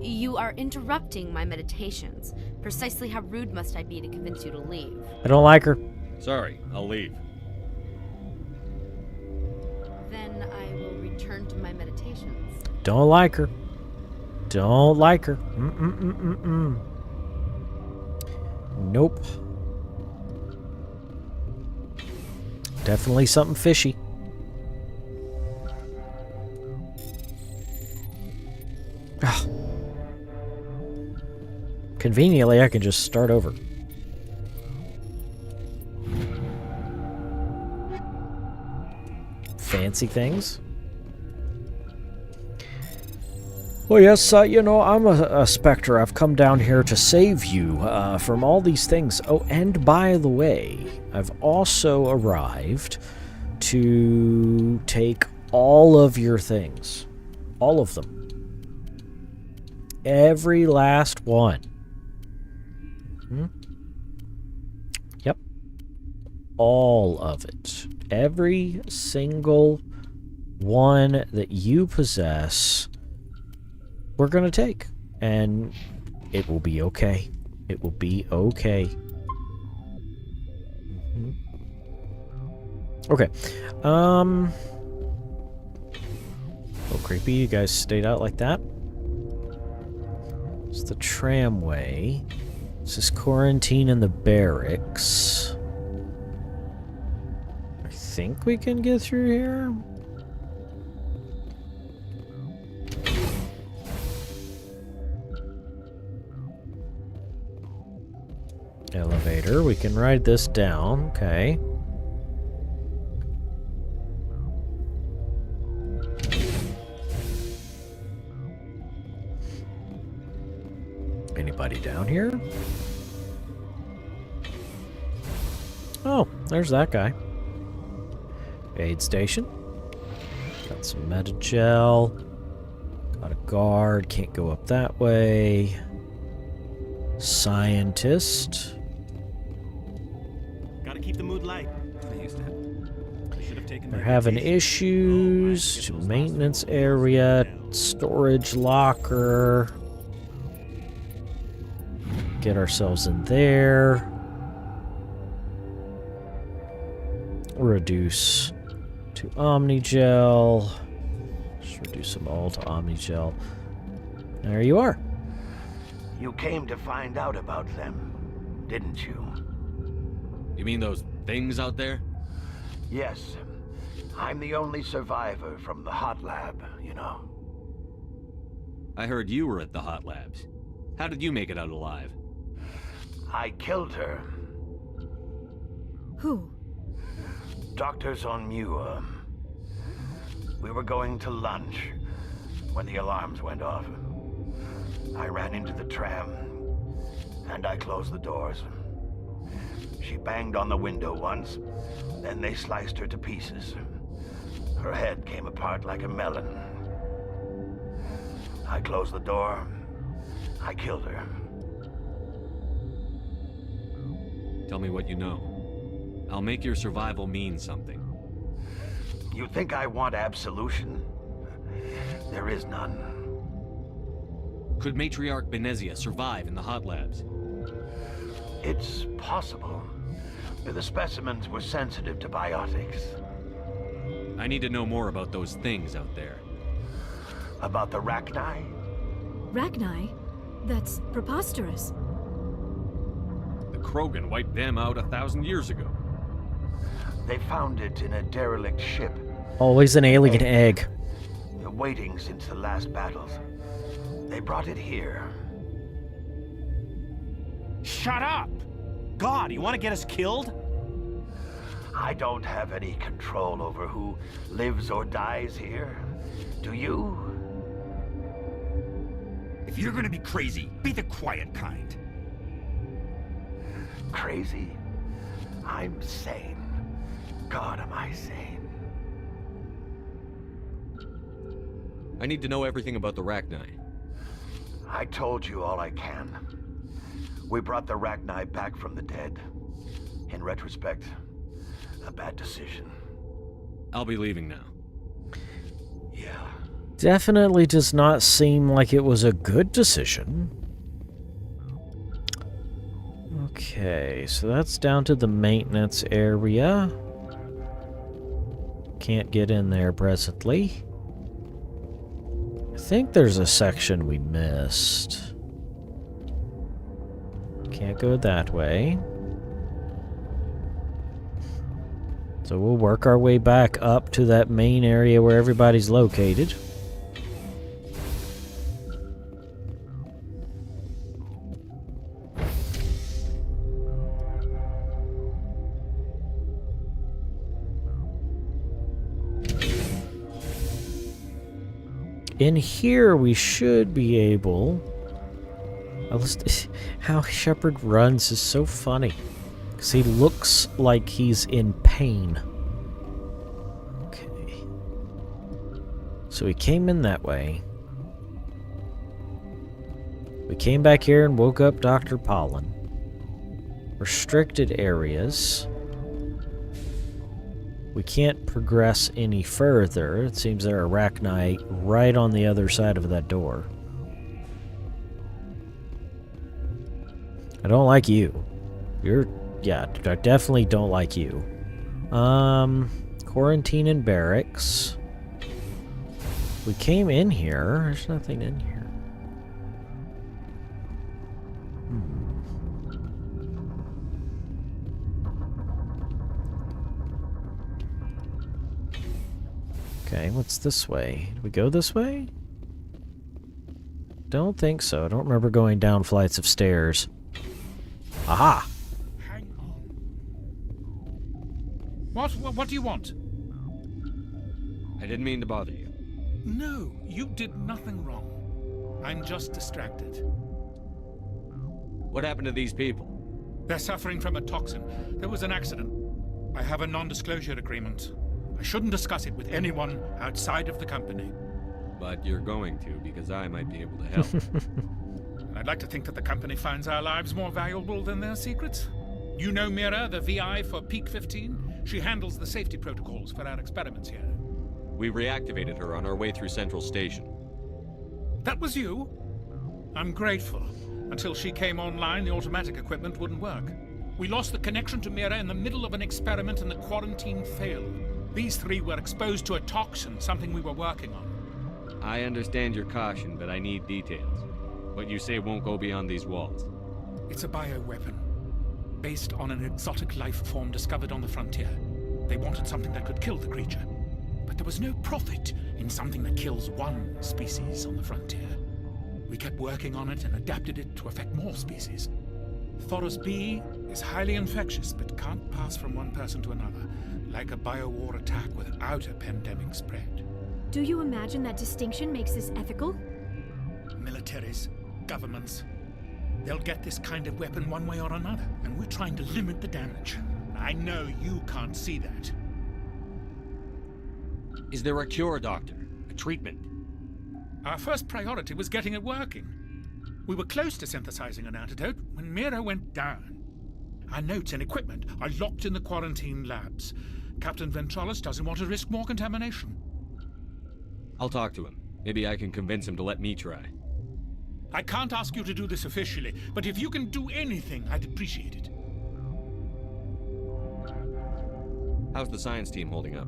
You are interrupting my meditations. Precisely how rude must I be to convince you to leave? I don't like her. Sorry, I'll leave. Then I will return to my meditations. Don't like her. Don't like her. Nope. Definitely something fishy. Ah. Conveniently, I can just start over. Fancy things. Well, yes, you know, I'm a Spectre. I've come down here to save you from all these things. Oh, and by the way, I've also arrived to take all of your things. All of them. Every last one. Yep. All of it. Every single one that you possess, we're going to take. And it will be okay. It will be okay. Okay. Oh, creepy. You guys stayed out like that? It's the tramway. This is quarantine in the barracks. I think we can get through here. Elevator. We can ride this down. Okay. Anybody down here? Oh, there's that guy. Aid station. Got some metagel. Got a guard. Can't go up that way. Scientist. Gotta keep the mood light. They're having issues. Maintenance area. Storage locker. Get ourselves in there. Reduce to Omnigel. Just reduce them all to Omnigel. There you are. You came to find out about them, didn't you? You mean those things out there? Yes. I'm the only survivor from the hot lab, you know. I heard you were at the hot labs. How did you make it out alive? I killed her. Who? Dr. Zonmua. We were going to lunch when the alarms went off. I ran into the tram, and I closed the doors. She banged on the window once, then they sliced her to pieces. Her head came apart like a melon. I closed the door. I killed her. Tell me what you know. I'll make your survival mean something. You think I want absolution? There is none. Could Matriarch Benezia survive in the hot labs? It's possible. The specimens were sensitive to biotics. I need to know more about those things out there. About the Rachni? Rachni? That's preposterous. The Krogan wiped them out 1,000 years ago. They found it in a derelict ship. Always an alien egg. Waiting since the last battles. They brought it here. Shut up! God, you want to get us killed? I don't have any control over who lives or dies here. Do you? If you're gonna be crazy, be the quiet kind. Crazy? I'm sane. God, am I sane? I need to know everything about the Rachni. I told you all I can. We brought the Rachni back from the dead. In retrospect, a bad decision. I'll be leaving now. Yeah. Definitely does not seem like it was a good decision. Okay, so that's down to the maintenance area. Can't get in there presently. I think there's a section we missed. Can't go that way. So we'll work our way back up to that main area where everybody's located. In here, we should be able... How Shepard runs is so funny. Because he looks like he's in pain. Okay. So we came in that way. We came back here and woke up Dr. Pollen. Restricted areas. We can't progress any further. It seems there are Rachni right on the other side of that door. I don't like you. Yeah, I definitely don't like you. Quarantine and barracks. We came in here. There's nothing in here. Okay, what's this way? Do we go this way? Don't think so. I don't remember going down flights of stairs. Aha! Hang on. What do you want? I didn't mean to bother you. No, you did nothing wrong. I'm just distracted. What happened to these people? They're suffering from a toxin. There was an accident. I have a non-disclosure agreement. I shouldn't discuss it with anyone outside of the company. But you're going to, because I might be able to help. I'd like to think that the company finds our lives more valuable than their secrets. You know Mira, the VI for Peak 15? She handles the safety protocols for our experiments here. We reactivated her on our way through Central Station. That was you? I'm grateful. Until she came online, the automatic equipment wouldn't work. We lost the connection to Mira in the middle of an experiment and the quarantine failed. These three were exposed to a toxin, something we were working on. I understand your caution, but I need details. What you say won't go beyond these walls. It's a bioweapon, based on an exotic life form discovered on the frontier. They wanted something that could kill the creature. But there was no profit in something that kills one species on the frontier. We kept working on it and adapted it to affect more species. Thoros B is highly infectious, but can't pass from one person to another, like a biowar attack without a pandemic spread. Do you imagine that distinction makes this ethical? Militaries, governments, they'll get this kind of weapon one way or another, and we're trying to limit the damage. I know you can't see that. Is there a cure, Doctor? A treatment? Our first priority was getting it working. We were close to synthesizing an antidote when Mira went down. Our notes and equipment are locked in the quarantine labs. Captain Ventralis doesn't want to risk more contamination. I'll talk to him. Maybe I can convince him to let me try. I can't ask you to do this officially, but if you can do anything, I'd appreciate it. How's the science team holding up?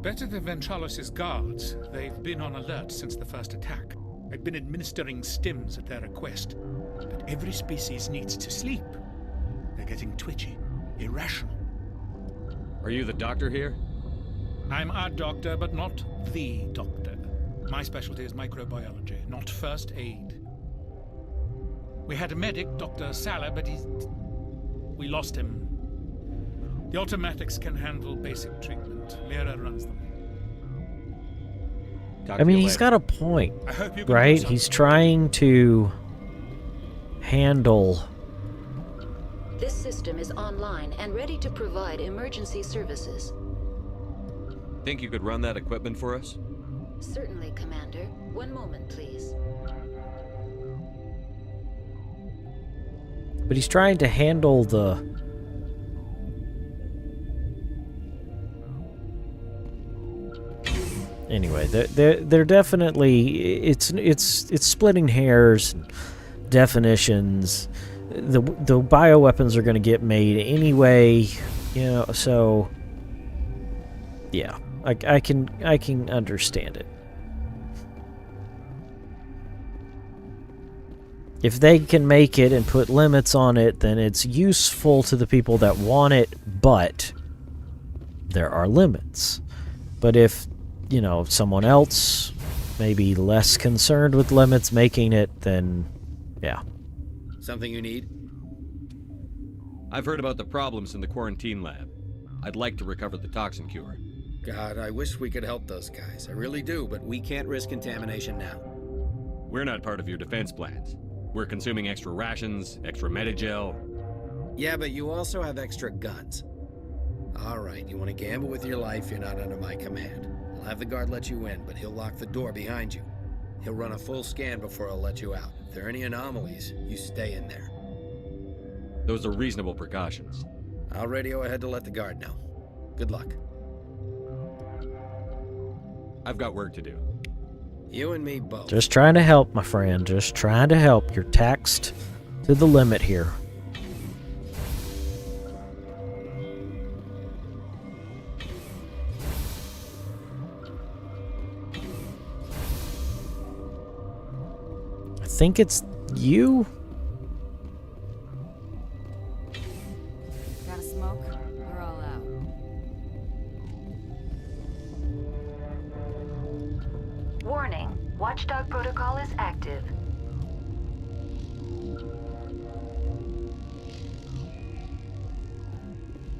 Better than Ventralis' guards, they've been on alert since the first attack. I've been administering stims at their request. But every species needs to sleep. They're getting twitchy, irrational. Are you the doctor here? I'm a doctor, but not the doctor. My specialty is microbiology, not first aid. We had a medic, Dr. Salah, but we lost him. The automatics can handle basic treatment. Mira runs them. I mean, he's got a point, I hope you can right? do He's something. trying to handle... This system is online and ready to provide emergency services. Think you could run that equipment for us? Certainly, Commander. One moment, please. But he's trying to handle the... Anyway, they're definitely... It's splitting hairs, and definitions. The bioweapons are going to get made anyway, you know, so... Yeah, I can understand it. If they can make it and put limits on it, then it's useful to the people that want it, but there are limits. But if, you know, someone else may be less concerned with limits making it, then yeah. Something you need? I've heard about the problems in the quarantine lab. I'd like to recover the toxin cure. God, I wish we could help those guys. I really do, but we can't risk contamination now. We're not part of your defense plans. We're consuming extra rations, extra Medigel. Yeah, but you also have extra guns. All right, you want to gamble with your life, you're not under my command. I'll have the guard let you in, but he'll lock the door behind you. He'll run a full scan before I'll let you out. If there are any anomalies, you stay in there. Those are reasonable precautions. I'll radio ahead to let the guard know. Good luck. I've got work to do. You and me both. Just trying to help, my friend. Just trying to help. You're taxed to the limit here. I think it's you? Got a smoke? We're all out. Warning. Watchdog protocol is active.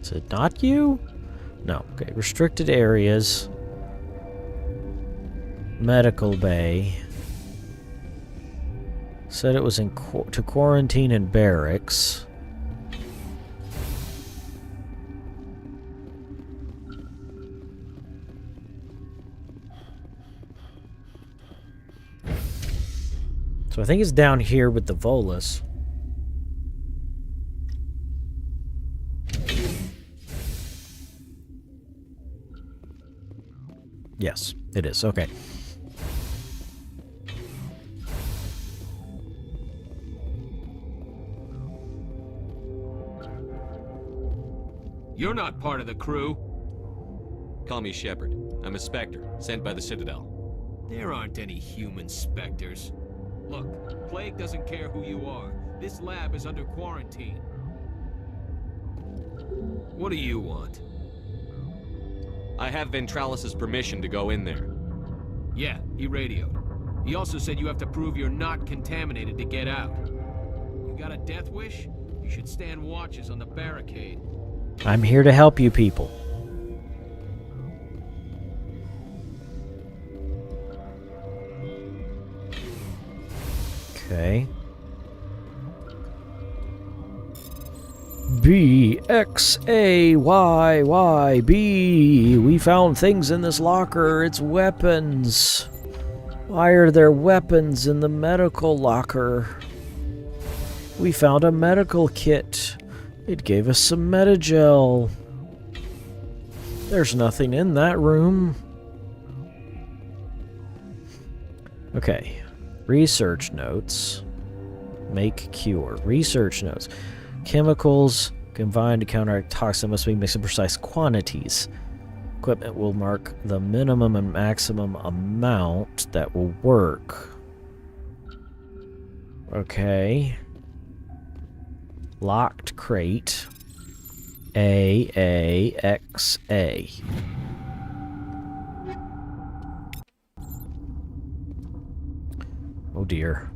Is it not you? No. Okay. Restricted areas. Medical bay. Said it was in to quarantine in barracks. So I think it's down here with the Volus. Yes, it is. Okay. You're not part of the crew. Call me Shepard. I'm a Spectre, sent by the Citadel. There aren't any human specters. Look, Plague doesn't care who you are. This lab is under quarantine. What do you want? I have Ventralis' permission to go in there. Yeah, he radioed. He also said you have to prove you're not contaminated to get out. You got a death wish? You should stand watches on the barricade. I'm here to help you people. Okay. B, X, A, Y, Y, B. We found things in this locker. It's weapons. Why are there weapons in the medical locker? We found a medical kit. It gave us some Medigel. There's nothing in that room. Okay. Research notes. Make cure. Research notes. Chemicals combined to counteract toxin must be mixed in precise quantities. equipment will mark the minimum and maximum amount that will work. Okay. Locked crate. A. Oh dear.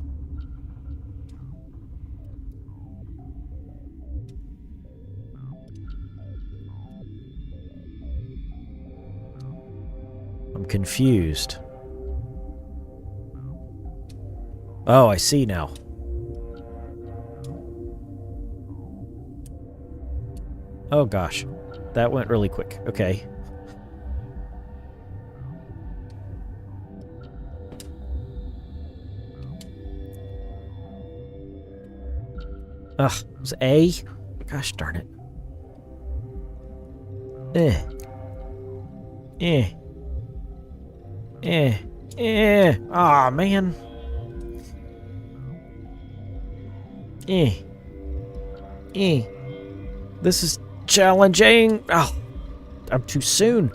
I'm confused. Oh, I see now. Oh gosh. That went really quick. Okay. Ugh, it was A? Gosh darn it. Aw, man. This is challenging. Oh, I'm too soon.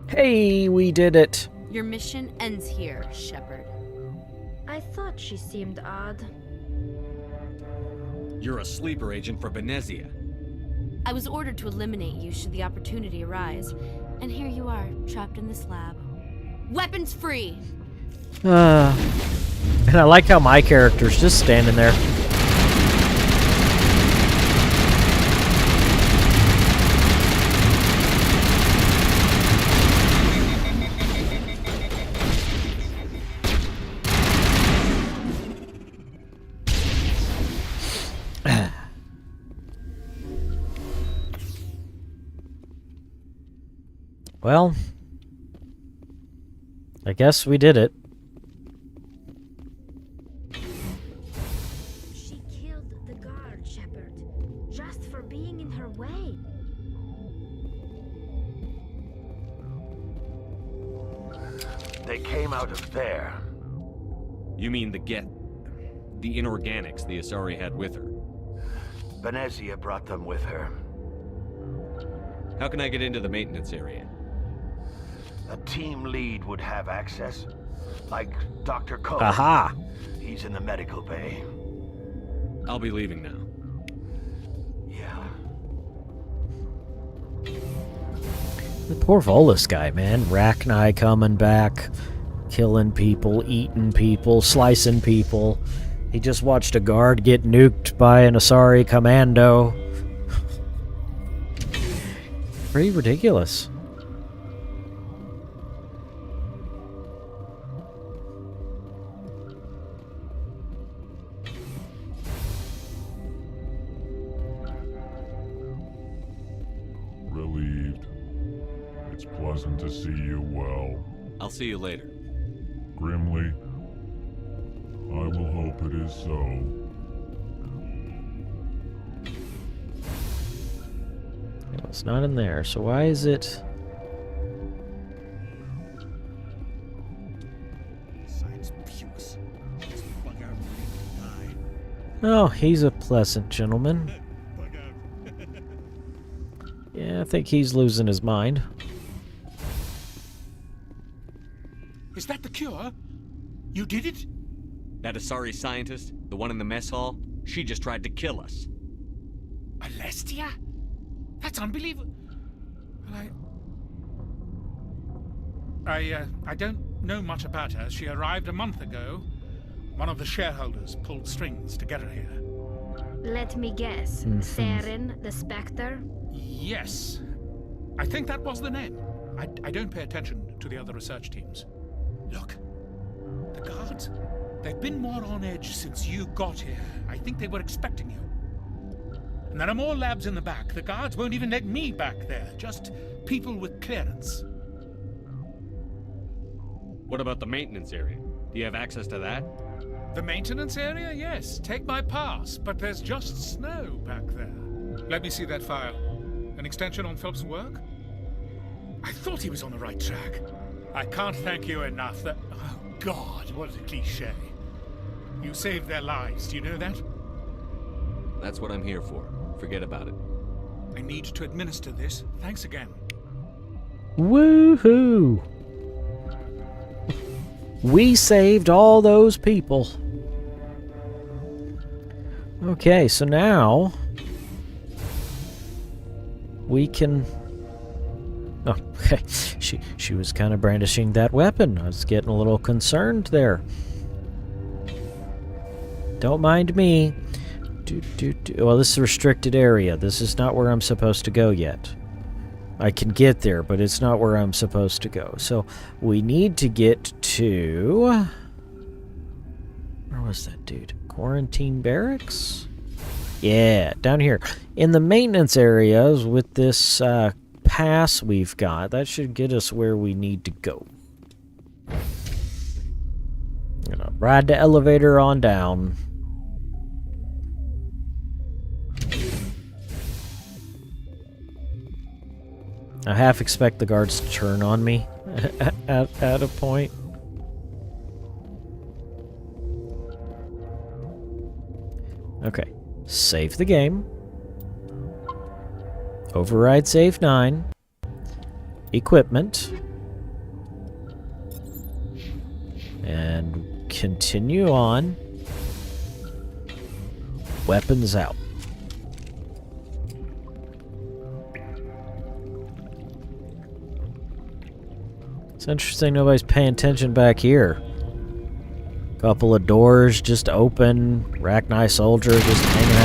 Hey, we did it. Your mission ends here, Shepard. I thought she seemed odd. You're a sleeper agent for Venezia. I was ordered to eliminate you should the opportunity arise, and here you are, trapped in this lab. Weapons free! And I like how my character's just standing there. Well, I guess we did it. She killed the guard, Shepard, just for being in her way. They came out of there. You mean the inorganics the Asari had with her? Venezia brought them with her. How can I get into the maintenance area? A team lead would have access, like Dr. Cole. Aha! He's in the medical bay. I'll be leaving now. Yeah. The poor Volus guy, man. Rachni coming back, killing people, eating people, slicing people. He just watched a guard get nuked by an Asari commando. Pretty ridiculous. Relieved. It's pleasant to see you well. I'll see you later. Grimly, I will hope it is so. It's not in there, so why is it... Oh, he's a pleasant gentleman. Yeah, I think he's losing his mind. Is that the cure? You did it? That Asari scientist, the one in the mess hall, she just tried to kill us. Alestia? That's unbelievable. I don't know much about her. She arrived a month ago. One of the shareholders pulled strings to get her here. Let me guess. Saren, the Spectre? Yes. I think that was the name. I don't pay attention to the other research teams. Look. The guards. They've been more on edge since you got here. I think they were expecting you. And there are more labs in the back. The guards won't even let me back there. Just people with clearance. What about the maintenance area? Do you have access to that? The maintenance area? Yes. Take my pass. But there's just snow back there. Let me see that file. An extension on Phelps' work? I thought he was on the right track. I can't thank you enough that... Oh, God, what a cliche. You saved their lives. Do you know that? That's what I'm here for. Forget about it. I need to administer this. Thanks again. Woohoo! We saved all those people. Okay, so now we can... Oh, okay. She was kind of brandishing that weapon. I was getting a little concerned there. Don't mind me. Well, this is a restricted area. This is not where I'm supposed to go yet. I can get there, but it's not where I'm supposed to go. So we need to get to... Where was that dude? Quarantine barracks? Yeah, down here. In the maintenance areas with this pass we've got, that should get us where we need to go. Gonna ride the elevator on down. I half expect the guards to turn on me at a point. Okay. Save the game. Override save 9. Equipment. And continue on. Weapons out. It's interesting nobody's paying attention back here. Couple of doors just open. Rachni soldier just hanging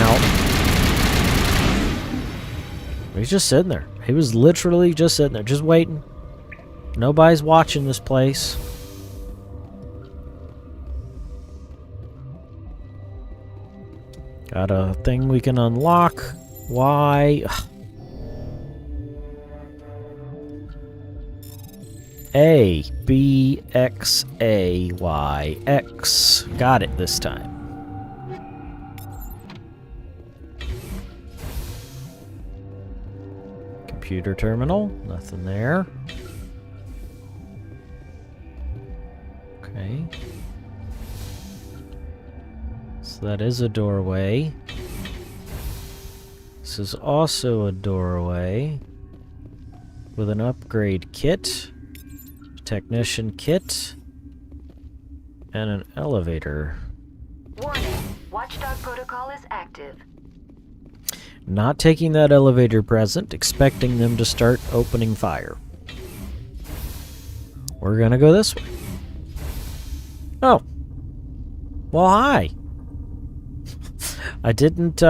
out. He's just sitting there. He was literally just sitting there, just waiting. Nobody's watching this place. Got a thing we can unlock. Why? Ugh. A, B, X, A, Y, X. Got it this time. Computer terminal. Nothing there. Okay. So that is a doorway. This is also a doorway with an upgrade kit. Technician kit, and an elevator. Warning, Watchdog protocol is active. Not taking that elevator present, expecting them to start opening fire. We're gonna go this way. Oh. Well, hi. I didn't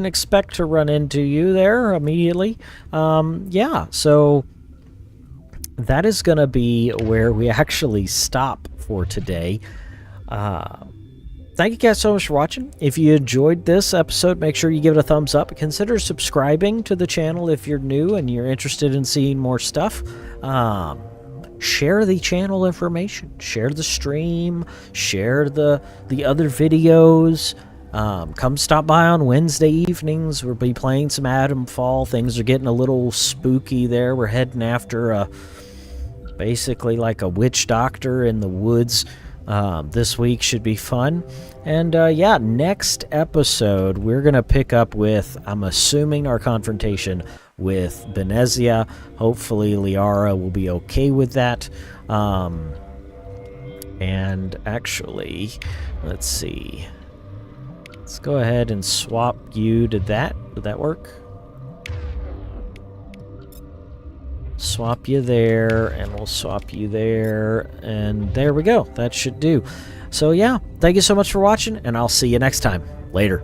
expect to run into you there immediately. Yeah, so that is going to be where we actually stop for today. Thank you guys so much for watching. If you enjoyed this episode, make sure you give it a thumbs up. Consider subscribing to the channel if you're new and you're interested in seeing more stuff. Share the channel information. Share the stream. Share the other videos. Come stop by on Wednesday evenings. We'll be playing some Adamfall. Things are getting a little spooky there. We're heading after basically like a witch doctor in the woods. This week should be fun. And yeah, next episode we're going to pick up with, I'm assuming, our confrontation with Benezia. Hopefully Liara will be okay with that. And actually, let's see. Let's go ahead and swap you to that. Would that work? Swap you there, and we'll swap you there, and there we go. That should do. So yeah, thank you so much for watching, and I'll see you next time. Later.